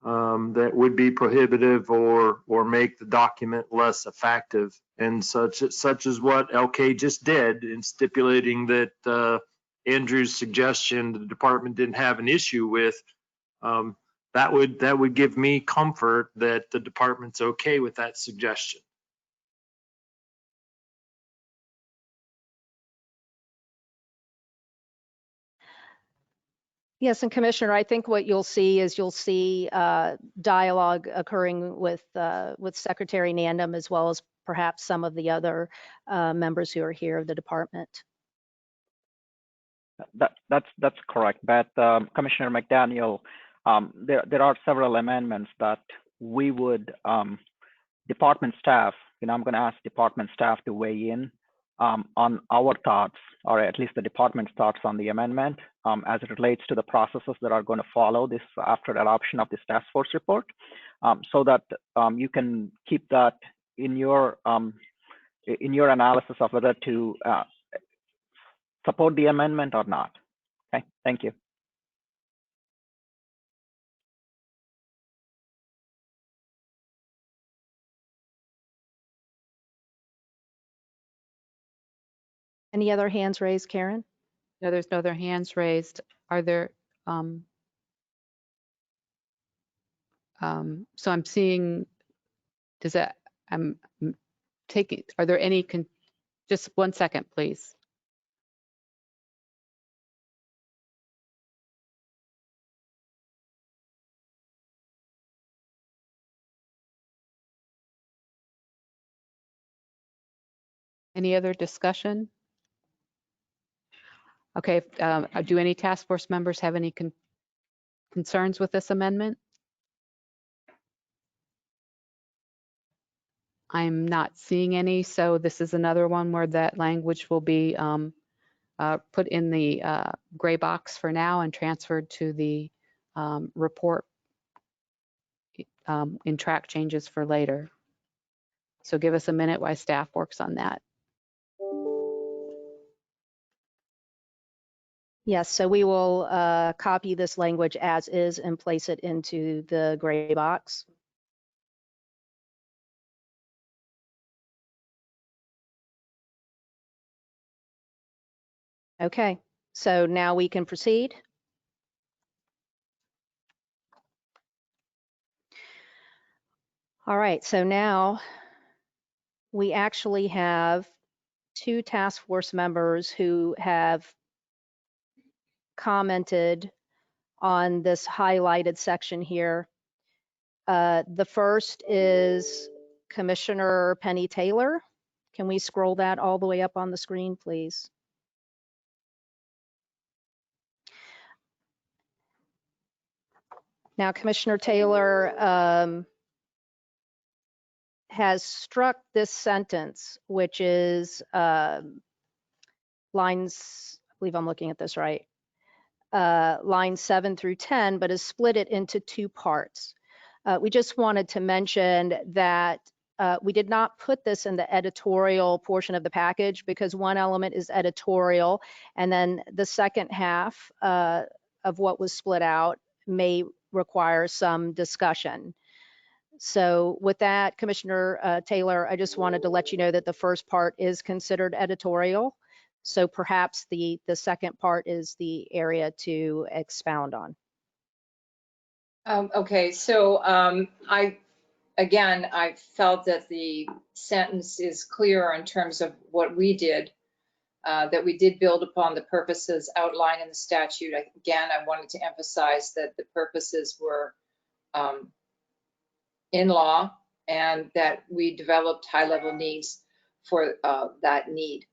that would be prohibitive or make the document less effective, and such as what LK just did in stipulating that Andrew's suggestion the department didn't have an issue with, that would give me comfort that the department's okay with that suggestion. Yes, and Commissioner, I think what you'll see is dialogue occurring with Secretary Nandum, as well as perhaps some of the other members who are here of the department. That's correct, Beth. Commissioner McDaniel, there are several amendments that we would, department staff, I'm going to ask department staff to weigh in on our thoughts, or at least the department's thoughts on the amendment as it relates to the processes that are going to follow this after adoption of this task force report, so that you can keep that in your analysis of whether to support the amendment or not. Okay, thank you. Any other hands raised, Karen? No, there's no other hands raised. Are there, so I'm seeing, I'm taking, are there any, just 1 second, please. Any other discussion? Okay, do any task force members have any concerns with this amendment? I'm not seeing any, so this is another one where that language will be put in the gray box for now and transferred to the report in track changes for later. So give us a minute while staff works on that. Yes, so we will copy this language as is and place it into the gray box. Okay, so now we can proceed. All right, so now we actually have 2 task force members who have commented on this highlighted section here. The first is Commissioner Penny Taylor. Can we scroll that all the way up on the screen, please? Now, Commissioner Taylor has struck this sentence, which is lines, I believe I'm looking at this right, lines 7 through 10, but has split it into 2 parts. We just wanted to mention that we did not put this in the editorial portion of the package because one element is editorial, and then the second half of what was split out may require some discussion. So with that, Commissioner Taylor, I just wanted to let you know that the first part is considered editorial. So perhaps the second part is the area to expound on. Okay, so I felt that the sentence is clearer in terms of what we did, that we did build upon the purposes outlined in the statute. Again, I wanted to emphasize that the purposes were in law and that we developed high-level needs for that need.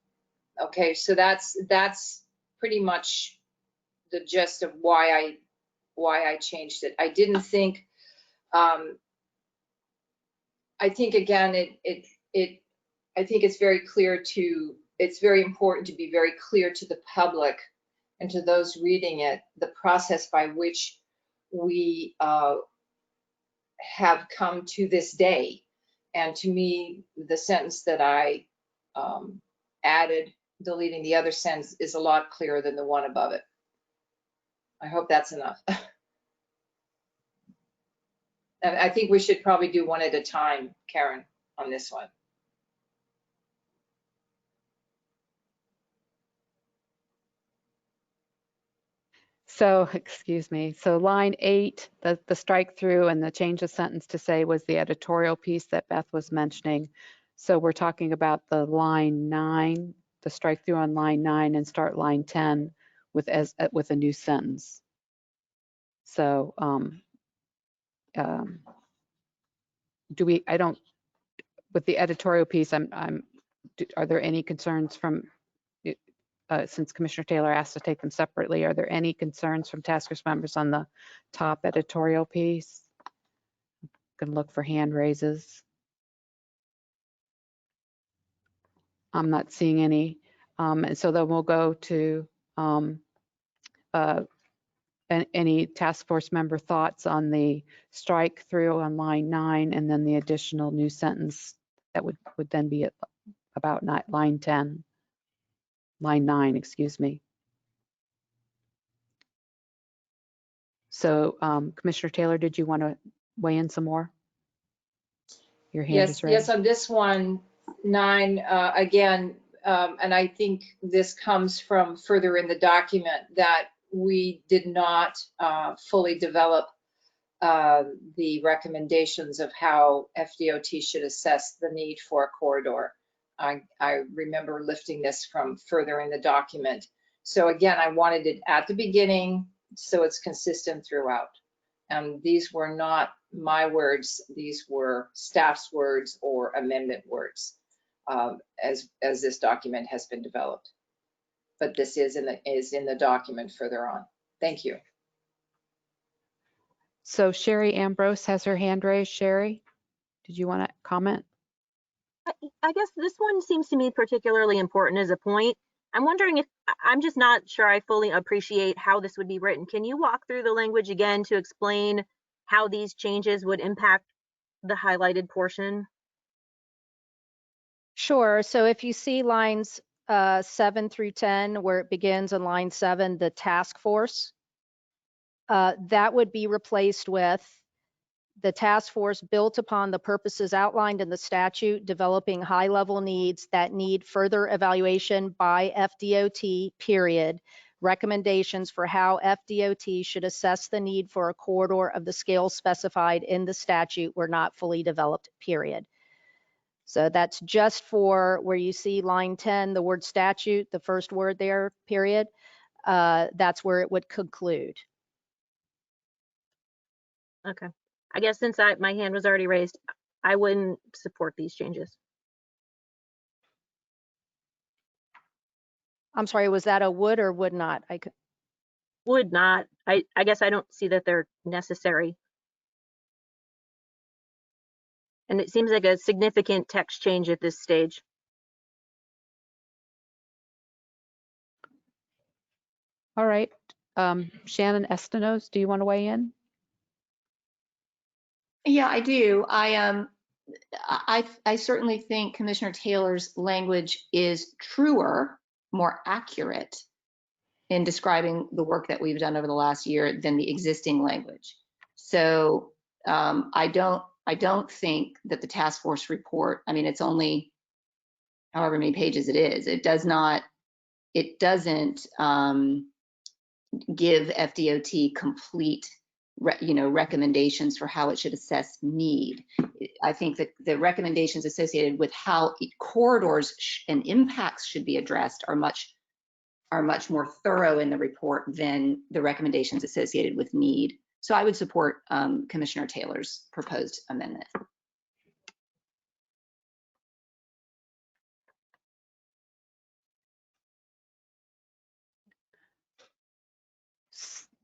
Okay, so that's pretty much the gist of why I changed it. I didn't think, I think again, I think it's very clear it's very important to be very clear to the public and to those reading it, the process by which we have come to this day. And to me, the sentence that I added, deleting the other sentence, is a lot clearer than the one above it. I hope that's enough. And I think we should probably do one at a time, Karen, on this one. So, excuse me, so line 8, the strike through and the change of sentence to say was the editorial piece that Beth was mentioning. So we're talking about the line 9, the strike through on line 9 and start line 10 with a new sentence. So with the editorial piece, are there any concerns from, since Commissioner Taylor asked to take them separately, are there any concerns from task force members on the top editorial piece? Can look for hand raises. I'm not seeing any. And so then we'll go to any task force member thoughts on the strike through on line 9 and then the additional new sentence that would then be about line 10, line 9, excuse me. So Commissioner Taylor, did you want to weigh in some more? Your hand is raised. Yes, on this one, 9, again, and I think this comes from further in the document that we did not fully develop the recommendations of how FDOT should assess the need for a corridor. I remember lifting this from further in the document. So again, I wanted it at the beginning so it's consistent throughout. And these were not my words, these were staff's words or amendment words as this document has been developed. But this is in the document further on. Thank you. So Sherry Ambrose has her hand raised. Sherry, did you want to comment? I guess this one seems to me particularly important as a point. I'm wondering if, I'm just not sure I fully appreciate how this would be written. Can you walk through the language again to explain how these changes would impact the highlighted portion? Sure. So if you see lines 7 through 10, where it begins on line 7, the task force, that would be replaced with the task force built upon the purposes outlined in the statute, developing high-level needs that need further evaluation by FDOT, period. Recommendations for how FDOT should assess the need for a corridor of the scale specified in the statute were not fully developed, period. So that's just for where you see line 10, the word statute, the first word there, period. That's where it would conclude. Okay. I guess since my hand was already raised, I wouldn't support these changes. I'm sorry, was that a would or would not? Would not. I guess I don't see that they're necessary. And it seems like a significant text change at this stage. All right. Shannon Estenos, do you want to weigh in? Yeah, I do. I certainly think Commissioner Taylor's language is truer, more accurate in describing the work that we've done over the last year than the existing language. So I don't think that the task force report, I mean, it's only however many pages it is. It doesn't give FDOT complete recommendations for how it should assess need. I think that the recommendations associated with how corridors and impacts should be addressed are much more thorough in the report than the recommendations associated with need. So I would support Commissioner Taylor's proposed amendment.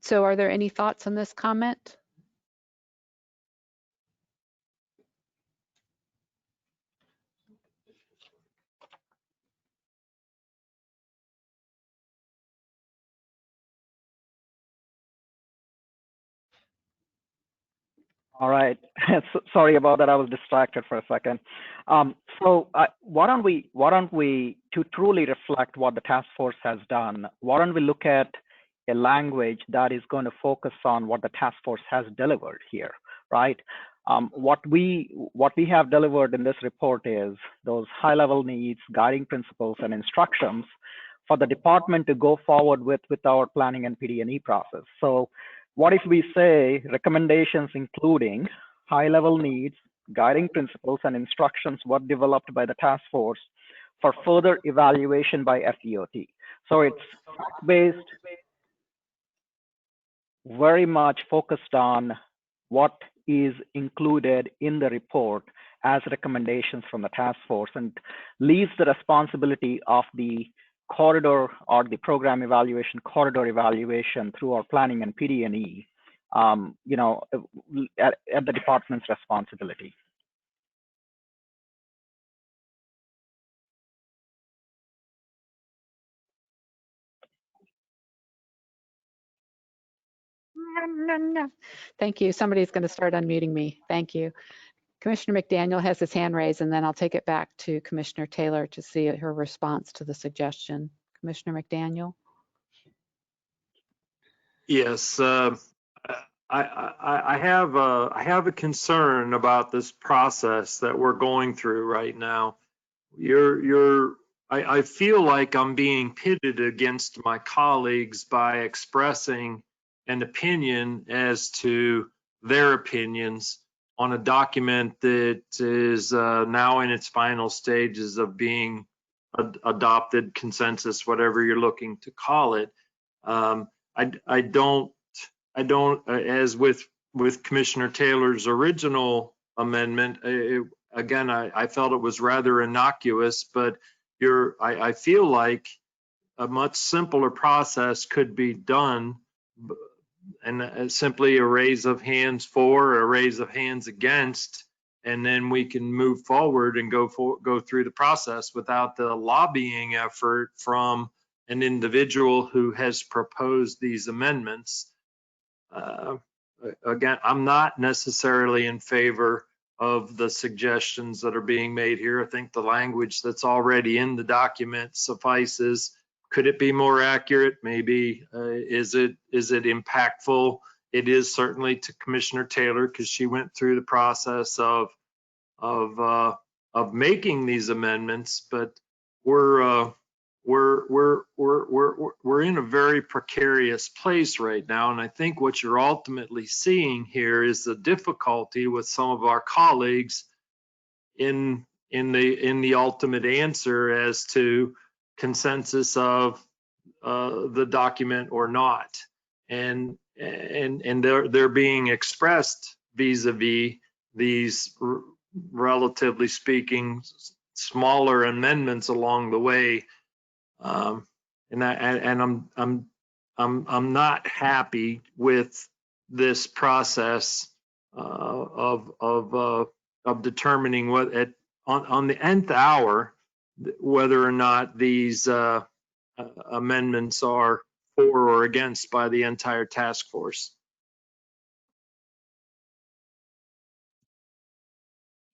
So are there any thoughts on this comment? All right. Sorry about that. I was distracted for a second. So why don't we, to truly reflect what the task force has done, why don't we look at a language that is going to focus on what the task force has delivered here, right? What we have delivered in this report is those high-level needs, guiding principles, and instructions for the department to go forward with our planning and PD&E process. So what if we say recommendations including high-level needs, guiding principles, and instructions were developed by the task force for further evaluation by FEOT. So it's fact-based, very much focused on what is included in the report as recommendations from the task force, and leaves the responsibility of the corridor or the program evaluation, corridor evaluation through our planning and PD&E, you know, at the department's responsibility. Thank you. Somebody's going to start unmuting me. Thank you. Commissioner McDaniel has his hand raised, and then I'll take it back to Commissioner Taylor to see her response to the suggestion. Commissioner McDaniel? Yes, I have a concern about this process that we're going through right now. I feel like I'm being pitted against my colleagues by expressing an opinion as to their opinions on a document that is now in its final stages of being adopted, consensus, whatever you're looking to call it. I don't, as with Commissioner Taylor's original amendment, again, I felt it was rather innocuous, but I feel like a much simpler process could be done, and simply a raise of hands for, or a raise of hands against, and then we can move forward and go through the process without the lobbying effort from an individual who has proposed these amendments. Again, I'm not necessarily in favor of the suggestions that are being made here. I think the language that's already in the document suffices. Could it be more accurate? Maybe. Is it impactful? It is certainly to Commissioner Taylor, because she went through the process of making these amendments. But we're in a very precarious place right now, and I think what you're ultimately seeing here is the difficulty with some of our colleagues in the ultimate answer as to consensus of the document or not, and they're being expressed vis-a-vis these relatively speaking smaller amendments along the way. And I'm not happy with this process of determining what on the nth hour whether or not these amendments are for or against by the entire task force.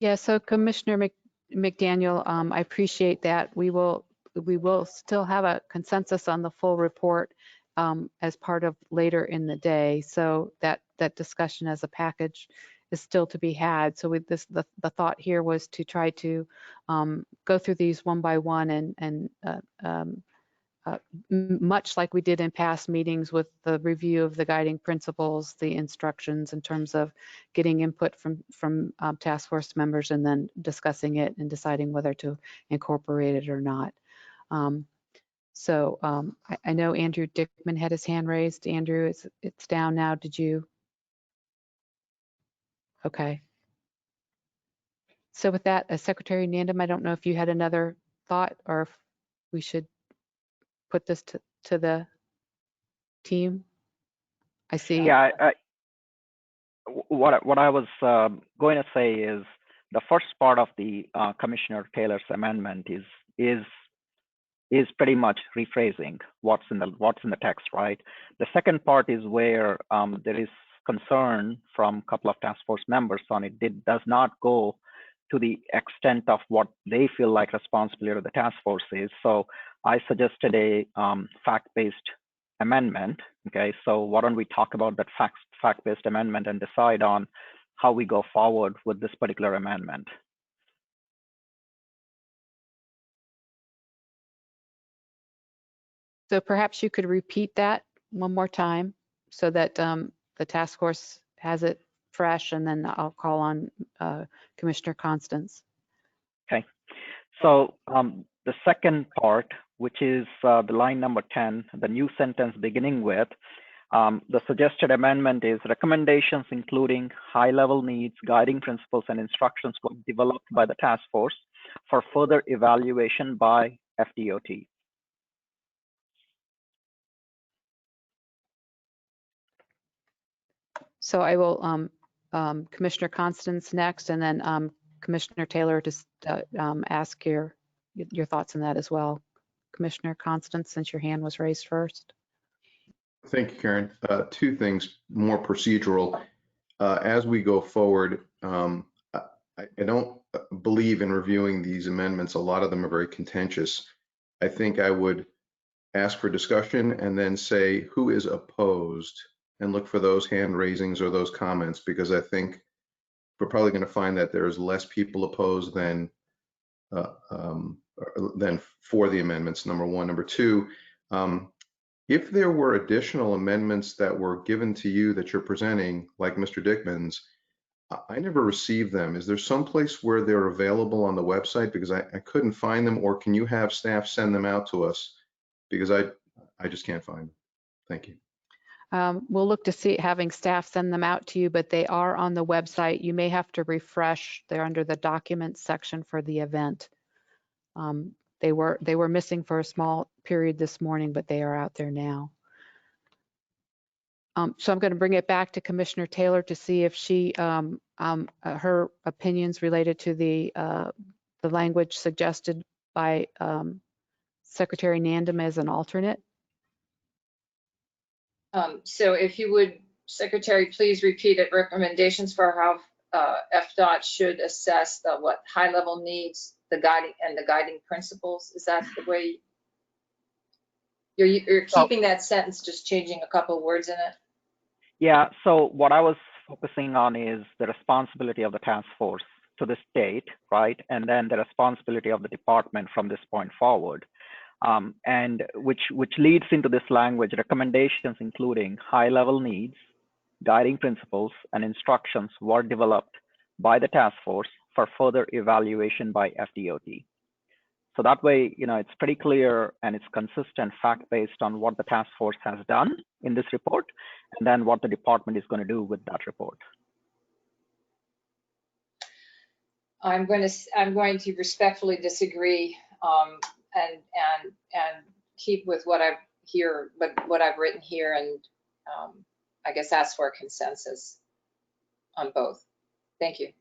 Yeah, so Commissioner McDaniel, I appreciate that. We will still have a consensus on the full report as part of later in the day. So that discussion as a package is still to be had. So with this, the thought here was to try to go through these one by one and much like we did in past meetings with the review of the guiding principles, the instructions in terms of getting input from task force members and then discussing it and deciding whether to incorporate it or not. I know Andrew Dickman had his hand raised. Andrew, it's down now. Did you? Okay. So with that, Secretary Nandam, I don't know if you had another thought or if we should put this to the team. I see. Yeah, what I was going to say is the first part of the Commissioner Taylor's amendment is pretty much rephrasing what's in the text, right? The second part is where there is concern from a couple of task force members on it. It does not go to the extent of what they feel like responsibility of the task force is. So I suggested a fact-based amendment. Okay, so why don't we talk about that fact-based amendment and decide on how we go forward with this particular amendment. So perhaps you could repeat that one more time so that the task force has it fresh, and then I'll call on Commissioner Constance. Okay. So the second part, which is the line number 10, the new sentence beginning with, the suggested amendment is recommendations including high-level needs, guiding principles, and instructions were developed by the task force for further evaluation by FDOT. So I will Commissioner Constance next, and then Commissioner Taylor to ask your thoughts on that as well. Commissioner Constance, since your hand was raised first. Thank you, Karen. Two things more procedural. As we go forward, I don't believe in reviewing these amendments. A lot of them are very contentious. I think I would ask for discussion and then say who is opposed and look for those hand raisings or those comments, because I think we're probably going to find that there's less people opposed than for the amendments, number one. Number two, if there were additional amendments that were given to you that you're presenting, like Mr. Dickman's, I never received them. Is there some place where they're available on the website? Because I couldn't find them, or can you have staff send them out to us? Because I just can't find them. Thank you. We'll look to see having staff send them out to you, but they are on the website. You may have to refresh. They're under the documents section for the event. They were missing for a small period this morning, but they are out there now. So I'm going to bring it back to Commissioner Taylor to see if she her opinions related to the language suggested by Secretary Nandum as an alternate. So if you would, Secretary, please repeat it. Recommendations for how FDOT should assess the high-level needs, the guiding principles. Is that the way you're keeping that sentence, just changing a couple of words in it? Yeah, so what I was focusing on is the responsibility of the task force to the state, right? And then the responsibility of the department from this point forward. And which leads into this language, recommendations including high-level needs, guiding principles, and instructions were developed by the task force for further evaluation by FDOT. So that way, it's pretty clear and it's consistent fact-based on what the task force has done in this report, and then what the department is going to do with that report. I'm going to respectfully disagree and keep with what I've written here, and I guess ask for a consensus on both. Thank you.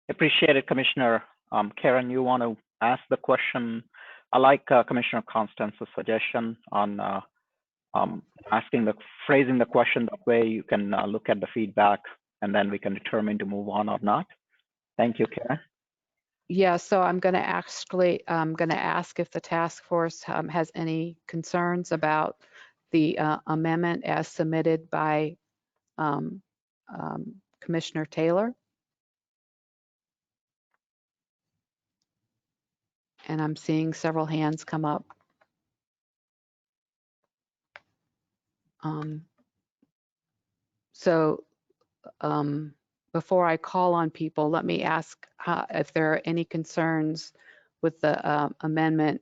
Appreciate it, Commissioner. Karen, you want to ask the question? I like Commissioner Constance's suggestion on phrasing the question that way. You can look at the feedback, and then we can determine to move on or not. Thank you, Karen. Yeah, so I'm going to ask if the task force has any concerns about the amendment as submitted by Commissioner Taylor. And I'm seeing several hands come up. Before I call on people, let me ask if there are any concerns with the amendment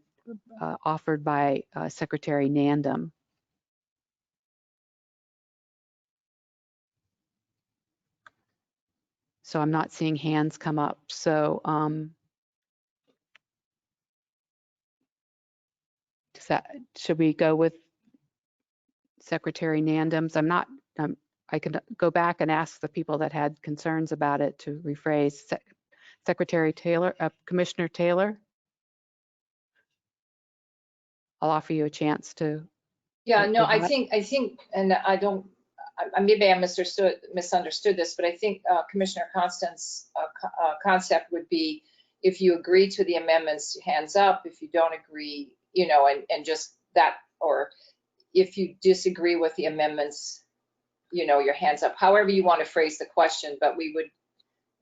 offered by Secretary Nandum. So I'm not seeing hands come up. So should we go with Secretary Nandum's? I can go back and ask the people that had concerns about it to rephrase. Secretary Taylor, Commissioner Taylor, I'll offer you a chance to. Yeah, no, I think, and maybe I misunderstood this, but I think Commissioner Constance's concept would be, if you agree to the amendments, hands up. If you don't agree, and just that, or if you disagree with the amendments, your hands up. However you want to phrase the question, but we would,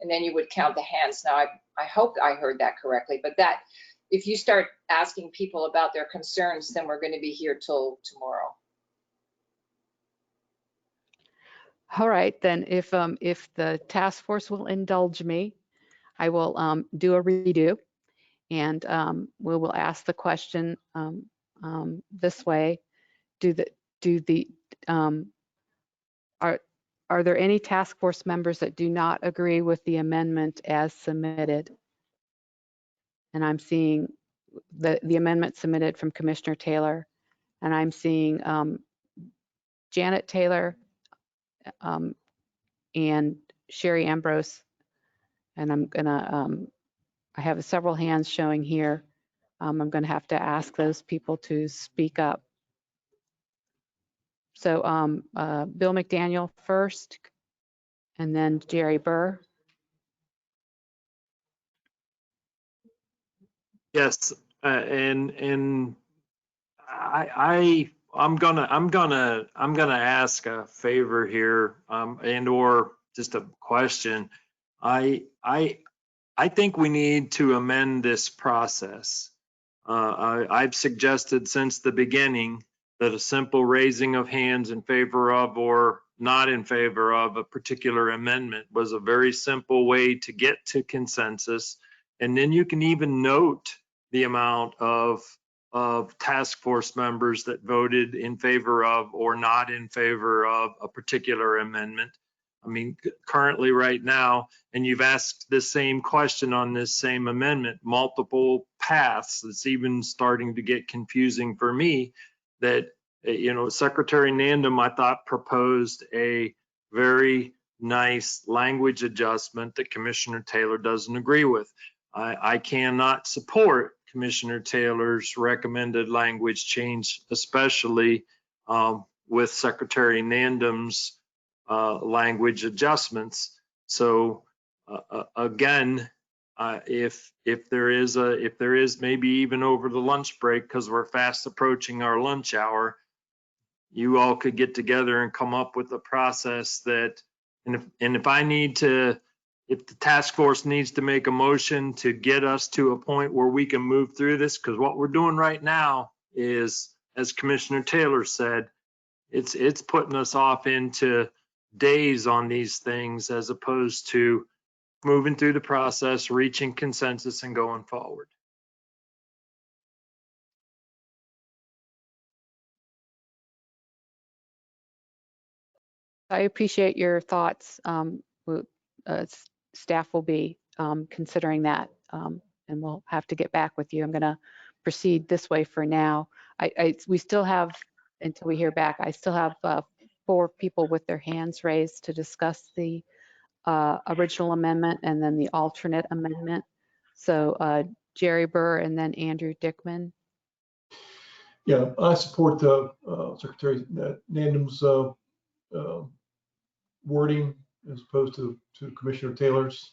and then you would count the hands. Now, I hope I heard that correctly, but that, if you start asking people about their concerns, then we're going to be here till tomorrow. All right, then if the task force will indulge me, I will do a redo, and we will ask the question this way: Are there any task force members that do not agree with the amendment as submitted? And I'm seeing the amendment submitted from Commissioner Taylor, and I'm seeing Janet Taylor and Sherry Ambrose, and I'm gonna, I have several hands showing here. I'm gonna have to ask those people to speak up. So Bill McDaniel first, and then Jerry Burr. Yes, and I'm gonna ask a favor here, and or just a question. I think we need to amend this process. I've suggested since the beginning that a simple raising of hands in favor of or not in favor of a particular amendment was a very simple way to get to consensus. And then you can even note the amount of task force members that voted in favor of or not in favor of a particular amendment. I mean, currently right now, and you've asked the same question on this same amendment, multiple paths. It's even starting to get confusing for me that, you know, Secretary Nandum, I thought, proposed a very nice language adjustment that Commissioner Taylor doesn't agree with. I cannot support Commissioner Taylor's recommended language change, especially with Secretary Nandum's language adjustments. So again, if there is maybe even over the lunch break, because we're fast approaching our lunch hour, you all could get together and come up with a process that, and if I need to, if the task force needs to make a motion to get us to a point where we can move through this, because what we're doing right now is, as Commissioner Taylor said, it's putting us off into days on these things as opposed to moving through the process, reaching consensus, and going forward. I appreciate your thoughts. Staff will be considering that, and we'll have to get back with you. I'm going to proceed this way for now. We still have, until we hear back, I still have 4 people with their hands raised to discuss the original amendment and then the alternate amendment. So Jerry Burr and then Andrew Dickman. Yeah, I support the Secretary Nandum's wording as opposed to Commissioner Taylor's.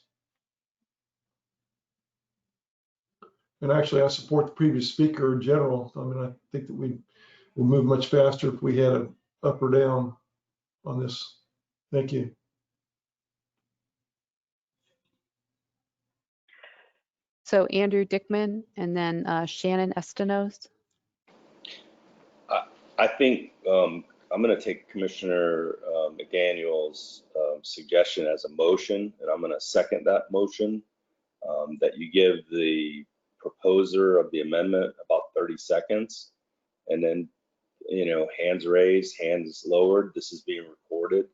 And actually, I support the previous speaker in general. I mean, I think that we will move much faster if we had an up or down on this. Thank you. So Andrew Dickman and then Shannon Estenos. I think I'm going to take Commissioner McDaniel's suggestion as a motion, and I'm going to second that motion, that you give the proposer of the amendment about 30 seconds, and then, you know, hands raised, hands lowered. This is being recorded.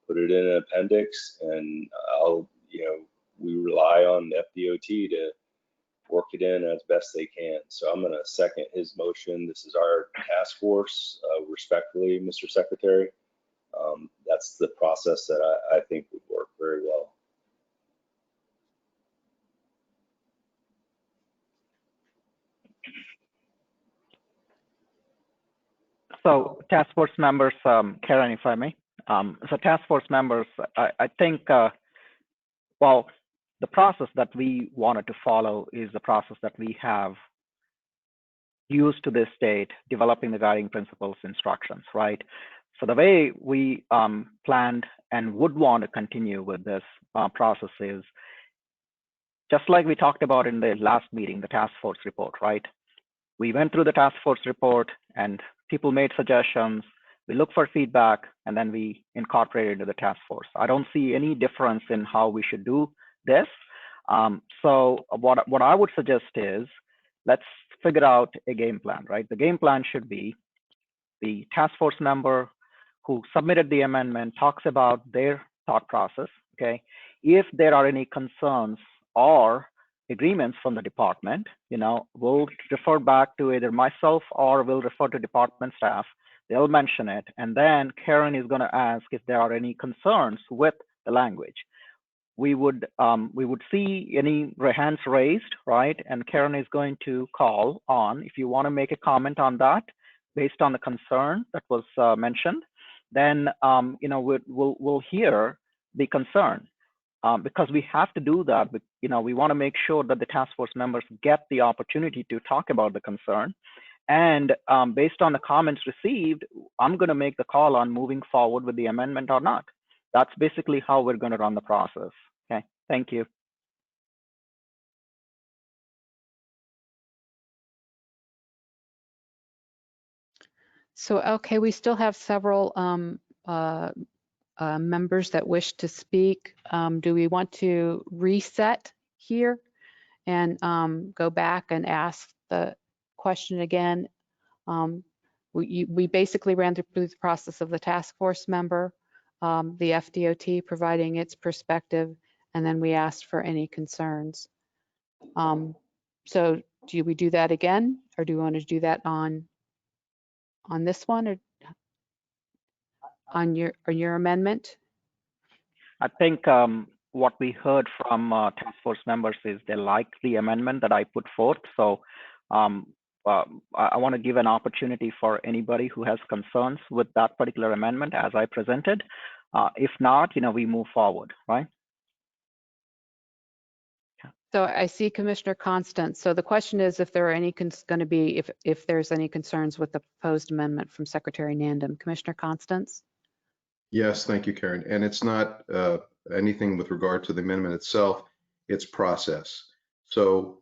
Put it in an appendix, and I'll, you know, we rely on the FDOT to work it in as best they can. So I'm going to second his motion. This is our task force, respectfully, Mr. Secretary. That's the process that I think would work very well. So task force members, Karen, if I may. So task force members, I think, well, the process that we wanted to follow is the process that we have used to this date, developing the guiding principles instructions, right? So the way we planned and would want to continue with this process is just like we talked about in the last meeting, the task force report, right? We went through the task force report and people made suggestions. We looked for feedback and then we incorporated into the task force. I don't see any difference in how we should do this. So what I would suggest is let's figure out a game plan, right? The game plan should be the task force member who submitted the amendment talks about their thought process, okay? If there are any concerns or agreements from the department, we'll refer back to either myself or we'll refer to department staff. They'll mention it. And then Karen is going to ask if there are any concerns with the language. We would see any hands raised, right? And Karen is going to call on if you want to make a comment on that based on the concern that was mentioned. Then we'll hear the concern because we have to do that. But we want to make sure that the task force members get the opportunity to talk about the concern. And based on the comments received, I'm going to make the call on moving forward with the amendment or not. That's basically how we're going to run the process. Okay, thank you. So, okay, we still have several members that wish to speak. Do we want to reset here and go back and ask the question again? We basically ran through the process of the task force member, the FDOT providing its perspective, and then we asked for any concerns. So do we do that again, or do we want to do that on this one, or on your amendment? I think what we heard from task force members is they like the amendment that I put forth. So I want to give an opportunity for anybody who has concerns with that particular amendment as I presented. If not, we move forward, right? So I see Commissioner Constance. So the question is if there are any going to be, if there's any concerns with the proposed amendment from Secretary Nandum. Commissioner Constance? Yes, thank you, Karen. And it's not anything with regard to the amendment itself, it's process. So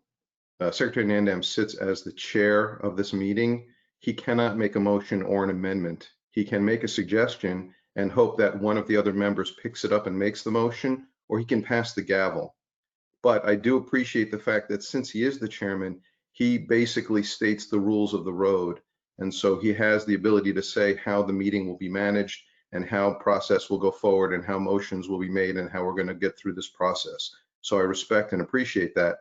Secretary Nandum sits as the chair of this meeting. He cannot make a motion or an amendment. He can make a suggestion and hope that one of the other members picks it up and makes the motion, or he can pass the gavel. But I do appreciate the fact that since he is the chairman, he basically states the rules of the road. And so he has the ability to say how the meeting will be managed and how process will go forward and how motions will be made and how we're going to get through this process. So I respect and appreciate that.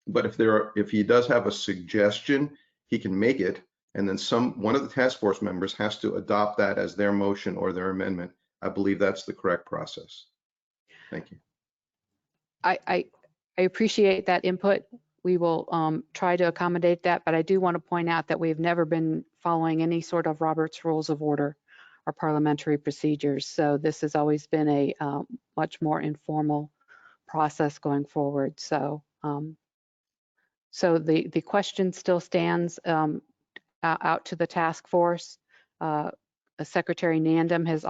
But if he does have a suggestion, he can make it, and then one of the task force members has to adopt that as their motion or their amendment. I believe that's the correct process. Thank you. I appreciate that input. We will try to accommodate that, but I do want to point out that we've never been following any sort of Robert's Rules of Order or parliamentary procedures. So this has always been a much more informal process going forward. So so the question still stands out to the task force. Secretary Nandum has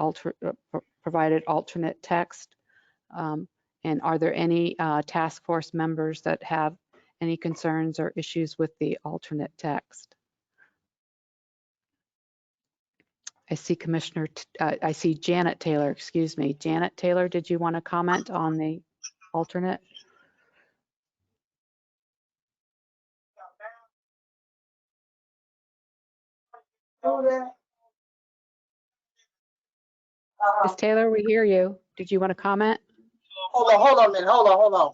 provided alternate text. And are there any task force members that have any concerns or issues with the alternate text? I see I see Janet Taylor, excuse me. Janet Taylor, did you want to comment on the alternate? Ms. Taylor, we hear you. Did you want to comment? Hold on a minute. Hold on.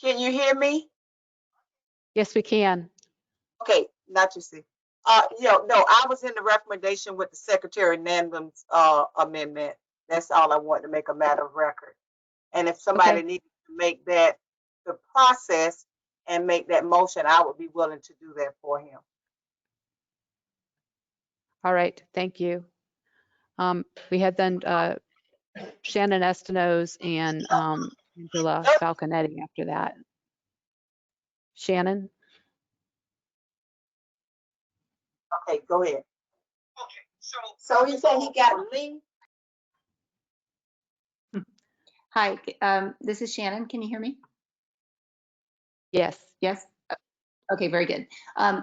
Can you hear me? Yes, we can. Okay, not you see. No, I was in the recommendation with the Secretary Nandum's amendment. That's all I want to make a matter of record. And if somebody needs to make that the process and make that motion, I would be willing to do that for him. All right, thank you. We had then Shannon Estenos and Angela Falconetti after that. Shannon? Okay, go ahead. Okay, so he said he got a link. Hi, this is Shannon. Can you hear me? Yes. Yes? Okay, very good. I'm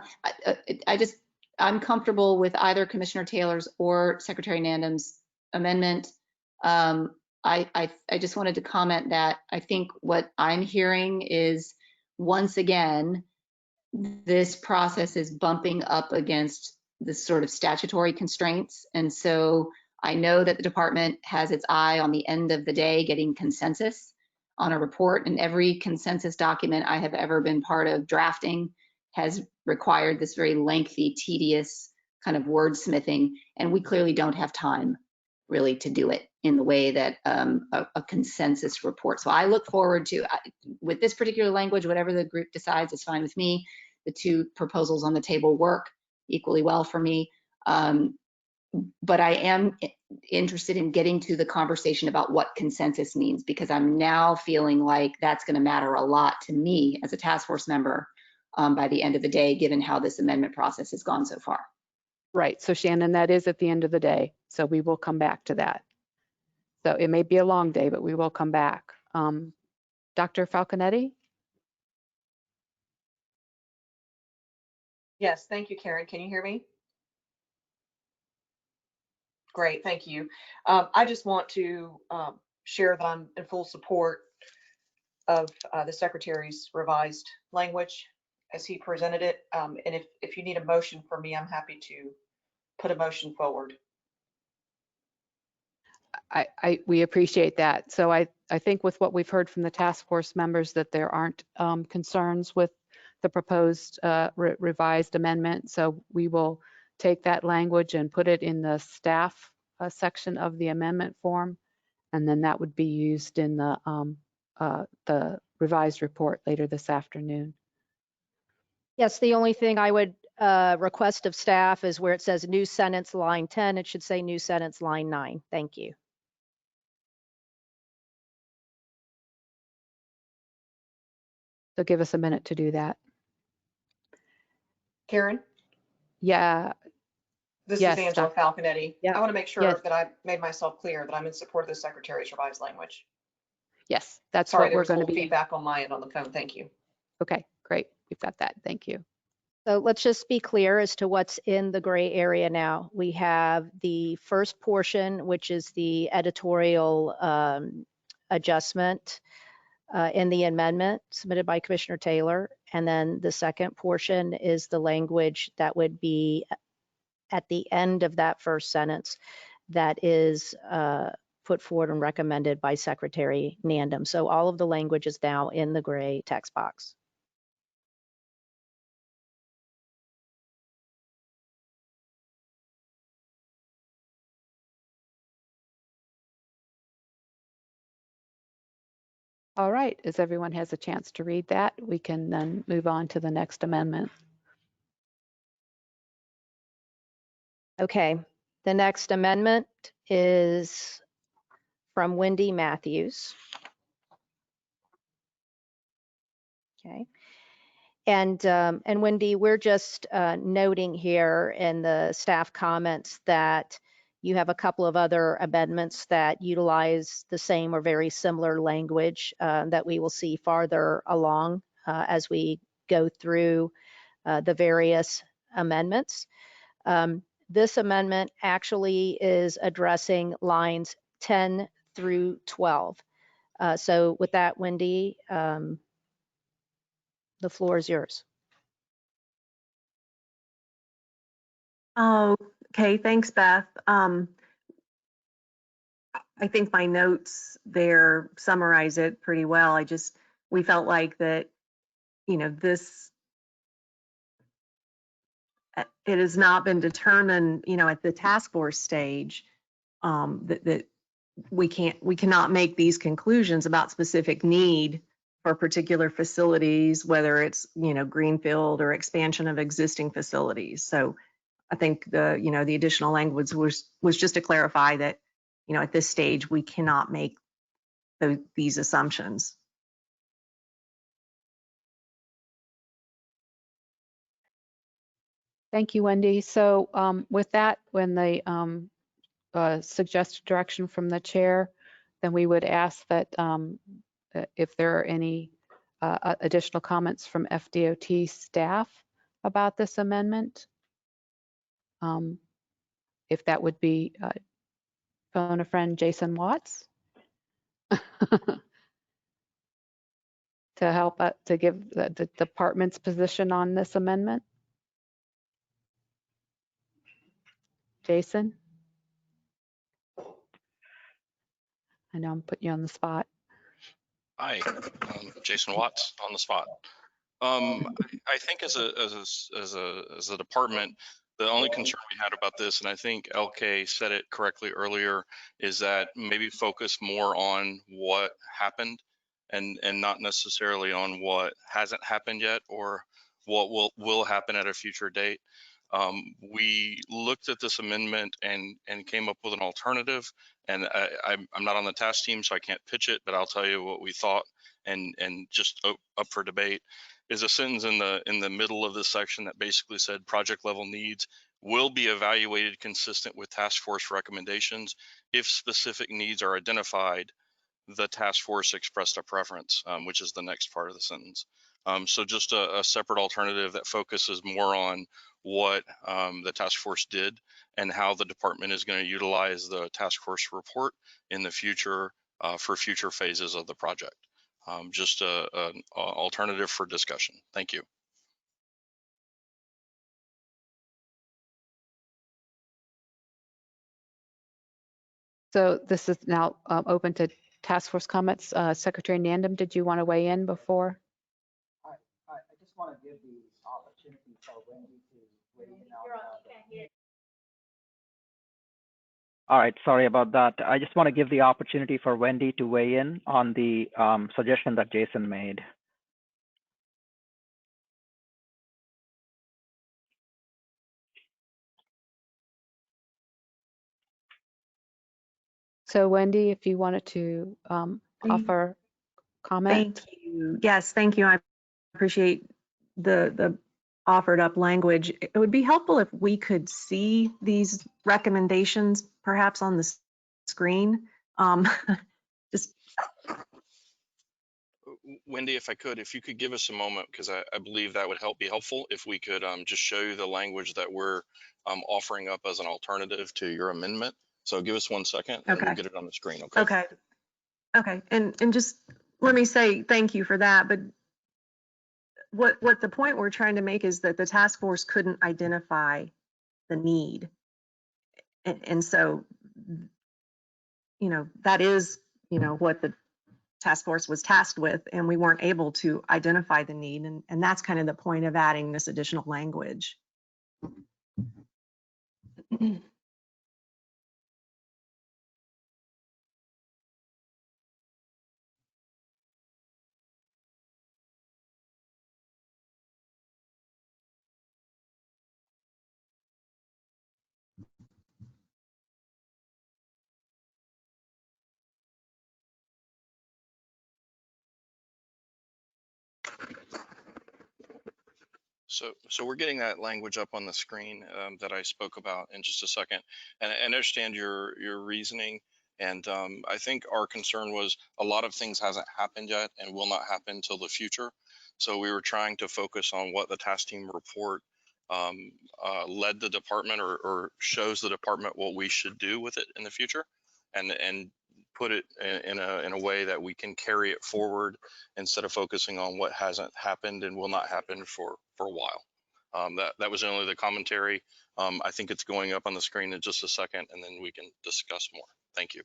comfortable with either Commissioner Taylor's or Secretary Nandam's amendment. I just wanted to comment that I think what I'm hearing is, once again, this process is bumping up against the sort of statutory constraints. And so I know that the department has its eye on the end of the day getting consensus on a report, and every consensus document I have ever been part of drafting has required this very lengthy, tedious kind of wordsmithing, and we clearly don't have time really to do it in the way that a consensus report. So I look forward to, with this particular language, whatever the group decides is fine with me. The two proposals on the table work equally well for me. But I am interested in getting to the conversation about what consensus means, because I'm now feeling like that's going to matter a lot to me as a task force member by the end of the day, given how this amendment process has gone so far. Right. So Shannon, that is at the end of the day. So we will come back to that. So it may be a long day, but we will come back. Dr. Falconetti? Yes, thank you, Karen. Can you hear me? Great, thank you. I just want to share that I'm in full support of the Secretary's revised language as he presented it. And if you need a motion for me, I'm happy to put a motion forward. We appreciate that. So I think with what we've heard from the task force members, that there aren't concerns with the proposed revised amendment. So we will take that language and put it in the staff section of the amendment form, and then that would be used in the revised report later this afternoon. Yes, the only thing I would request of staff is where it says new sentence line 10, it should say new sentence line 9. Thank you. So give us a minute to do that. Karen? Yeah. This Yes, is Angela Falconetti. Yeah. I want to make sure Yes. that I've made myself clear that I'm in support of the Secretary's revised language. Yes, that's Sorry, what there we're was going to little be. feedback on my end on the phone. Thank you. Okay, great. We've got that. Thank you. So let's just be clear as to what's in the gray area now. We have the first portion, which is the editorial adjustment in the amendment submitted by Commissioner Taylor. And then the second portion is the language that would be at the end of that first sentence that is put forward and recommended by Secretary Nandam. So all of the language is now in the gray text box. All right, as everyone has a chance to read that, we can then move on to the next amendment. Okay, the next amendment is from Wendy Matthews. Okay. And Wendy, we're just noting here in the staff comments that you have a couple of other amendments that utilize the same or very similar language that we will see farther along as we go through the various amendments. This amendment actually is addressing lines 10 through 12. So with that, Wendy, the floor is yours. Oh, okay. Thanks, Beth. I think my notes there summarize it pretty well. We felt like that, this, it has not been determined, at the task force stage, that we cannot make these conclusions about specific need for particular facilities, whether it's, greenfield or expansion of existing facilities. So I think the additional language was just to clarify that, at this stage, we cannot make these assumptions. Thank you, Wendy. So with that, when the suggested direction from the chair, then we would ask that if there are any additional comments from FDOT staff about this amendment, if that would be phone a friend Jason Watts to help to give the department's position on this amendment. Jason? I know I'm putting you on the spot. Hi, Jason Watts on the spot. I think as a department, the only concern we had about this, and I think LK said it correctly earlier, is that maybe focus more on what happened and not necessarily on what hasn't happened yet or what will happen at a future date. We looked at this amendment and came up with an alternative. And I'm not on the task team, so I can't pitch it, but I'll tell you what we thought and just up for debate is a sentence in the middle of this section that basically said project level needs will be evaluated consistent with task force recommendations. If specific needs are identified, the task force expressed a preference, which is the next part of the sentence. So just a separate alternative that focuses more on what the task force did and how the department is going to utilize the task force report in the future for future phases of the project. Just an alternative for discussion. Thank you. So this is now open to task force comments. Secretary Nandum, did you want to weigh in before? I just want to give the opportunity for Wendy to weigh in on All right, sorry about that. I just want to give the opportunity for Wendy to weigh in on the suggestion that Jason made. So Wendy, if you wanted to offer comment. Thank you. Yes, thank you. I appreciate the offered up language. It would be helpful if we could see these recommendations perhaps on the screen. Just Wendy, if I could, if you could give us a moment, because I believe that would be helpful if we could just show you the language that we're offering up as an alternative to your amendment. So give us 1 second and we'll get it on the screen, okay? Okay. Okay, and just let me say thank you for that, but what the point we're trying to make is that the task force couldn't identify the need. And so, you know, that is, you know, what the task force was tasked with, and we weren't able to identify the need. And that's kind of the point of adding this additional language. So we're getting that language up on the screen that I spoke about in just a second, and I understand your reasoning. And I think our concern was a lot of things hasn't happened yet and will not happen until the future. So we were trying to focus on what the task team report led the department or shows the department what we should do with it in the future, and put it in a way that we can carry it forward instead of focusing on what hasn't happened and will not happen for a while. That was only the commentary. I think it's going up on the screen in just a second, and then we can discuss more. Thank you.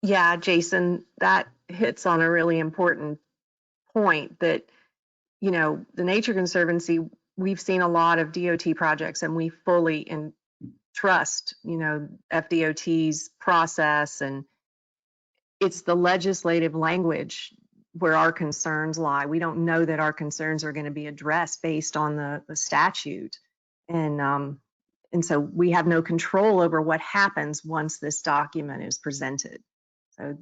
Yeah, Jason, that hits on a really important point that, you know, the Nature Conservancy, we've seen a lot of DOT projects and we fully trust, you know, FDOT's process, and it's the legislative language where our concerns lie. We don't know that our concerns are going to be addressed based on the statute. And so we have no control over what happens once this document is presented. So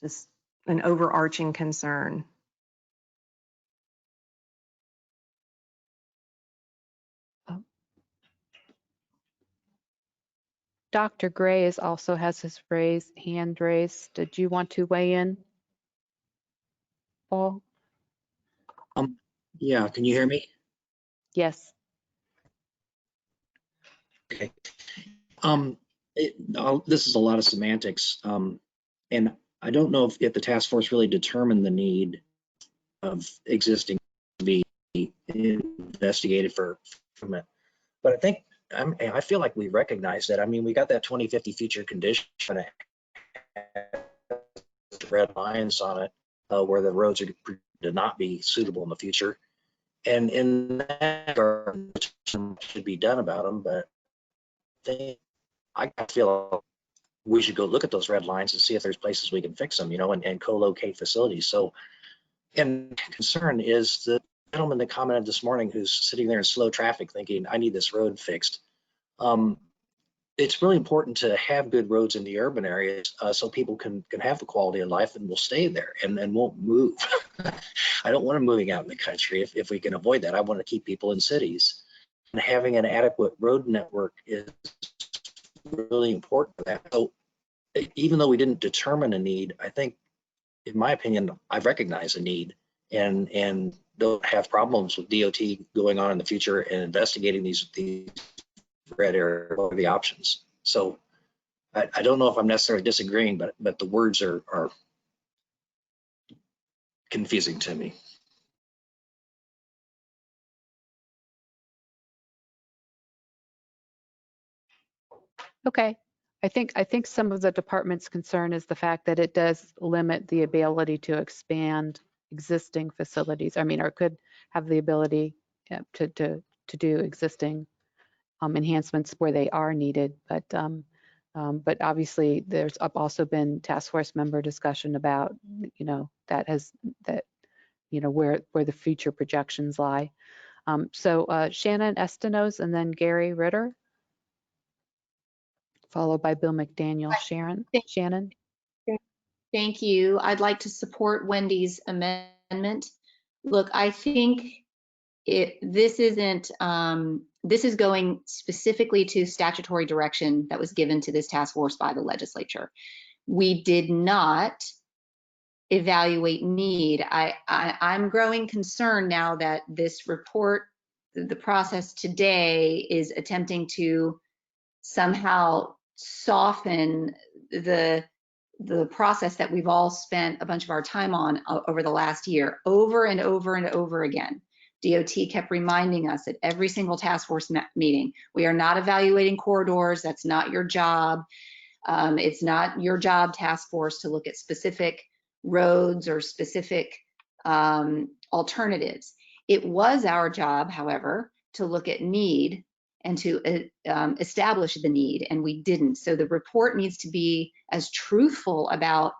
it's just an overarching concern. Dr. Gray also has his hand raised. Did you want to weigh in, Paul? Yeah, can you hear me? Yes. Okay. This is a lot of semantics, and I don't know if the task force really determined the need of existing to be investigated for improvement. But I think I feel like we recognize that. I mean, we got that 2050 future condition red lines on it where the roads are to not be suitable in the future, and in that should be done about them. But I feel we should go look at those red lines and see if there's places we can fix them, you know, and co-locate facilities. So, and concern is the gentleman that commented this morning who's sitting there in slow traffic thinking, I need this road fixed. It's really important to have good roads in the urban areas so people can have the quality of life and will stay there and won't move. I don't want them moving out in the country if we can avoid that. I want to keep people in cities. And having an adequate road network is really important for that. So even though we didn't determine a need, I think, in my opinion, I recognize a need and don't have problems with DOT going on in the future and investigating these red area or the options. So I don't know if I'm necessarily disagreeing, but the words are confusing to me. Okay. I think some of the department's concern is the fact that it does limit the ability to expand existing facilities. I mean, or could have the ability to do existing enhancements where they are needed. But obviously, there's also been task force member discussion about, you know, where the future projections lie. So Shannon Estenos and then Gary Ritter, followed by Bill McDaniel. Shannon. Thank you. I'd like to support Wendy's amendment. Look, I think this is going specifically to statutory direction that was given to this task force by the legislature. We did not evaluate need. I'm growing concerned now that this report, the process today, is attempting to somehow soften the process that we've all spent a bunch of our time on over the last year, over and over and over again. DOT kept reminding us at every single task force meeting, we are not evaluating corridors. That's not your job. It's not your job, task force, to look at specific roads or specific alternatives. It was our job, however, to look at need and to establish the need, and we didn't. So the report needs to be as truthful about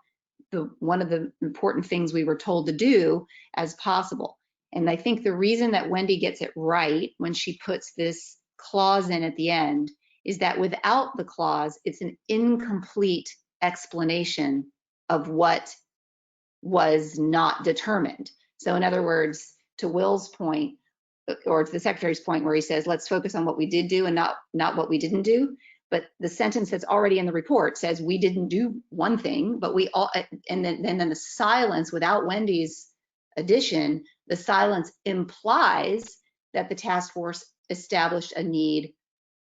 one of the important things we were told to do as possible. And I think the reason that Wendy gets it right when she puts this clause in at the end is that without the clause, it's an incomplete explanation of what was not determined. So in other words, to Will's point, or to the secretary's point where he says, let's focus on what we did do and not what we didn't do. But the sentence that's already in the report says we didn't do one thing, but we all, and then the silence without Wendy's addition, the silence implies that the task force established a need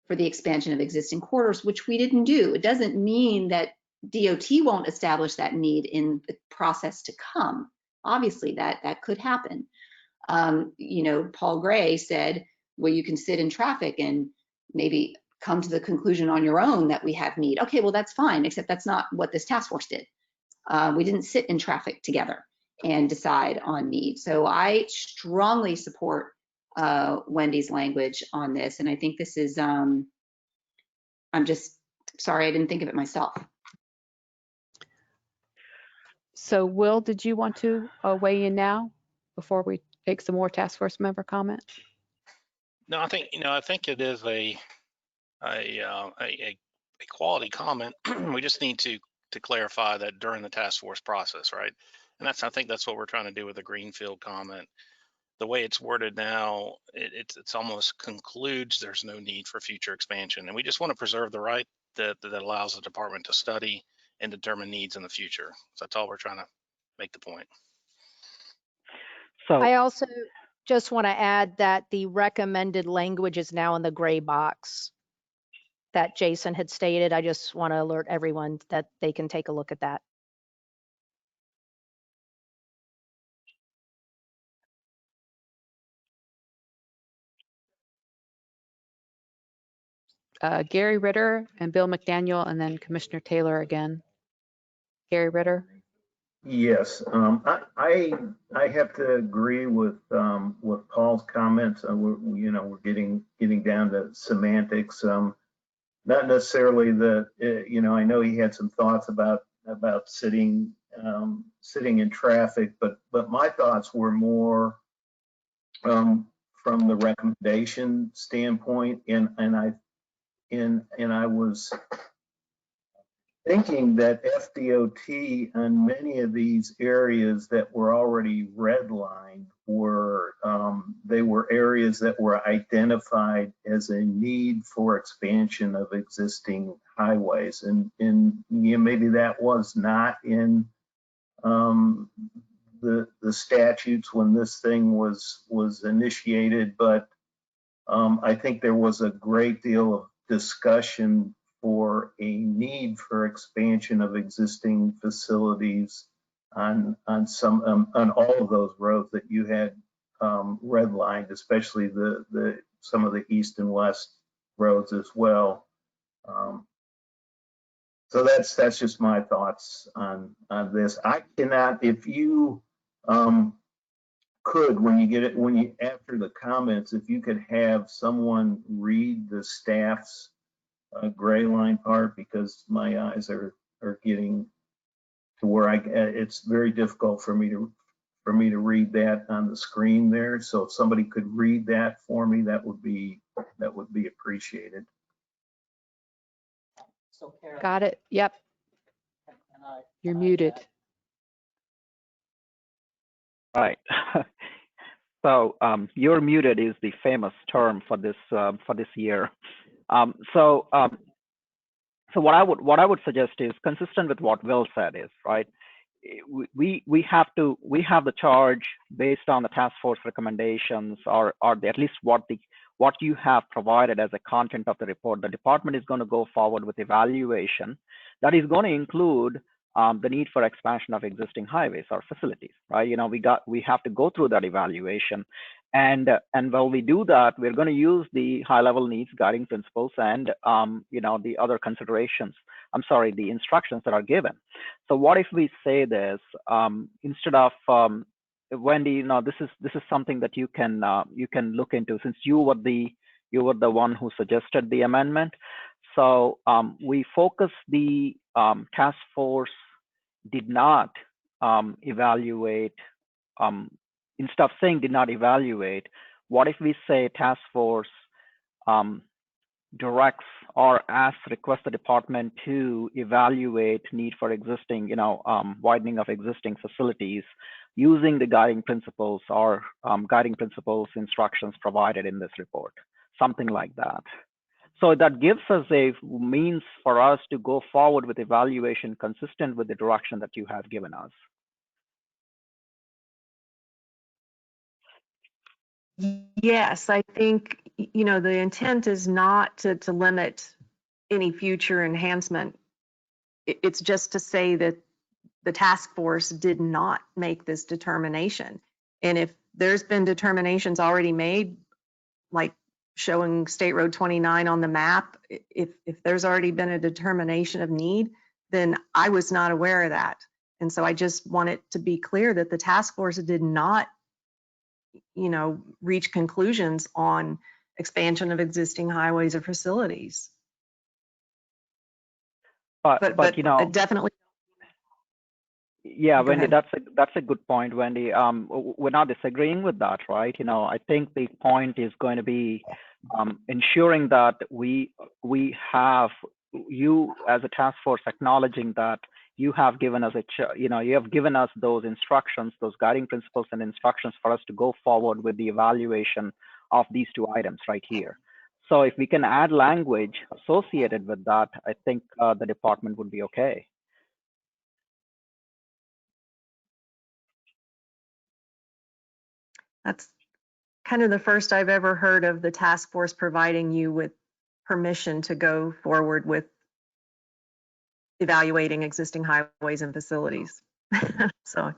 for the expansion of existing corridors, which we didn't do. It doesn't mean that DOT won't establish that need in the process to come. Obviously, that could happen. You know, Paul Gray said, well, you can sit in traffic and maybe come to the conclusion on your own that we have need. Okay, well, that's fine, except that's not what this task force did. We didn't sit in traffic together and decide on need. So I strongly support Wendy's language on this. And I think this is, I'm just sorry, I didn't think of it myself. So Will, did you want to weigh in now before we take some more task force member comment? No, I think it is a quality comment. We just need to clarify that during the task force process, right? And I think that's what we're trying to do with the Greenfield comment. The way it's worded now, it's almost concludes there's no need for future expansion, and we just want to preserve the right that allows the department to study and determine needs in the future. So that's all we're trying to make the point. So I also just want to add that the recommended language is now in the gray box that Jason had stated. I just want to alert everyone that they can take a look at that. Gary Ritter and Bill McDaniel, and then Commissioner Taylor again. Gary Ritter. Yes, I have to agree with Paul's comments. We're getting down to semantics. Not necessarily the I know he had some thoughts about sitting in traffic, but my thoughts were more from the recommendation standpoint, and I was thinking that FDOT on many of these areas that were already redlined were areas that were identified as a need for expansion of existing highways, and maybe that was not in the statutes when this thing was initiated, but I think there was a great deal of discussion for a need for expansion of existing facilities on all of those roads that you had redlined, especially some of the east and west roads as well. So that's just my thoughts on this. I cannot, if you could, after the comments, if you could have someone read the staff's gray line part, because my eyes are getting to where it's very difficult for me to read that on the screen there. So if somebody could read that for me, that would be appreciated. So Karen, Got it. Yep. You're muted. right. So you're muted is the famous term for this year. So what I would suggest is consistent with what Will said is right. We have the charge based on the task force recommendations, or at least what you have provided as a content of the report. The department is going to go forward with evaluation that is going to include the need for expansion of existing highways or facilities, right? We have to go through that evaluation, and while we do that, we're going to use the high-level needs guiding principles and the other considerations. The instructions that are given. So what if we say this instead of Wendy? This is something that you can look into, since you were the one who suggested the amendment. So we focus the task force did not evaluate, instead of saying did not evaluate, what if we say task force directs or request the department to evaluate need for existing, widening of existing facilities using the guiding principles or guiding principles instructions provided in this report, something like that. So that gives us a means for us to go forward with evaluation consistent with the direction that you have given us. Yes, I think, the intent is not to limit any future enhancement. It's just to say that the task force did not make this determination. And if there's been determinations already made, like showing State Road 29 on the map, if there's already been a determination of need, then I was not aware of that. And so I just want it to be clear that the task force did not reach conclusions on expansion of existing highways or facilities. But definitely. Yeah, Wendy, that's a good point, Wendy. We're not disagreeing with that, right? I think the point is going to be ensuring that we have you as a task force acknowledging that you have given us you have given us those instructions, those guiding principles and instructions for us to go forward with the evaluation of these two items right here. So if we can add language associated with that, I think the department would be okay. That's kind of the first I've ever heard of the task force providing you with permission to go forward with evaluating existing highways and facilities. So.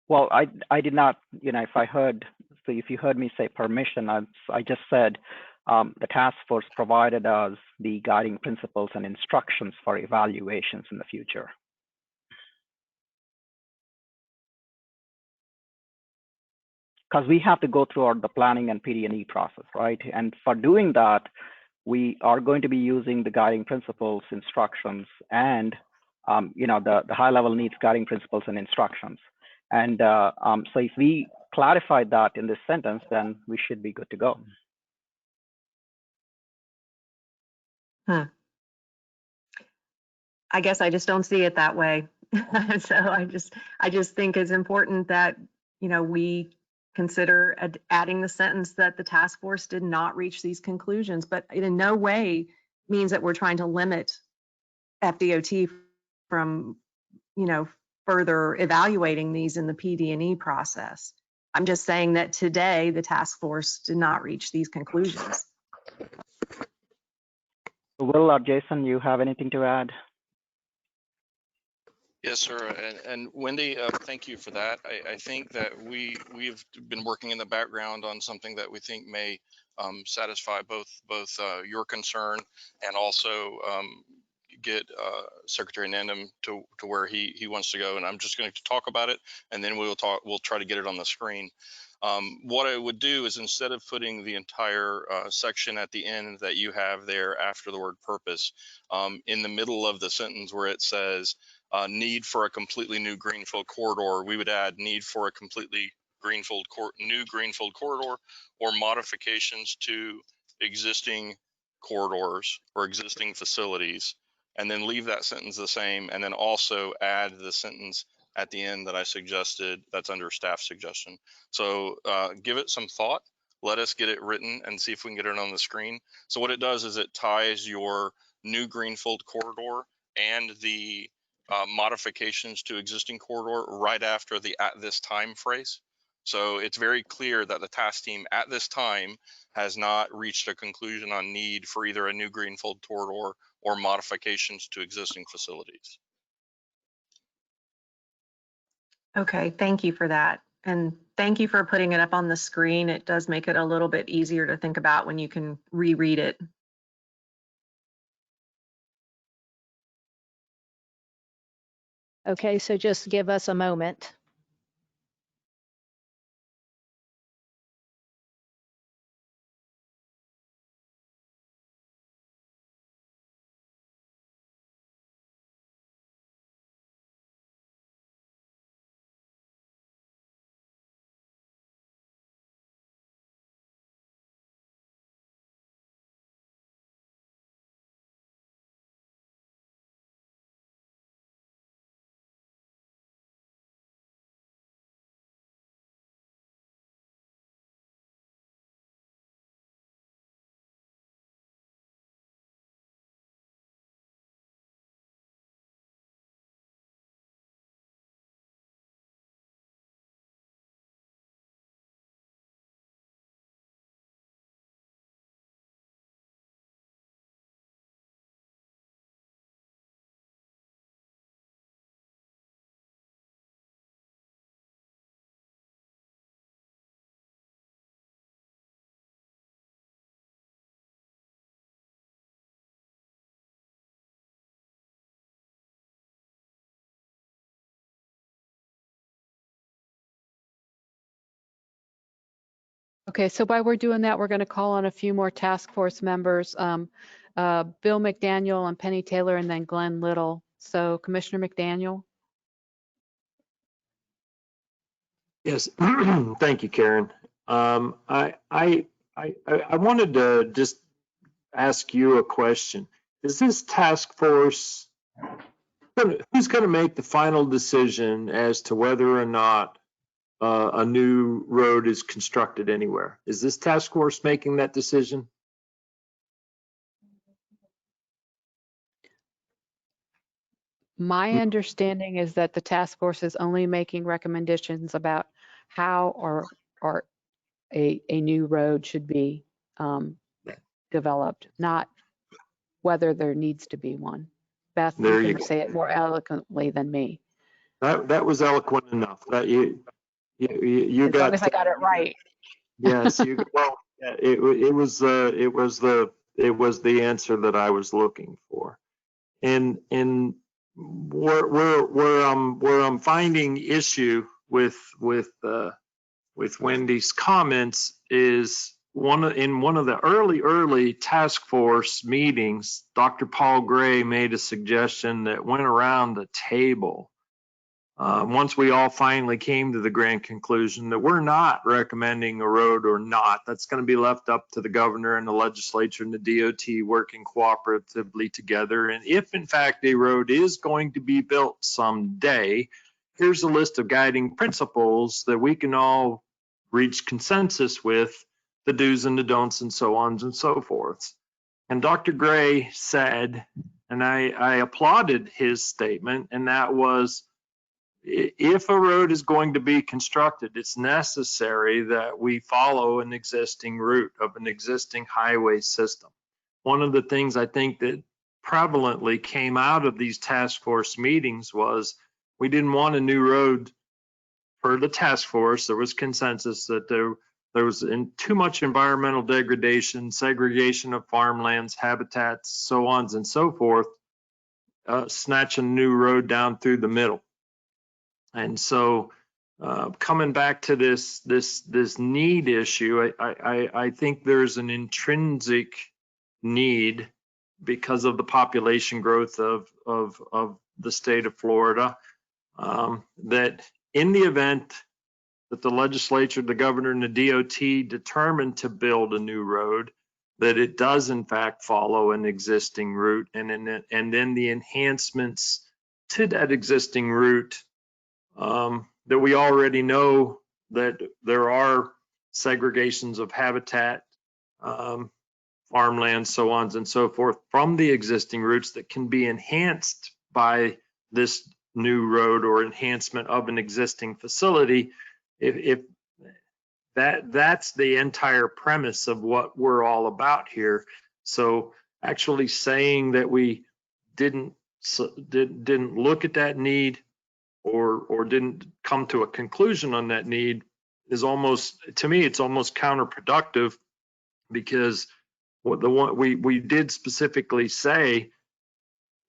Well, I did not, if I heard, so if you heard me say permission, I just said the task force provided us the guiding principles and instructions for evaluations in the future. Because we have to go through the planning and PD&E process, right? And for doing that, we are going to be using the guiding principles, instructions, and the high-level needs guiding principles and instructions. And so if we clarify that in this sentence, then we should be good to go. I guess I just don't see it that way. So I just think it's important that, we consider adding the sentence that the task force did not reach these conclusions, but it in no way means that we're trying to limit FDOT from, further evaluating these in the PD&E process. I'm just saying that today the task force did not reach these conclusions. Will or Jason, you have anything to add? Yes, sir. And Wendy, thank you for that. I think that we've been working in the background on something that we think may satisfy both your concern and also get Secretary Nandum to where he wants to go. And I'm just going to talk about it, and then we'll try to get it on the screen. What I would do is, instead of putting the entire section at the end that you have there after the word purpose, in the middle of the sentence where it says need for a completely new greenfield corridor, we would add need for a completely new greenfield corridor or modifications to existing corridors or existing facilities, and then leave that sentence the same, and then also add the sentence at the end that I suggested that's under staff suggestion. So give it some thought. Let us get it written and see if we can get it on the screen. So what it does is it ties your new greenfield corridor and the modifications to existing corridor right after the at this time phrase. So it's very clear that the task team at this time has not reached a conclusion on need for either a new greenfield corridor or modifications to existing facilities. Okay, thank you for that. And thank you for putting it up on the screen. It does make it a little bit easier to think about when you can reread it. Okay, so just give us a moment. Okay, so while we're doing that, we're going to call on a few more task force members, Bill McDaniel and Penny Taylor, and then Glenn Little. So Commissioner McDaniel. Yes, thank you, Karen. I wanted to just ask you a question. Is this task force, who's going to make the final decision as to whether or not a new road is constructed anywhere. Is this task force making that decision? My understanding is that the task force is only making recommendations about how or a new road should be developed, not whether there needs to be one. Beth, There you you can go. say it more eloquently than me. That was eloquent enough. That you As long got. as I got it right. Yes, well, it was the answer that I was looking for, and where I'm finding issue with Wendy's comments is in one of the early task force meetings, Dr. Paul Gray made a suggestion that went around the table. Once we all finally came to the grand conclusion that we're not recommending a road or not, that's going to be left up to the governor and the legislature and the DOT working cooperatively together. And if in fact a road is going to be built someday, here's a list of guiding principles that we can all reach consensus with, the do's and the don'ts and so on and so forth. And Dr. Gray said, and I applauded his statement, and that was, if a road is going to be constructed, it's necessary that we follow an existing route of an existing highway system. One of the things I think that prevalently came out of these task force meetings was we didn't want a new road for the task force. There was consensus that there was too much environmental degradation, segregation of farmlands, habitats, so on and so forth, snatching a new road down through the middle. And so coming back to this need issue, I think there's an intrinsic need because of the population growth of the state of Florida, that in the event that the legislature, the governor, and the DOT determined to build a new road, that it does in fact follow an existing route, and then the enhancements to that existing route, that we already know that there are segregations of habitat, farmland, so on and so forth from the existing routes that can be enhanced by this new road or enhancement of an existing facility. If that's the entire premise of what we're all about here. So actually saying that we didn't look at that need or didn't come to a conclusion on that need is almost, to me, it's almost counterproductive, because what we did specifically say,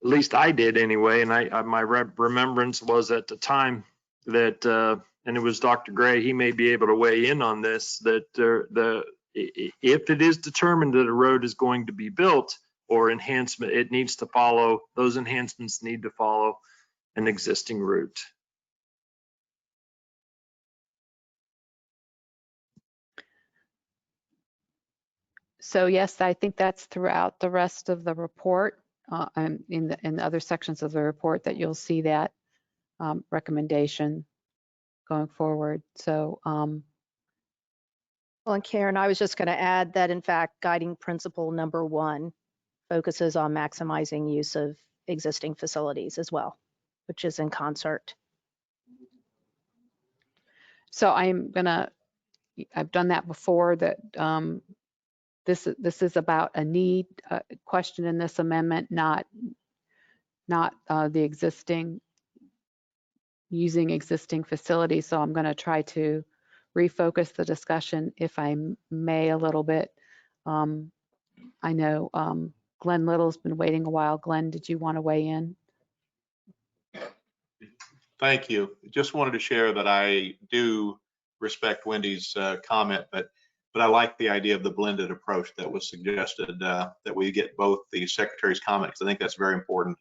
at least I did anyway, and my remembrance was at the time that, and it was Dr. Gray, he may be able to weigh in on this, that if it is determined that a road is going to be built or enhancement, it needs to follow, those enhancements need to follow an existing route. So yes, I think that's throughout the rest of the report, and in the other sections of the report that you'll see that recommendation going forward. So well, and Karen, I was just going to add that in fact, guiding principle number 1 focuses on maximizing use of existing facilities as well, which is in concert. So I've done that before, that this is about a need question in this amendment, not the existing, using existing facilities. So I'm going to try to refocus the discussion, if I may, a little bit. I know Glenn Little's been waiting a while. Glenn, did you want to weigh in? Thank you. Just wanted to share that I do respect Wendy's comment, but I like the idea of the blended approach that was suggested, that we get both the secretary's comments, I think that's very important,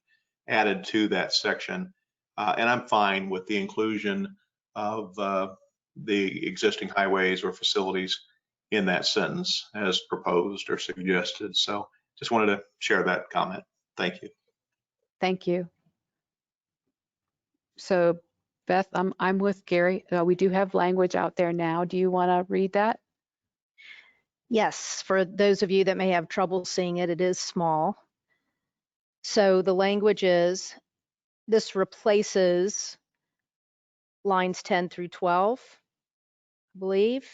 added to that section. And I'm fine with the inclusion of the existing highways or facilities in that sentence as proposed or suggested. So just wanted to share that comment. Thank you. Thank you. So Beth, I'm with Gary. We do have language out there now. Do you want to read that? Yes, for those of you that may have trouble seeing it, it is small. So the language is, this replaces lines 10 through 12, I believe.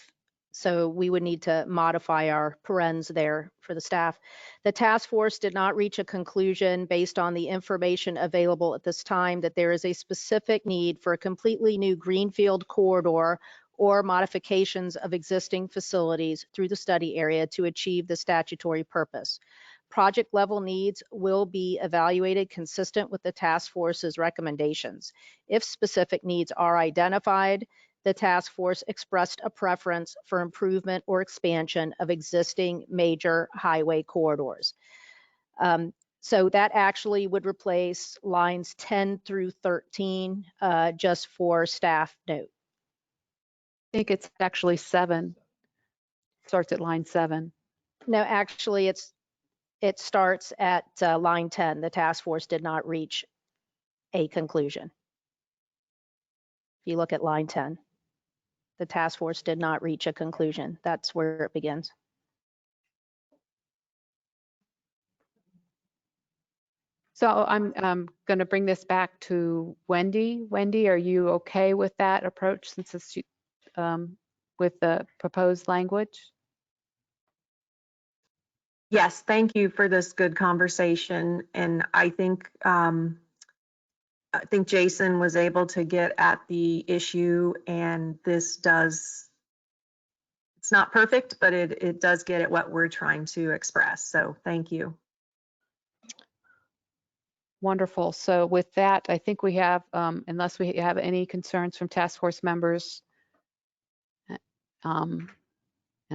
So we would need to modify our parens there for the staff. The task force did not reach a conclusion based on the information available at this time that there is a specific need for a completely new greenfield corridor or modifications of existing facilities through the study area to achieve the statutory purpose. Project level needs will be evaluated consistent with the task force's recommendations. If specific needs are identified, the task force expressed a preference for improvement or expansion of existing major highway corridors. So that actually would replace lines 10 through 13, just for staff note. I think it's actually 7. Starts at line 7. No, actually it starts at line 10. The task force did not reach a conclusion. If you look at line 10. The task force did not reach a conclusion. That's where it begins. So I'm going to bring this back to Wendy. Wendy, are you okay with that approach since it's with the proposed language? Yes, thank you for this good conversation. And I think Jason was able to get at the issue, and this does, it's not perfect, but it does get at what we're trying to express. So thank you. Wonderful. So with that, I think we have, unless we have any concerns from task force members, and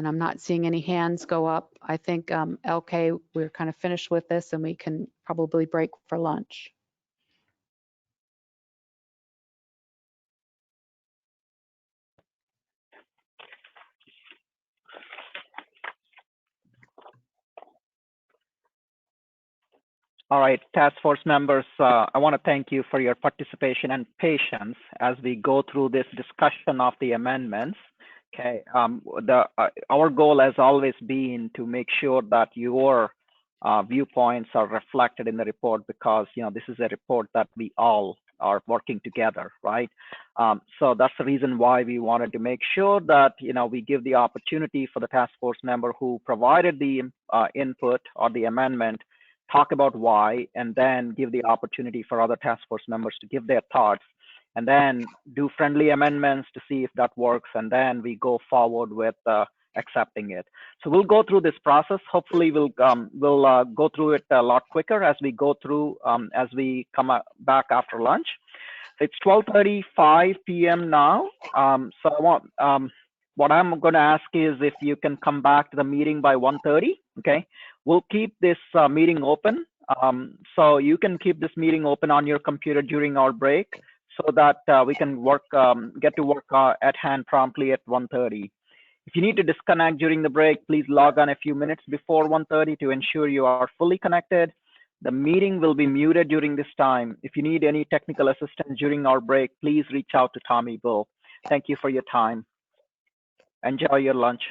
I'm not seeing any hands go up, I think, LK, we're kind of finished with this and we can probably break for lunch. All right, task force members, I want to thank you for your participation and patience as we go through this discussion of the amendments. Okay, our goal has always been to make sure that your viewpoints are reflected in the report, because this is a report that we all are working together, right? So that's the reason why we wanted to make sure that we give the opportunity for the task force member who provided the input or the amendment, talk about why, and then give the opportunity for other task force members to give their thoughts, and then do friendly amendments to see if that works, and then we go forward with accepting it. So we'll go through this process. Hopefully we'll go through it a lot quicker as we go through, as we come back after lunch. It's 12:35 p.m. now. So I want, what I'm going to ask is if you can come back to the meeting by 1:30, okay? We'll keep this meeting open. So you can keep this meeting open on your computer during our break so that we can work, get to work at hand promptly at 1:30. If you need to disconnect during the break, please log on a few minutes before 1:30 to ensure you are fully connected. The meeting will be muted during this time. If you need any technical assistance during our break, please reach out to Tommy Bill. Thank you for your time. Enjoy your lunch.